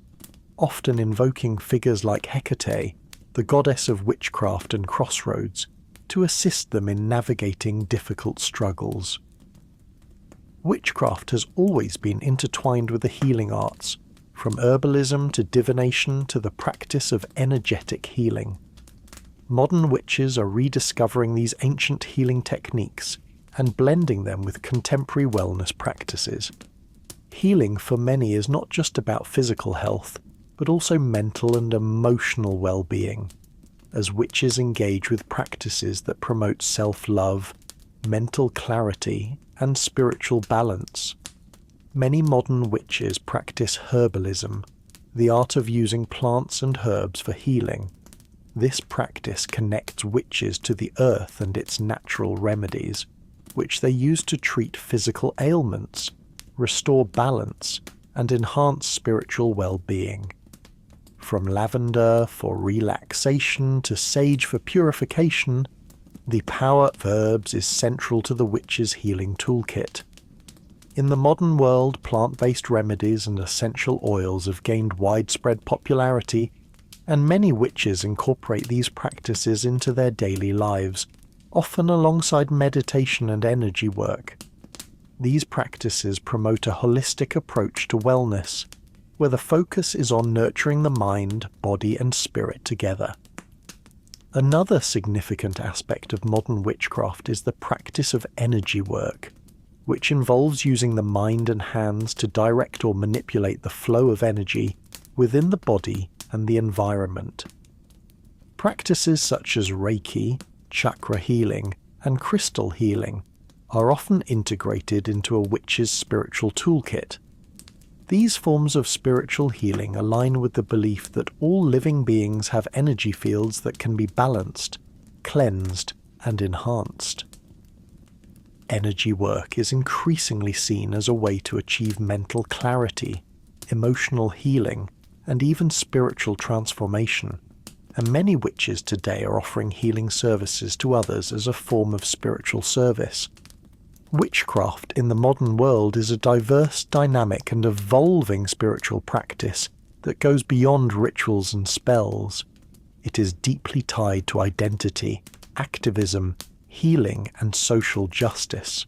often invoking figures like Hecate, the goddess of witchcraft and crossroads, to assist them in navigating difficult struggles. Witchcraft has always been intertwined with the healing arts, from herbalism to divination to the practice of energetic healing. Modern witches are rediscovering these ancient healing techniques and blending them with contemporary wellness practices. Healing for many is not just about physical health, but also mental and emotional well-being, as witches engage with practices that promote self-love, mental clarity, and spiritual balance. Many modern witches practice herbalism, the art of using plants and herbs for healing. This practice connects witches to the earth and its natural remedies, which they use to treat physical ailments, restore balance, and enhance spiritual well-being. From lavender for relaxation to sage for purification, the power of herbs is central to the witch's healing toolkit. In the modern world, plant-based remedies and essential oils have gained widespread popularity, and many witches incorporate these practices into their daily lives, often alongside meditation and energy work. These practices promote a holistic approach to wellness, where the focus is on nurturing the mind, body, and spirit together. Another significant aspect of modern witchcraft is the practice of energy work, which involves using the mind and hands to direct or manipulate the flow of energy within the body and the environment. Practices such as Reiki, chakra healing, and crystal healing are often integrated into a witch's spiritual toolkit. These forms of spiritual healing align with the belief that all living beings have energy fields that can be balanced, cleansed, and enhanced. Energy work is increasingly seen as a way to achieve mental clarity, emotional healing, and even spiritual transformation, and many witches today are offering healing services to others as a form of spiritual service. Witchcraft in the modern world is a diverse, dynamic, and evolving spiritual practice that goes beyond rituals and spells. It is deeply tied to identity, activism, healing, and social justice.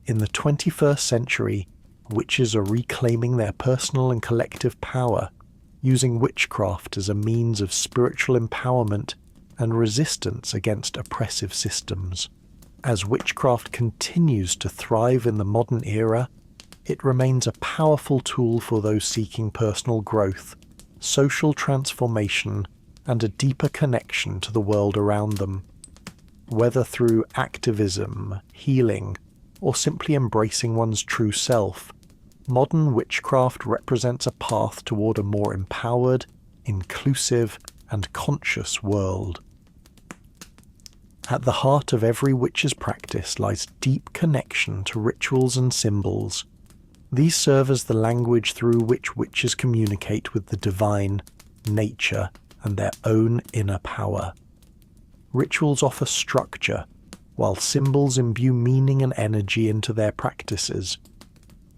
In the 21st century, witches are reclaiming their personal and collective power, using witchcraft as a means of spiritual empowerment and resistance against oppressive systems. As witchcraft continues to thrive in the modern era, it remains a powerful tool for those seeking personal growth, social transformation, and a deeper connection to the world around them. Whether through activism, healing, or simply embracing one's true self, modern witchcraft represents a path toward a more empowered, inclusive, and conscious world. At the heart of every witch's practice lies deep connection to rituals and symbols. These serve as the language through which witches communicate with the divine, nature, and their own inner power. Rituals offer structure, while symbols imbue meaning and energy into their practices.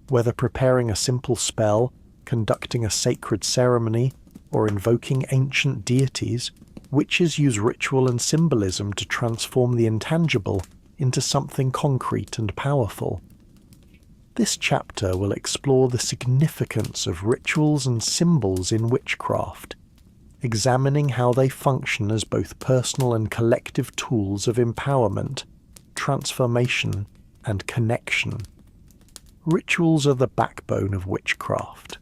Whether preparing a simple spell, conducting a sacred ceremony, or invoking ancient deities, witches use ritual and symbolism to transform the intangible into something concrete and powerful. This chapter will explore the significance of rituals and symbols in witchcraft, examining how they function as both personal and collective tools of empowerment, transformation, and connection. Rituals are the backbone of witchcraft.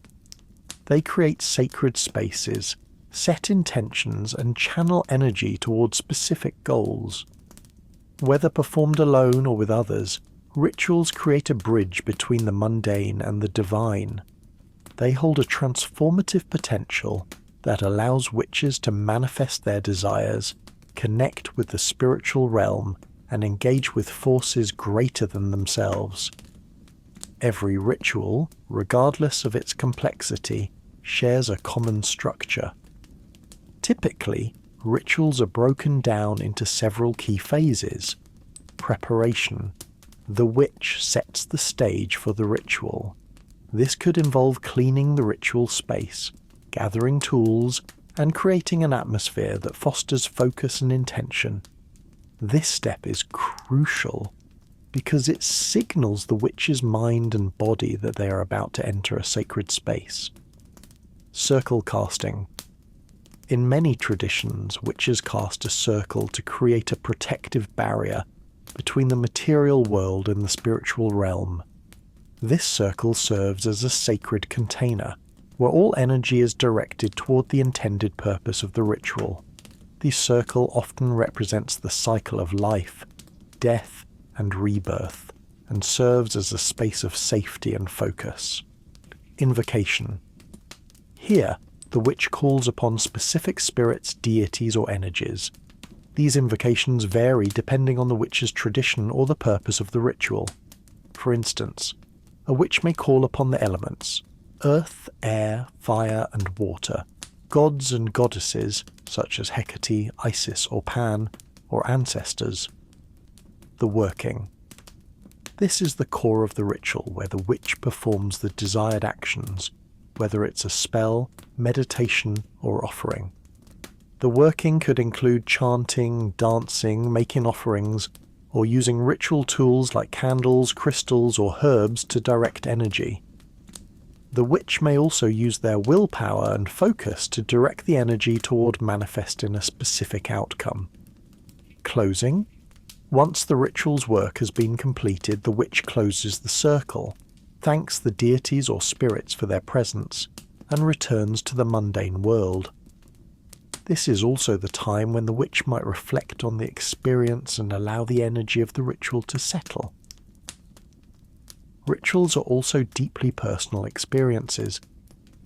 They create sacred spaces, set intentions, and channel energy towards specific goals. Whether performed alone or with others, rituals create a bridge between the mundane and the divine. They hold a transformative potential, that allows witches to manifest their desires, connect with the spiritual realm, and engage with forces greater than themselves. Every ritual, regardless of its complexity, shares a common structure. Typically, rituals are broken down into several key phases. Preparation. The witch sets the stage for the ritual. This could involve cleaning the ritual space, gathering tools, and creating an atmosphere that fosters focus and intention. This step is crucial because it signals the witch's mind and body that they are about to enter a sacred space. Circle casting. In many traditions, witches cast a circle to create a protective barrier between the material world and the spiritual realm. This circle serves as a sacred container, where all energy is directed toward the intended purpose of the ritual. The circle often represents the cycle of life, death, and rebirth, and serves as a space of safety and focus. Invocation. Here, the witch calls upon specific spirits, deities, or energies. These invocations vary depending on the witch's tradition or the purpose of the ritual. For instance, a witch may call upon the elements: earth, air, fire, and water, gods and goddesses such as Hecate, Isis, or Pan, or ancestors. The working. This is the core of the ritual where the witch performs the desired actions, whether it's a spell, meditation, or offering. The working could include chanting, dancing, making offerings, or using ritual tools like candles, crystals, or herbs to direct energy. The witch may also use their willpower and focus to direct the energy toward manifesting a specific outcome. Closing. Once the ritual's work has been completed, the witch closes the circle, thanks the deities or spirits for their presence, and returns to the mundane world. This is also the time when the witch might reflect on the experience and allow the energy of the ritual to settle. Rituals are also deeply personal experiences.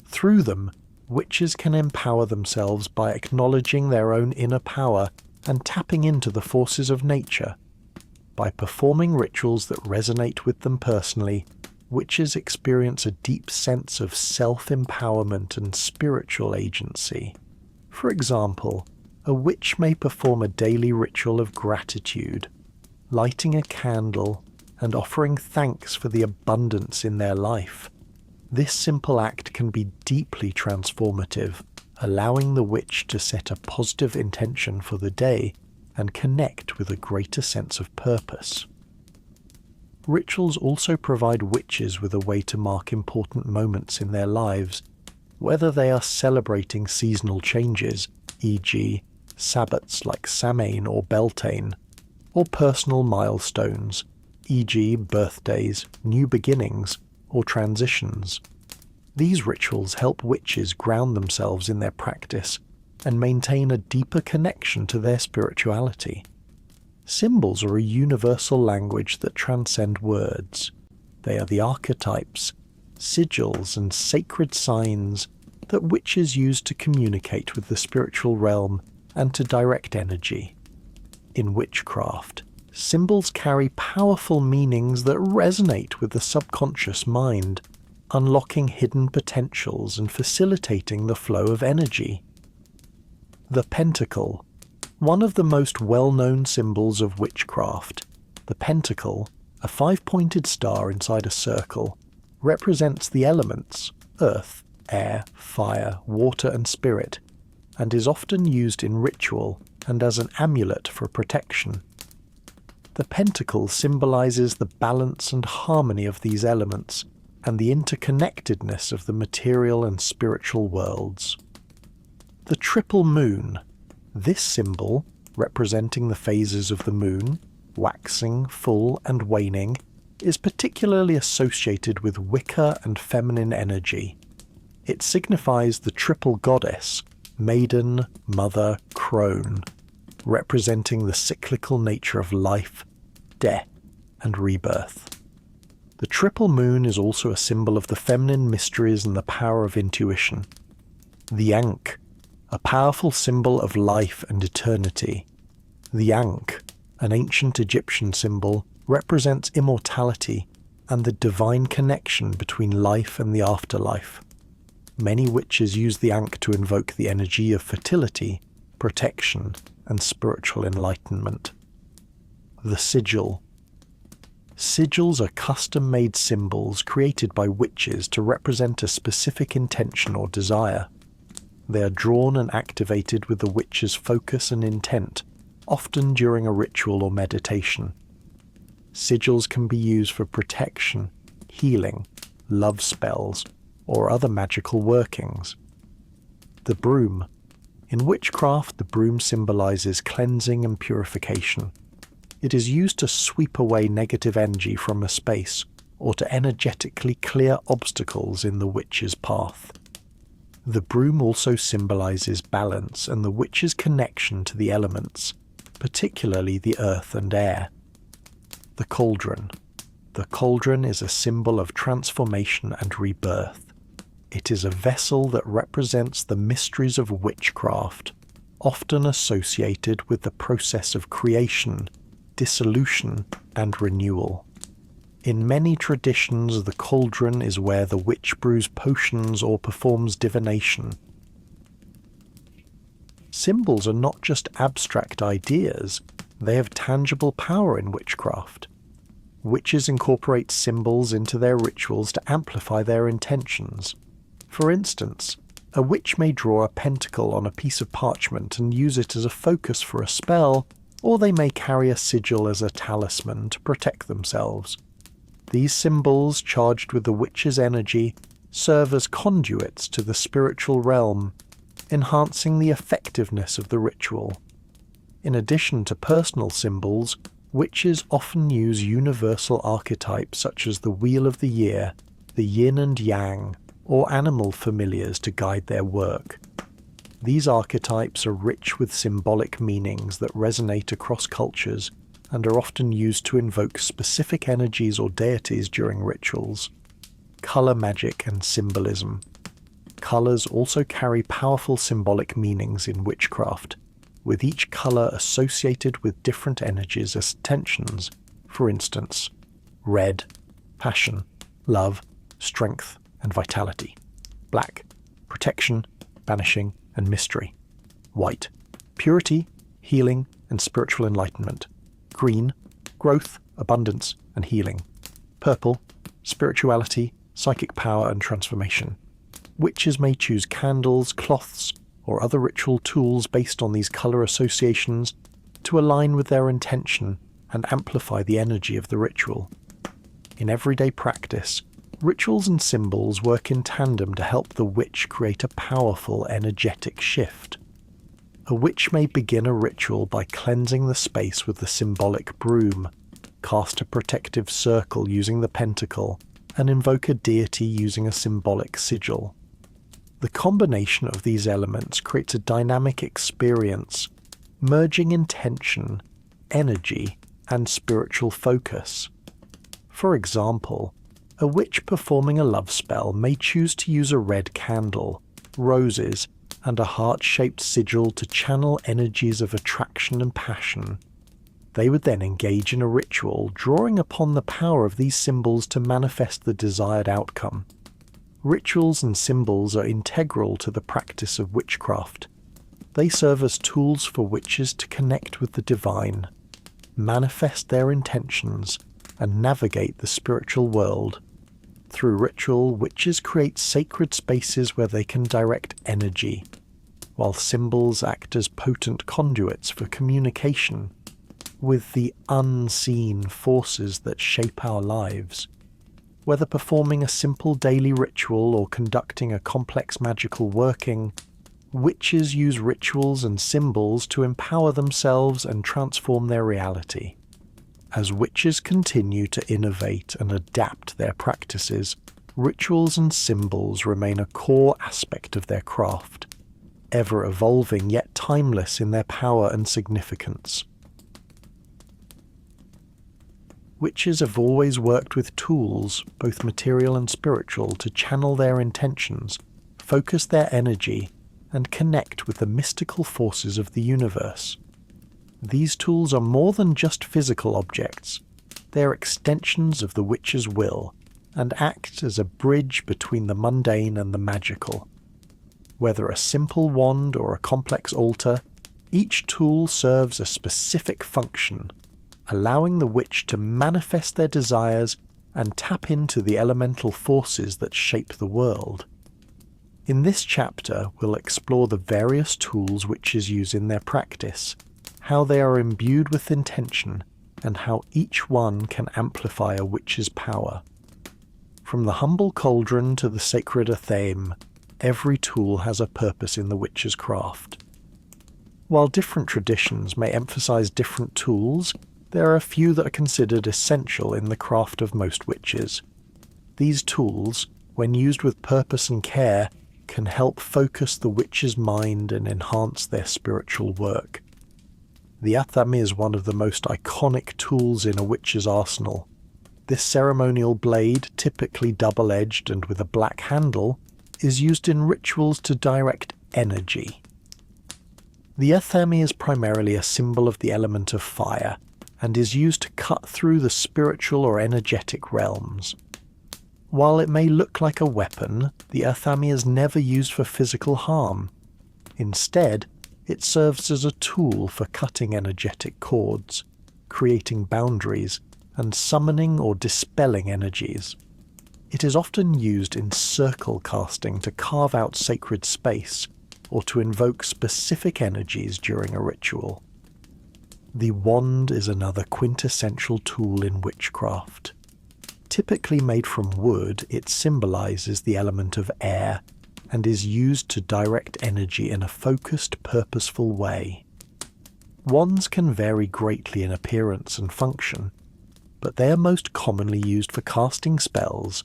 Through them, witches can empower themselves by acknowledging their own inner power and tapping into the forces of nature. By performing rituals that resonate with them personally, witches experience a deep sense of self-empowerment and spiritual agency. For example, a witch may perform a daily ritual of gratitude, lighting a candle and offering thanks for the abundance in their life. This simple act can be deeply transformative, allowing the witch to set a positive intention for the day and connect with a greater sense of purpose. Rituals also provide witches with a way to mark important moments in their lives, whether they are celebrating seasonal changes, e.g., sabbats like Samhain or Beltane, or personal milestones, e.g., birthdays, new beginnings, or transitions. These rituals help witches ground themselves in their practice and maintain a deeper connection to their spirituality. Symbols are a universal language that transcend words. They are the archetypes, sigils, and sacred signs that witches use to communicate with the spiritual realm and to direct energy. In witchcraft, symbols carry powerful meanings that resonate with the subconscious mind, unlocking hidden potentials and facilitating the flow of energy. The pentacle. One of the most well-known symbols of witchcraft, the pentacle, a five-pointed star inside a circle, represents the elements, earth, air, fire, water, and spirit, and is often used in ritual and as an amulet for protection. The pentacle symbolizes the balance and harmony of these elements and the interconnectedness of the material and spiritual worlds. The triple moon. This symbol, representing the phases of the moon, waxing, full, and waning, is particularly associated with Wicca and feminine energy. It signifies the triple goddess, maiden, mother, crone, representing the cyclical nature of life, death, and rebirth. The triple moon is also a symbol of the feminine mysteries and the power of intuition. The Ankh, a powerful symbol of life and eternity. The Ankh, an ancient Egyptian symbol, represents immortality and the divine connection between life and the afterlife. Many witches use the Ankh to invoke the energy of fertility, protection, and spiritual enlightenment. The Sigil. Sigils are custom-made symbols created by witches to represent a specific intention or desire. They are drawn and activated with the witch's focus and intent, often during a ritual or meditation. Sigils can be used for protection, healing, love spells, or other magical workings. The Broom. In witchcraft, the broom symbolizes cleansing and purification. It is used to sweep away negative energy from a space, or to energetically clear obstacles in the witch's path. The broom also symbolizes balance and the witch's connection to the elements, particularly the earth and air. The Cauldron. The cauldron is a symbol of transformation and rebirth. It is a vessel that represents the mysteries of witchcraft, often associated with the process of creation, dissolution, and renewal. In many traditions, the cauldron is where the witch brews potions or performs divination. Symbols are not just abstract ideas, they have tangible power in witchcraft. Witches incorporate symbols into their rituals to amplify their intentions. For instance, a witch may draw a pentacle on a piece of parchment and use it as a focus for a spell, or they may carry a sigil as a talisman to protect themselves. These symbols, charged with the witch's energy, serve as conduits to the spiritual realm, enhancing the effectiveness of the ritual. In addition to personal symbols, witches often use universal archetypes such as the Wheel of the Year, the Yin and Yang, or animal familiars to guide their work. These archetypes are rich with symbolic meanings that resonate across cultures and are often used to invoke specific energies or deities during rituals. Color magic and symbolism. Colors also carry powerful symbolic meanings in witchcraft, with each color associated with different energies as tensions. For instance, red, passion, love, strength, and vitality. Black, protection, banishing, and mystery. White, purity, healing, and spiritual enlightenment. Green, growth, abundance, and healing. Purple, spirituality, psychic power, and transformation. Witches may choose candles, cloths, or other ritual tools based on these color associations to align with their intention and amplify the energy of the ritual. In everyday practice, rituals and symbols work in tandem to help the witch create a powerful, energetic shift. A witch may begin a ritual by cleansing the space with the symbolic broom, cast a protective circle using the pentacle, and invoke a deity using a symbolic sigil. The combination of these elements creates a dynamic experience, merging intention, energy, and spiritual focus. For example, a witch performing a love spell may choose to use a red candle, roses, and a heart-shaped sigil to channel energies of attraction and passion. They would then engage in a ritual, drawing upon the power of these symbols to manifest the desired outcome. Rituals and symbols are integral to the practice of witchcraft. They serve as tools for witches to connect with the divine, manifest their intentions, and navigate the spiritual world. Through ritual, witches create sacred spaces where they can direct energy, while symbols act as potent conduits for communication with the unseen forces that shape our lives. Whether performing a simple daily ritual or conducting a complex magical working, witches use rituals and symbols to empower themselves and transform their reality. As witches continue to innovate and adapt their practices, rituals and symbols remain a core aspect of their craft, ever evolving yet timeless in their power and significance. Witches have always worked with tools, both material and spiritual, to channel their intentions, focus their energy, and connect with the mystical forces of the universe. These tools are more than just physical objects. They are extensions of the witch's will and act as a bridge between the mundane and the magical. Whether a simple wand or a complex altar, each tool serves a specific function, allowing the witch to manifest their desires and tap into the elemental forces that shape the world. In this chapter, we'll explore the various tools witches use in their practice, how they are imbued with intention, and how each one can amplify a witch's power. From the humble cauldron to the sacred athame, every tool has a purpose in the witch's craft. While different traditions may emphasize different tools, there are a few that are considered essential in the craft of most witches. These tools, when used with purpose and care, can help focus the witch's mind and enhance their spiritual work. The athame is one of the most iconic tools in a witch's arsenal. This ceremonial blade, typically double-edged and with a black handle, is used in rituals to direct energy. The athame is primarily a symbol of the element of fire, and is used to cut through the spiritual or energetic realms. While it may look like a weapon, the athame is never used for physical harm. Instead, it serves as a tool for cutting energetic cords, creating boundaries, and summoning or dispelling energies. It is often used in circle casting to carve out sacred space, or to invoke specific energies during a ritual. The wand is another quintessential tool in witchcraft. Typically made from wood, it symbolizes the element of air, and is used to direct energy in a focused, purposeful way. Wands can vary greatly in appearance and function, but they are most commonly used for casting spells,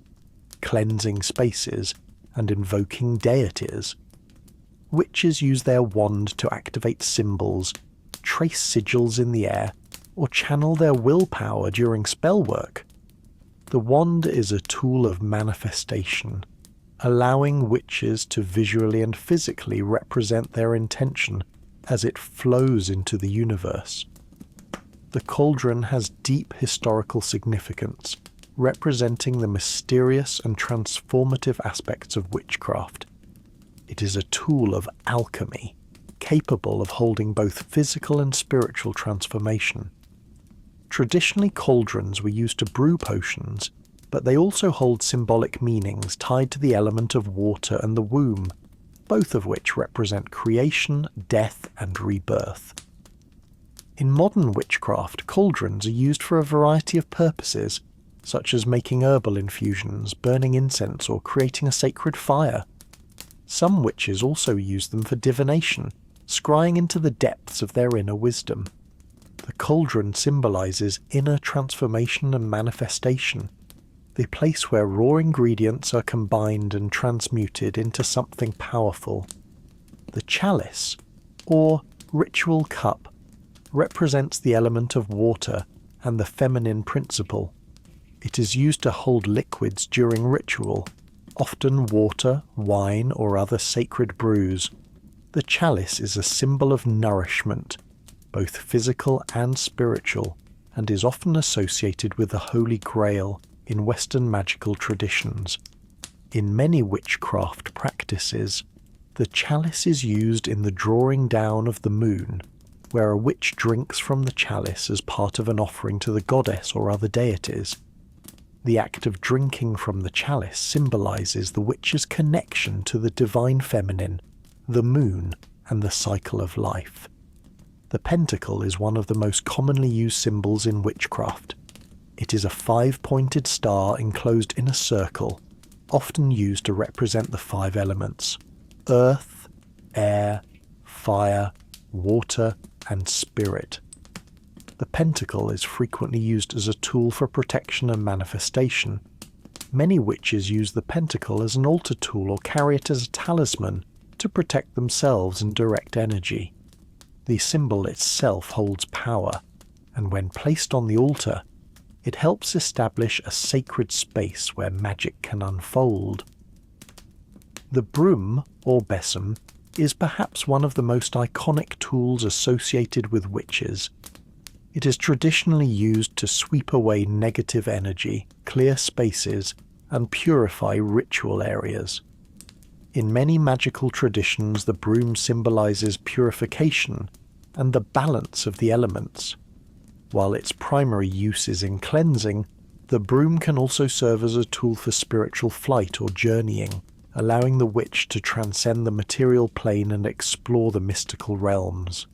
cleansing spaces, and invoking deities. Witches use their wand to activate symbols, trace sigils in the air, or channel their willpower during spell work. The wand is a tool of manifestation, allowing witches to visually and physically represent their intention as it flows into the universe. The cauldron has deep historical significance, representing the mysterious and transformative aspects of witchcraft. It is a tool of alchemy, capable of holding both physical and spiritual transformation. Traditionally, cauldrons were used to brew potions, but they also hold symbolic meanings tied to the element of water and the womb, both of which represent creation, death, and rebirth. In modern witchcraft, cauldrons are used for a variety of purposes, such as making herbal infusions, burning incense, or creating a sacred fire. Some witches also use them for divination, scrying into the depths of their inner wisdom. The cauldron symbolizes inner transformation and manifestation, the place where raw ingredients are combined and transmuted into something powerful. The chalice, or ritual cup, represents the element of water and the feminine principle. It is used to hold liquids during ritual, often water, wine, or other sacred brews. The chalice is a symbol of nourishment, both physical and spiritual, and is often associated with the Holy Grail in Western magical traditions. In many witchcraft practices, the chalice is used in the drawing down of the moon, where a witch drinks from the chalice as part of an offering to the goddess or other deities. The act of drinking from the chalice symbolizes the witch's connection to the divine feminine, the moon, and the cycle of life. The pentacle is one of the most commonly used symbols in witchcraft. It is a 5-pointed star enclosed in a circle, often used to represent the 5 elements: earth, air, fire, water, and spirit. The pentacle is frequently used as a tool for protection and manifestation. Many witches use the pentacle as an altar tool or carry it as a talisman to protect themselves and direct energy. The symbol itself holds power, and when placed on the altar, it helps establish a sacred space where magic can unfold. The broom, or besom, is perhaps one of the most iconic tools associated with witches. It is traditionally used to sweep away negative energy, clear spaces, and purify ritual areas. In many magical traditions, the broom symbolizes purification and the balance of the elements. While its primary use is in cleansing, the broom can also serve as a tool for spiritual flight or journeying, allowing the witch to transcend the material plane and explore the mystical realms.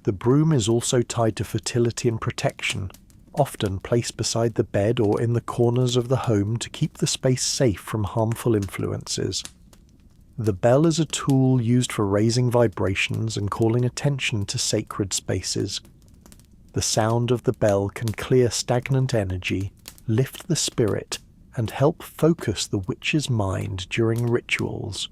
The broom is also tied to fertility and protection, often placed beside the bed or in the corners of the home to keep the space safe from harmful influences. The bell is a tool used for raising vibrations and calling attention to sacred spaces. The sound of the bell can clear stagnant energy, lift the spirit, and help focus the witch's mind during rituals.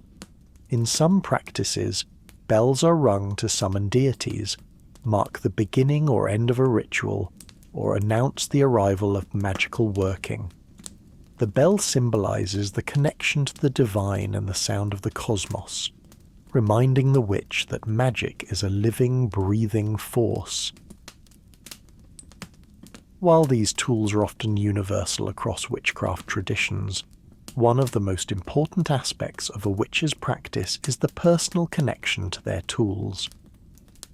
In some practices, bells are rung to summon deities, mark the beginning or end of a ritual, or announce the arrival of magical working. The bell symbolizes the connection to the divine and the sound of the cosmos, reminding the witch that magic is a living, breathing force. While these tools are often universal across witchcraft traditions, one of the most important aspects of a witch's practice is the personal connection to their tools.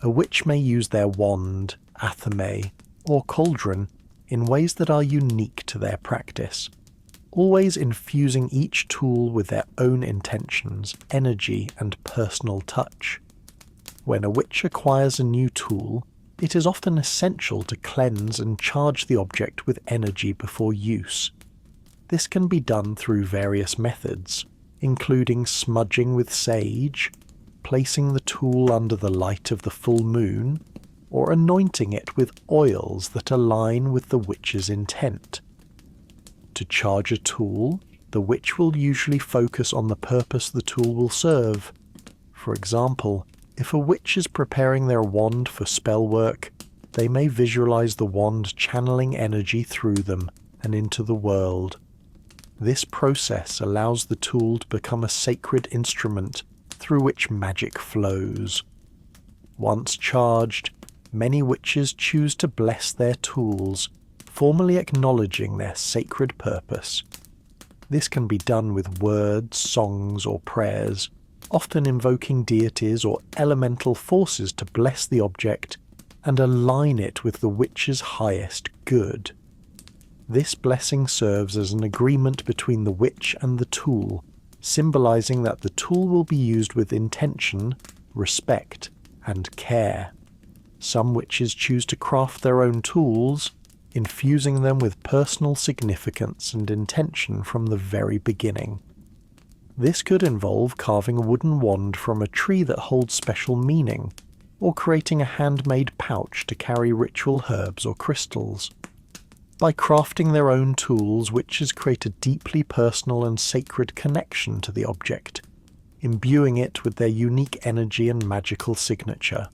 A witch may use their wand, athame, or cauldron in ways that are unique to their practice, always infusing each tool with their own intentions, energy, and personal touch. When a witch acquires a new tool, it is often essential to cleanse and charge the object with energy before use. This can be done through various methods, including smudging with sage, placing the tool under the light of the full moon, or anointing it with oils that align with the witch's intent. To charge a tool, the witch will usually focus on the purpose the tool will serve. For example, if a witch is preparing their wand for spell work, they may visualize the wand channeling energy through them and into the world. This process allows the tool to become a sacred instrument through which magic flows. Once charged, many witches choose to bless their tools, formally acknowledging their sacred purpose. This can be done with words, songs, or prayers, often invoking deities or elemental forces to bless the object and align it with the witch's highest good. This blessing serves as an agreement between the witch and the tool, symbolizing that the tool will be used with intention, respect, and care. Some witches choose to craft their own tools, infusing them with personal significance and intention from the very beginning. This could involve carving a wooden wand from a tree that holds special meaning, or creating a handmade pouch to carry ritual herbs or crystals. By crafting their own tools, witches create a deeply personal and sacred connection to the object, imbuing it with their unique energy and magical signature.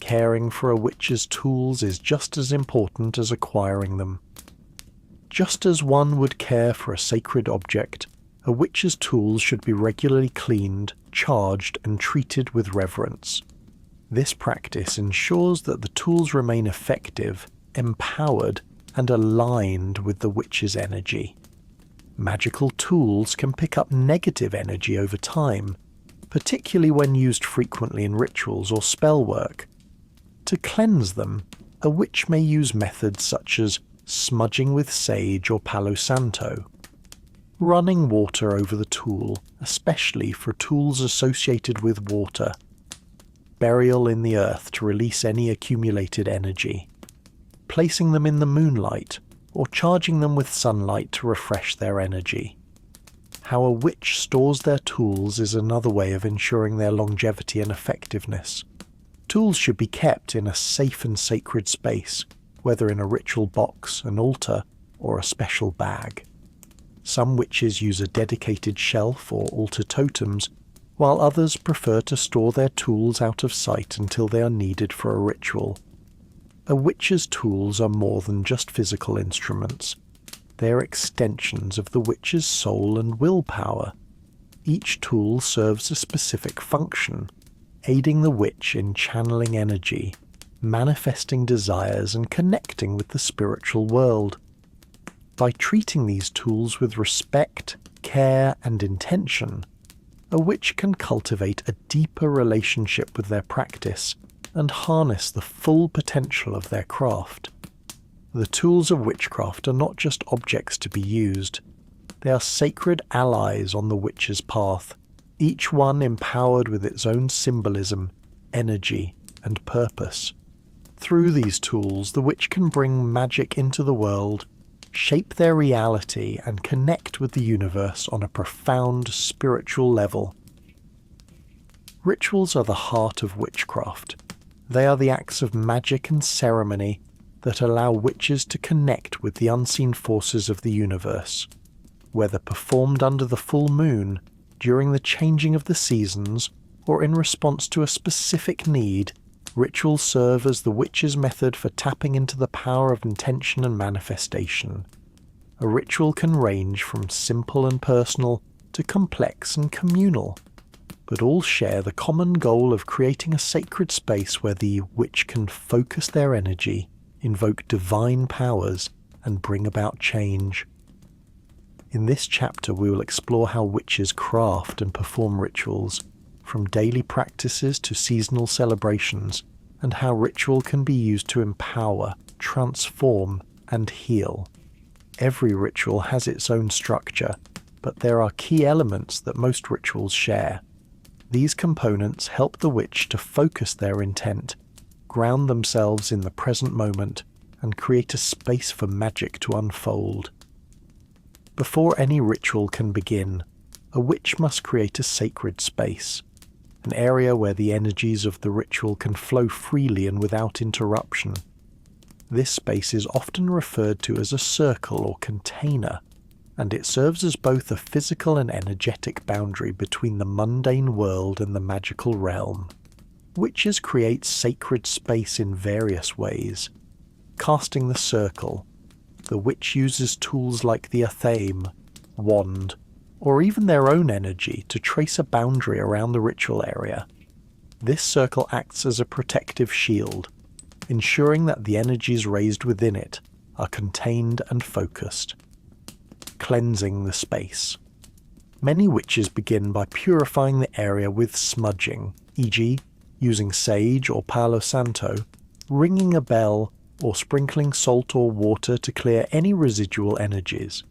Caring for a witch's tools is just as important as acquiring them. Just as one would care for a sacred object, a witch's tools should be regularly cleaned, charged, and treated with reverence. This practice ensures that the tools remain effective, empowered, and aligned with the witch's energy. Magical tools can pick up negative energy over time, particularly when used frequently in rituals or spell work. To cleanse them, a witch may use methods such as smudging with sage or palo santo, running water over the tool, especially for tools associated with water, burial in the earth to release any accumulated energy, placing them in the moonlight, or charging them with sunlight to refresh their energy. How a witch stores their tools is another way of ensuring their longevity and effectiveness. Tools should be kept in a safe and sacred space, whether in a ritual box, an altar, or a special bag. Some witches use a dedicated shelf or altar totems, while others prefer to store their tools out of sight until they are needed for a ritual. A witch's tools are more than just physical instruments. They are extensions of the witch's soul and willpower. Each tool serves a specific function, aiding the witch in channeling energy, manifesting desires, and connecting with the spiritual world. By treating these tools with respect, care, and intention, a witch can cultivate a deeper relationship with their practice and harness the full potential of their craft. The tools of witchcraft are not just objects to be used, they are sacred allies on the witch's path, each one empowered with its own symbolism, energy, and purpose. Through these tools, the witch can bring magic into the world, shape their reality, and connect with the universe on a profound spiritual level. Rituals are the heart of witchcraft. They are the acts of magic and ceremony that allow witches to connect with the unseen forces of the universe. Whether performed under the full moon, during the changing of the seasons, or in response to a specific need, rituals serve as the witch's method for tapping into the power of intention and manifestation. A ritual can range from simple and personal to complex and communal, but all share the common goal of creating a sacred space where the witch can focus their energy, invoke divine powers, and bring about change. In this chapter we will explore how witches craft and perform rituals, from daily practices to seasonal celebrations, and how ritual can be used to empower, transform, and heal. Every ritual has its own structure, but there are key elements that most rituals share. These components help the witch to focus their intent, ground themselves in the present moment, and create a space for magic to unfold. Before any ritual can begin, a witch must create a sacred space, an area where the energies of the ritual can flow freely and without interruption. This space is often referred to as a circle or container, and it serves as both a physical and energetic boundary between the mundane world and the magical realm. Witches create sacred space in various ways. Casting the circle, the witch uses tools like the athame, wand, or even their own energy to trace a boundary around the ritual area. This circle acts as a protective shield, ensuring that the energies raised within it are contained and focused. Cleansing the space. Many witches begin by purifying the area with smudging, e.g., using sage or palo santo, ringing a bell, or sprinkling salt or water to clear any residual energies.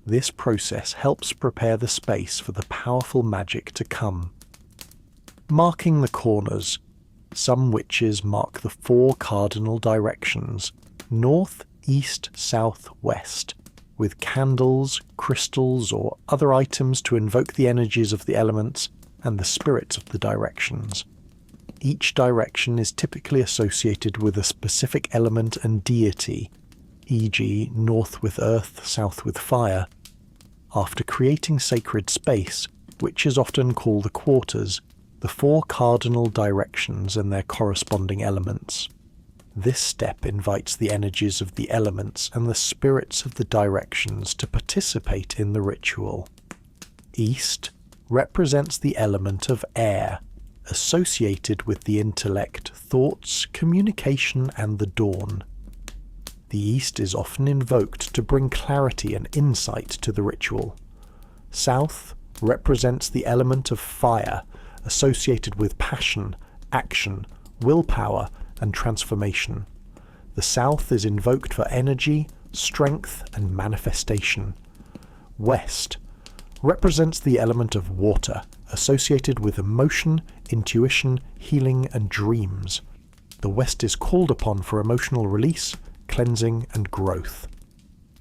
This process helps prepare the space for the powerful magic to come. Marking the corners. Some witches mark the 4 cardinal directions, north, east, south, west, with candles, crystals, or other items to invoke the energies of the elements and the spirits of the directions. Each direction is typically associated with a specific element and deity, e.g., north with earth, south with fire. After creating sacred space, witches often call the quarters, the 4 cardinal directions and their corresponding elements. This step invites the energies of the elements and the spirits of the directions to participate in the ritual. East represents the element of air, associated with the intellect, thoughts, communication, and the dawn. The East is often invoked to bring clarity and insight to the ritual. South represents the element of fire, associated with passion, action, willpower, and transformation. The South is invoked for energy, strength, and manifestation. West represents the element of water, associated with emotion, intuition, healing, and dreams. The West is called upon for emotional release, cleansing, and growth.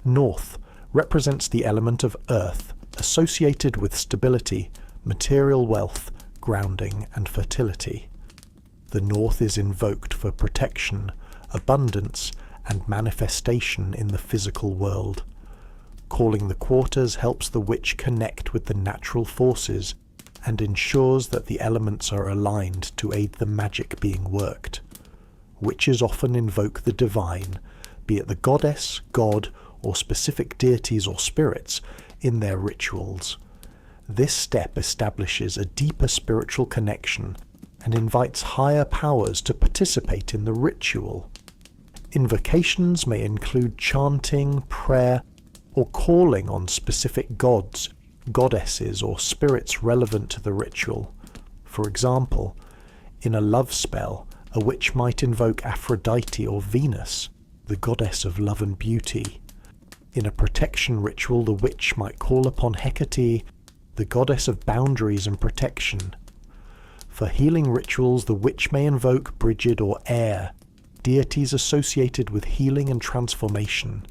North represents the element of earth, associated with stability, material wealth, grounding, and fertility. The North is invoked for protection, abundance, and manifestation in the physical world. Calling the quarters helps the witch connect with the natural forces and ensures that the elements are aligned to aid the magic being worked. Witches often invoke the divine, be it the goddess, god, or specific deities or spirits, in their rituals. This step establishes a deeper spiritual connection and invites higher powers to participate in the ritual. Invocations may include chanting, prayer, or calling on specific gods, goddesses, or spirits relevant to the ritual. For example, in a love spell, a witch might invoke Aphrodite or Venus, the goddess of love and beauty. In a protection ritual, the witch might call upon Hecate, the goddess of boundaries and protection. For healing rituals, the witch may invoke Brigid or Air, deities associated with healing and transformation.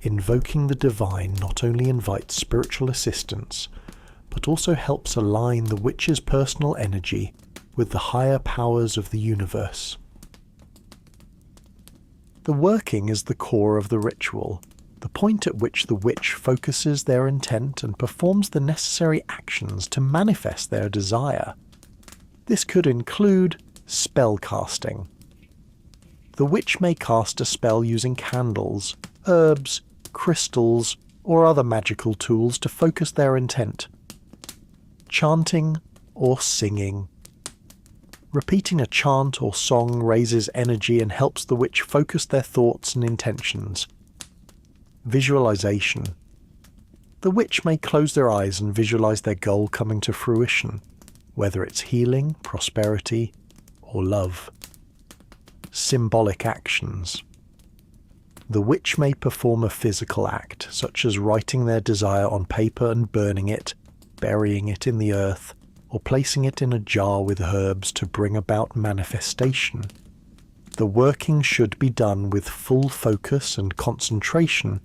Invoking the divine not only invites spiritual assistance, but also helps align the witch's personal energy with the higher powers of the universe. The working is the core of the ritual, the point at which the witch focuses their intent and performs the necessary actions to manifest their desire. This could include spell casting. The witch may cast a spell using candles, herbs, crystals, or other magical tools to focus their intent. Chanting or singing. Repeating a chant or song raises energy and helps the witch focus their thoughts and intentions. Visualization. The witch may close their eyes and visualize their goal coming to fruition, whether it's healing, prosperity, or love. Symbolic actions. The witch may perform a physical act, such as writing their desire on paper and burning it, burying it in the earth, or placing it in a jar with herbs to bring about manifestation. The working should be done with full focus and concentration,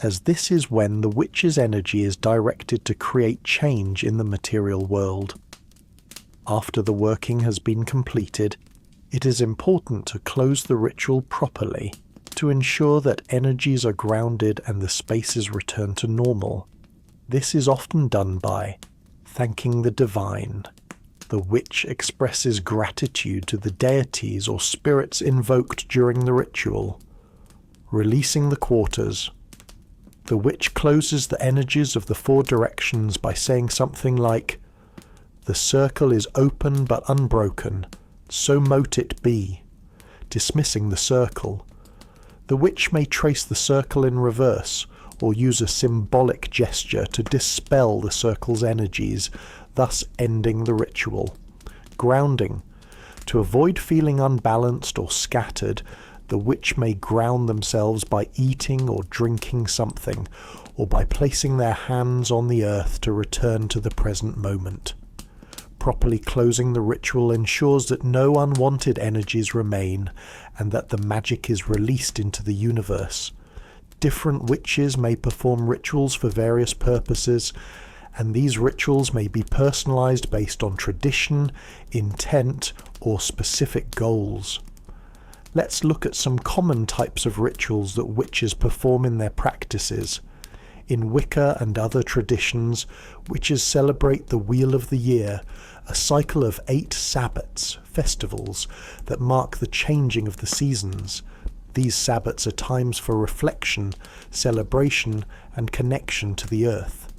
as this is when the witch's energy is directed to create change in the material world. After the working has been completed, it is important to close the ritual properly to ensure that energies are grounded and the spaces return to normal. This is often done by thanking the divine. The witch expresses gratitude to the deities or spirits invoked during the ritual. Releasing the quarters. The witch closes the energies of the four directions by saying something like, "The circle is open but unbroken, so mote it be," dismissing the circle. The witch may trace the circle in reverse, or use a symbolic gesture to dispel the circle's energies, thus ending the ritual. Grounding. To avoid feeling unbalanced or scattered, the witch may ground themselves by eating or drinking something, or by placing their hands on the earth to return to the present moment. Properly closing the ritual ensures that no unwanted energies remain, and that the magic is released into the universe. Different witches may perform rituals for various purposes, and these rituals may be personalized based on tradition, intent, or specific goals. Let's look at some common types of rituals that witches perform in their practices. In Wicca and other traditions, witches celebrate the Wheel of the Year, a cycle of 8 Sabbats, festivals, that mark the changing of the seasons. These Sabbats are times for reflection, celebration, and connection to the earth.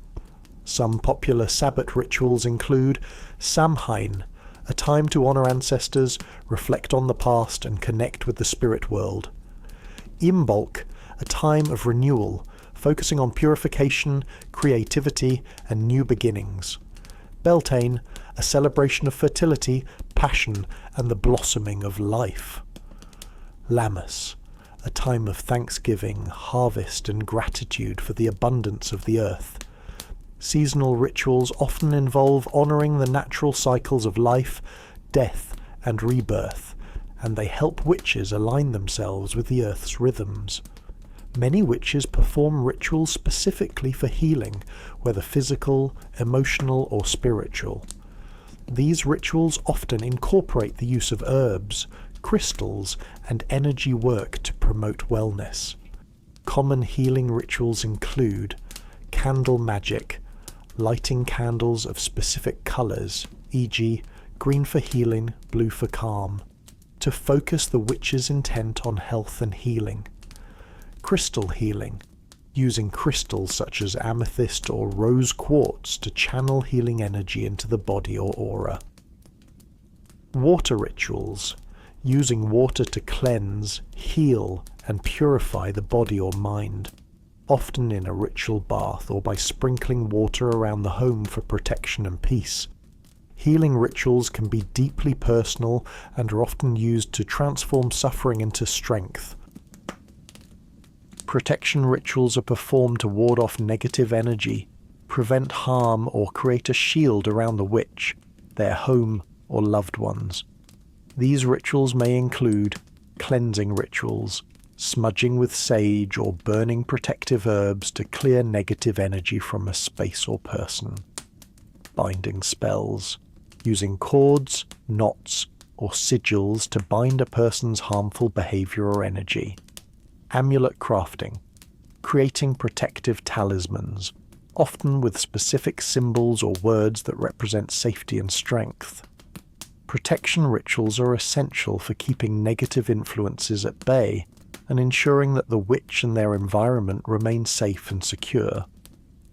Some popular Sabbat rituals include Samhain, a time to honor ancestors, reflect on the past, and connect with the spirit world. Imbolc, a time of renewal, focusing on purification, creativity, and new beginnings. Beltane, a celebration of fertility, passion, and the blossoming of life. Lammas, a time of thanksgiving, harvest, and gratitude for the abundance of the earth. Seasonal rituals often involve honoring the natural cycles of life, death, and rebirth, and they help witches align themselves with the earth's rhythms. Many witches perform rituals specifically for healing, whether physical, emotional, or spiritual. These rituals often incorporate the use of herbs, crystals, and energy work to promote wellness. Common healing rituals include candle magic, lighting candles of specific colours, e.g. green for healing, blue for calm, to focus the witch's intent on health and healing. Crystal healing, using crystals such as amethyst or rose quartz to channel healing energy into the body or aura. Water rituals, using water to cleanse, heal, and purify the body or mind, often in a ritual bath or by sprinkling water around the home for protection and peace. Healing rituals can be deeply personal and are often used to transform suffering into strength. Protection rituals are performed to ward off negative energy, prevent harm, or create a shield around the witch, their home, or loved ones. These rituals may include cleansing rituals, smudging with sage or burning protective herbs to clear negative energy from a space or person. Binding spells, using cords, knots, or sigils to bind a person's harmful behavior or energy. Amulet crafting, creating protective talismans, often with specific symbols or words that represent safety and strength. Protection rituals are essential for keeping negative influences at bay and ensuring that the witch and their environment remain safe and secure.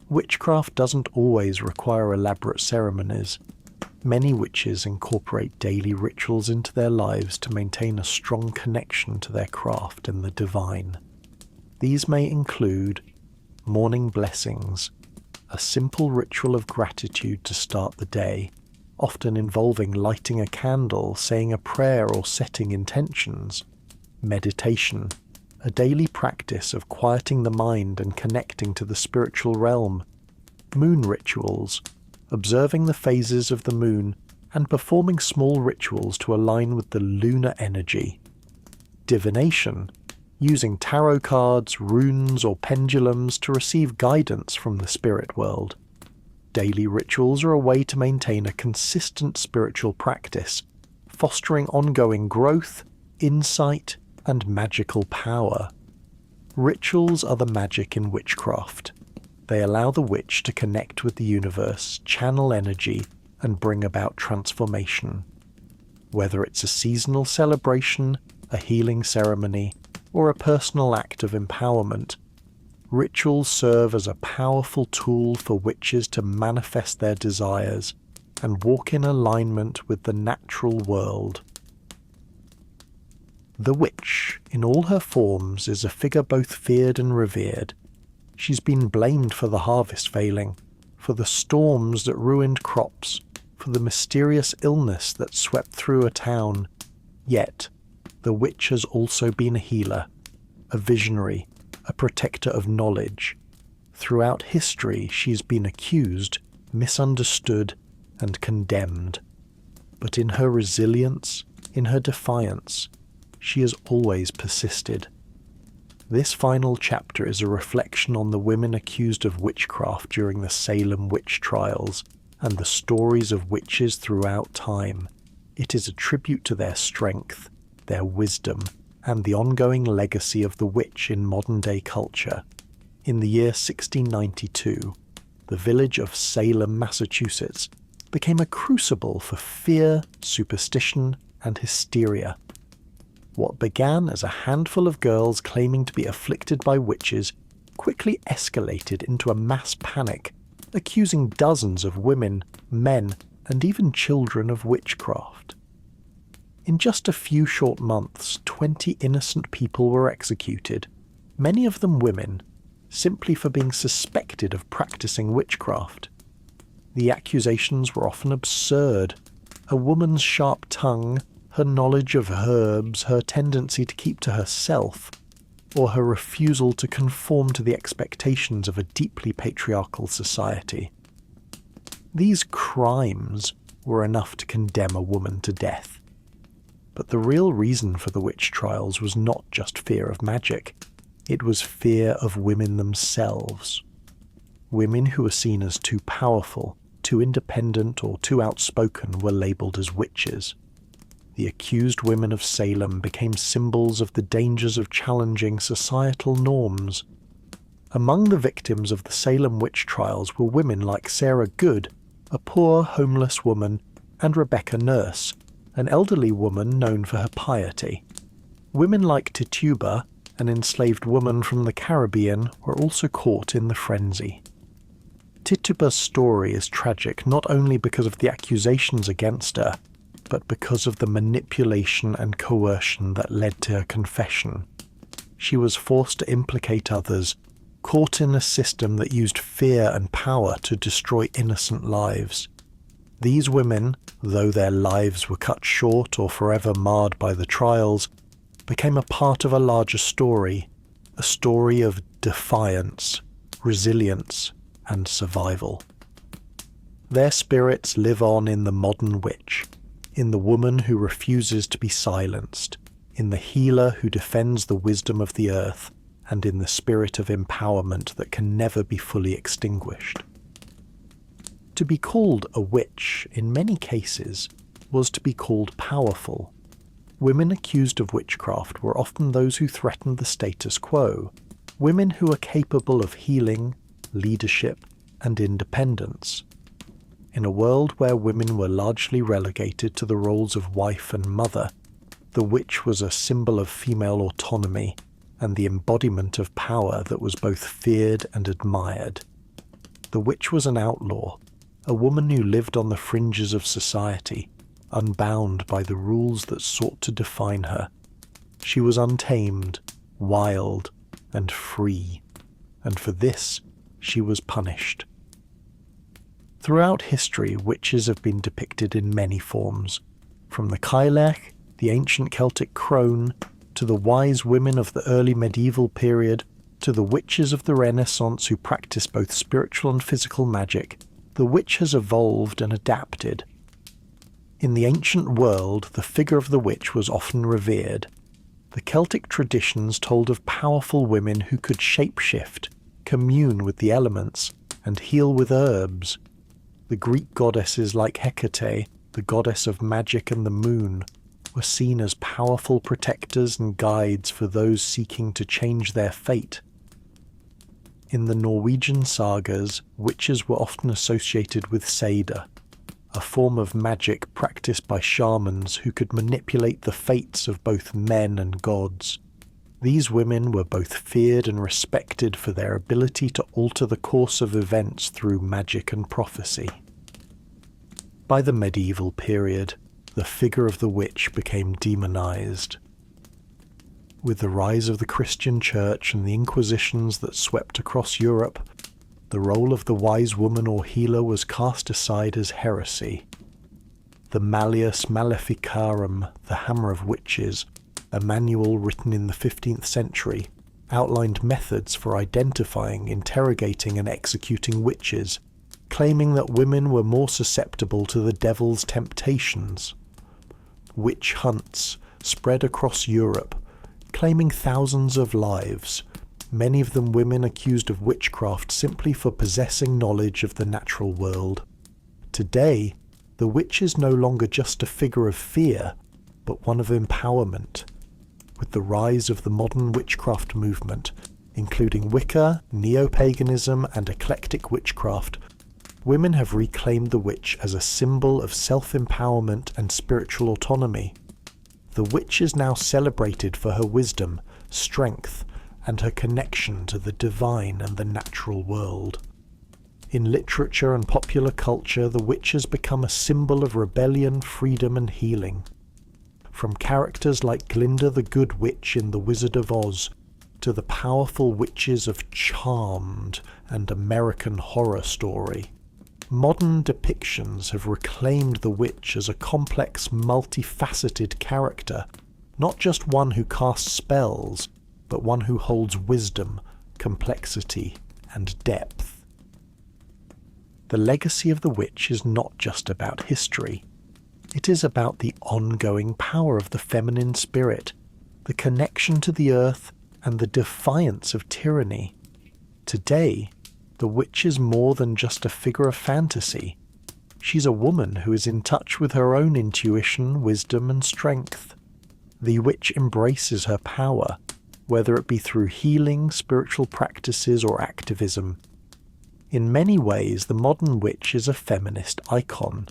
Witchcraft doesn't always require elaborate ceremonies. Many witches incorporate daily rituals into their lives to maintain a strong connection to their craft and the divine. These may include morning blessings, a simple ritual of gratitude to start the day, often involving lighting a candle, saying a prayer, or setting intentions. Meditation, a daily practice of quieting the mind and connecting to the spiritual realm. Moon rituals, observing the phases of the moon and performing small rituals to align with the lunar energy. Divination, using tarot cards, runes, or pendulums to receive guidance from the spirit world. Daily rituals are a way to maintain a consistent spiritual practice, fostering ongoing growth, insight, and magical power. Rituals are the magic in witchcraft. They allow the witch to connect with the universe, channel energy, and bring about transformation. Whether it's a seasonal celebration, a healing ceremony, or a personal act of empowerment, rituals serve as a powerful tool for witches to manifest their desires and walk in alignment with the natural world. The witch, in all her forms, is a figure both feared and revered. She's been blamed for the harvest failing, for the storms that ruined crops, for the mysterious illness that swept through a town. Yet, the witch has also been a healer, a visionary, a protector of knowledge. Throughout history, she's been accused, misunderstood, and condemned. But in her resilience, in her defiance, she has always persisted. This final chapter is a reflection on the women accused of witchcraft during the Salem Witch Trials and the stories of witches throughout time. It is a tribute to their strength, their wisdom, and the ongoing legacy of the witch in modern-day culture. In the year 1692, the village of Salem, Massachusetts, became a crucible for fear, superstition, and hysteria. What began as a handful of girls claiming to be afflicted by witches quickly escalated into a mass panic, accusing dozens of women, men, and even children of witchcraft. In just a few short months, 20 innocent people were executed, many of them women, simply for being suspected of practicing witchcraft. The accusations were often absurd. A woman's sharp tongue, her knowledge of herbs, her tendency to keep to herself, or her refusal to conform to the expectations of a deeply patriarchal society. These crimes were enough to condemn a woman to death. But the real reason for the witch trials was not just fear of magic. It was fear of women themselves. Women who were seen as too powerful, too independent, or too outspoken were labelled as witches. The accused women of Salem became symbols of the dangers of challenging societal norms. Among the victims of the Salem witch trials were women like Sarah Good, a poor homeless woman, and Rebecca Nurse, an elderly woman known for her piety. Women like Tituba, an enslaved woman from the Caribbean, were also caught in the frenzy. Tituba's story is tragic not only because of the accusations against her, but because of the manipulation and coercion that led to her confession. She was forced to implicate others, caught in a system that used fear and power to destroy innocent lives. These women, though their lives were cut short or forever marred by the trials, became a part of a larger story, a story of defiance, resilience, and survival. Their spirits live on in the modern witch, in the woman who refuses to be silenced, in the healer who defends the wisdom of the earth, and in the spirit of empowerment that can never be fully extinguished. To be called a witch, in many cases, was to be called powerful. Women accused of witchcraft were often those who threatened the status quo, women who were capable of healing, leadership, and independence. In a world where women were largely relegated to the roles of wife and mother, the witch was a symbol of female autonomy and the embodiment of power that was both feared and admired. The witch was an outlaw, a woman who lived on the fringes of society, unbound by the rules that sought to define her. She was untamed, wild, and free, and for this she was punished. Throughout history, witches have been depicted in many forms, from the Cailleach, the ancient Celtic crone, to the wise women of the early medieval period, to the witches of the Renaissance who practiced both spiritual and physical magic. The witch has evolved and adapted. In the ancient world, the figure of the witch was often revered. The Celtic traditions told of powerful women who could shapeshift, commune with the elements, and heal with herbs. The Greek goddesses like Hecate, the goddess of magic and the moon, were seen as powerful protectors and guides for those seeking to change their fate. In the Norwegian sagas, witches were often associated with Seda, a form of magic practiced by shamans who could manipulate the fates of both men and gods. These women were both feared and respected for their ability to alter the course of events through magic and prophecy. By the medieval period, the figure of the witch became demonized. With the rise of the Christian Church and the Inquisitions that swept across Europe, the role of the wise woman or healer was cast aside as heresy. The Malleus Maleficarum, the Hammer of Witches, a manual written in the 15th century, outlined methods for identifying, interrogating, and executing witches, claiming that women were more susceptible to the devil's temptations. Witch hunts spread across Europe, claiming thousands of lives, many of them women accused of witchcraft simply for possessing knowledge of the natural world. Today, the witch is no longer just a figure of fear, but one of empowerment. With the rise of the modern witchcraft movement, including Wicca, neo-paganism, and eclectic witchcraft, women have reclaimed the witch as a symbol of self-empowerment and spiritual autonomy. The witch is now celebrated for her wisdom, strength, and her connection to the divine and the natural world. In literature and popular culture, the witch has become a symbol of rebellion, freedom, and healing. From characters like Glinda the Good Witch in The Wizard of Oz, to the powerful witches of Charmed and American Horror Story, modern depictions have reclaimed the witch as a complex, multifaceted character, not just one who casts spells, but one who holds wisdom, complexity, and depth. The legacy of the witch is not just about history. It is about the ongoing power of the feminine spirit, the connection to the earth, and the defiance of tyranny. Today, the witch is more than just a figure of fantasy. She's a woman who is in touch with her own intuition, wisdom, and strength. The witch embraces her power, whether it be through healing, spiritual practices, or activism. In many ways, the modern witch is a feminist icon.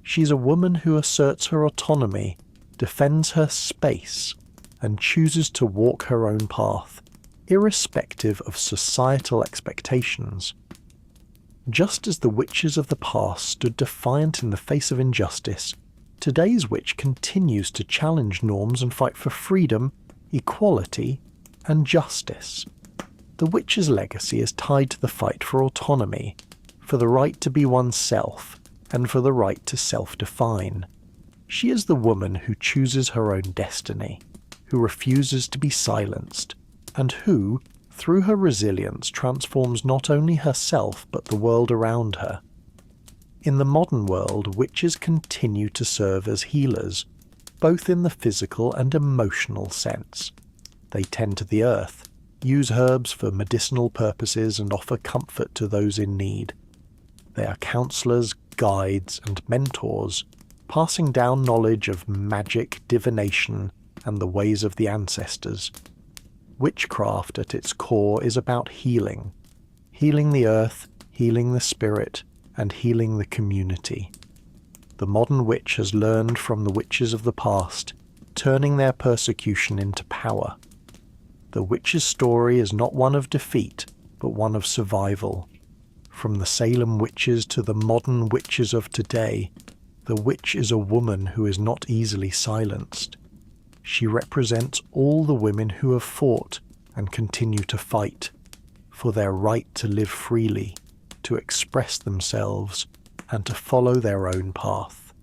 She's a woman who asserts her autonomy, defends her space, and chooses to walk her own path, irrespective of societal expectations. Just as the witches of the past stood defiant in the face of injustice, today's witch continues to challenge norms and fight for freedom, equality, and justice. The witch's legacy is tied to the fight for autonomy, for the right to be oneself, and for the right to self-define. She is the woman who chooses her own destiny, who refuses to be silenced, and who, through her resilience, transforms not only herself but the world around her. In the modern world, witches continue to serve as healers, both in the physical and emotional sense. They tend to the earth, use herbs for medicinal purposes, and offer comfort to those in need. They are counselors, guides, and mentors, passing down knowledge of magic, divination, and the ways of the ancestors. Witchcraft at its core is about healing. Healing the earth, healing the spirit, and healing the community. The modern witch has learned from the witches of the past, turning their persecution into power. The witch's story is not one of defeat, but one of survival. From the Salem witches to the modern witches of today, the witch is a woman who is not easily silenced. She represents all the women who have fought and continue to fight for their right to live freely, to express themselves, and to follow their own path.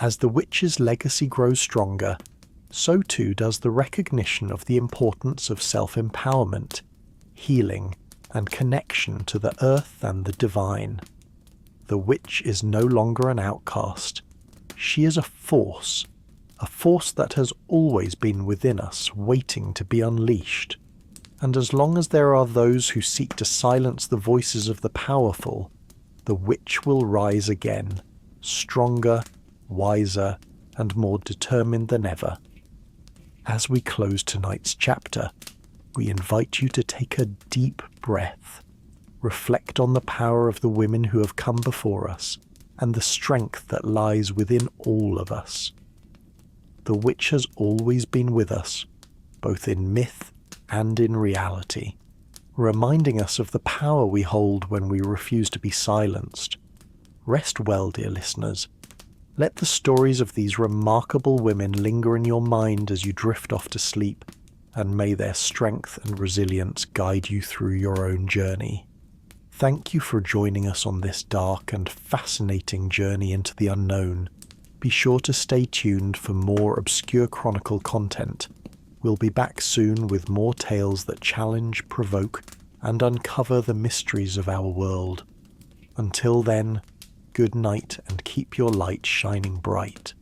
As the witch's legacy grows stronger, so too does the recognition of the importance of self-empowerment, healing, and connection to the earth and the divine. The witch is no longer an outcast. She is a force that has always been within us, waiting to be unleashed. And as long as there are those who seek to silence the voices of the powerful, the witch will rise again, stronger, wiser, and more determined than ever. As we close tonight's chapter, we invite you to take a deep breath, reflect on the power of the women who have come before us, and the strength that lies within all of us. The witch has always been with us, both in myth and in reality, reminding us of the power we hold when we refuse to be silenced. Rest well, dear listeners. Let the stories of these remarkable women linger in your mind as you drift off to sleep, and may their strength and resilience guide you through your own journey. Thank you for joining us on this dark and fascinating journey into the unknown. Be sure to stay tuned for more obscure chronicle content. We'll be back soon with more tales that challenge, provoke, and uncover the mysteries of our world. Until then, good night and keep your light shining bright.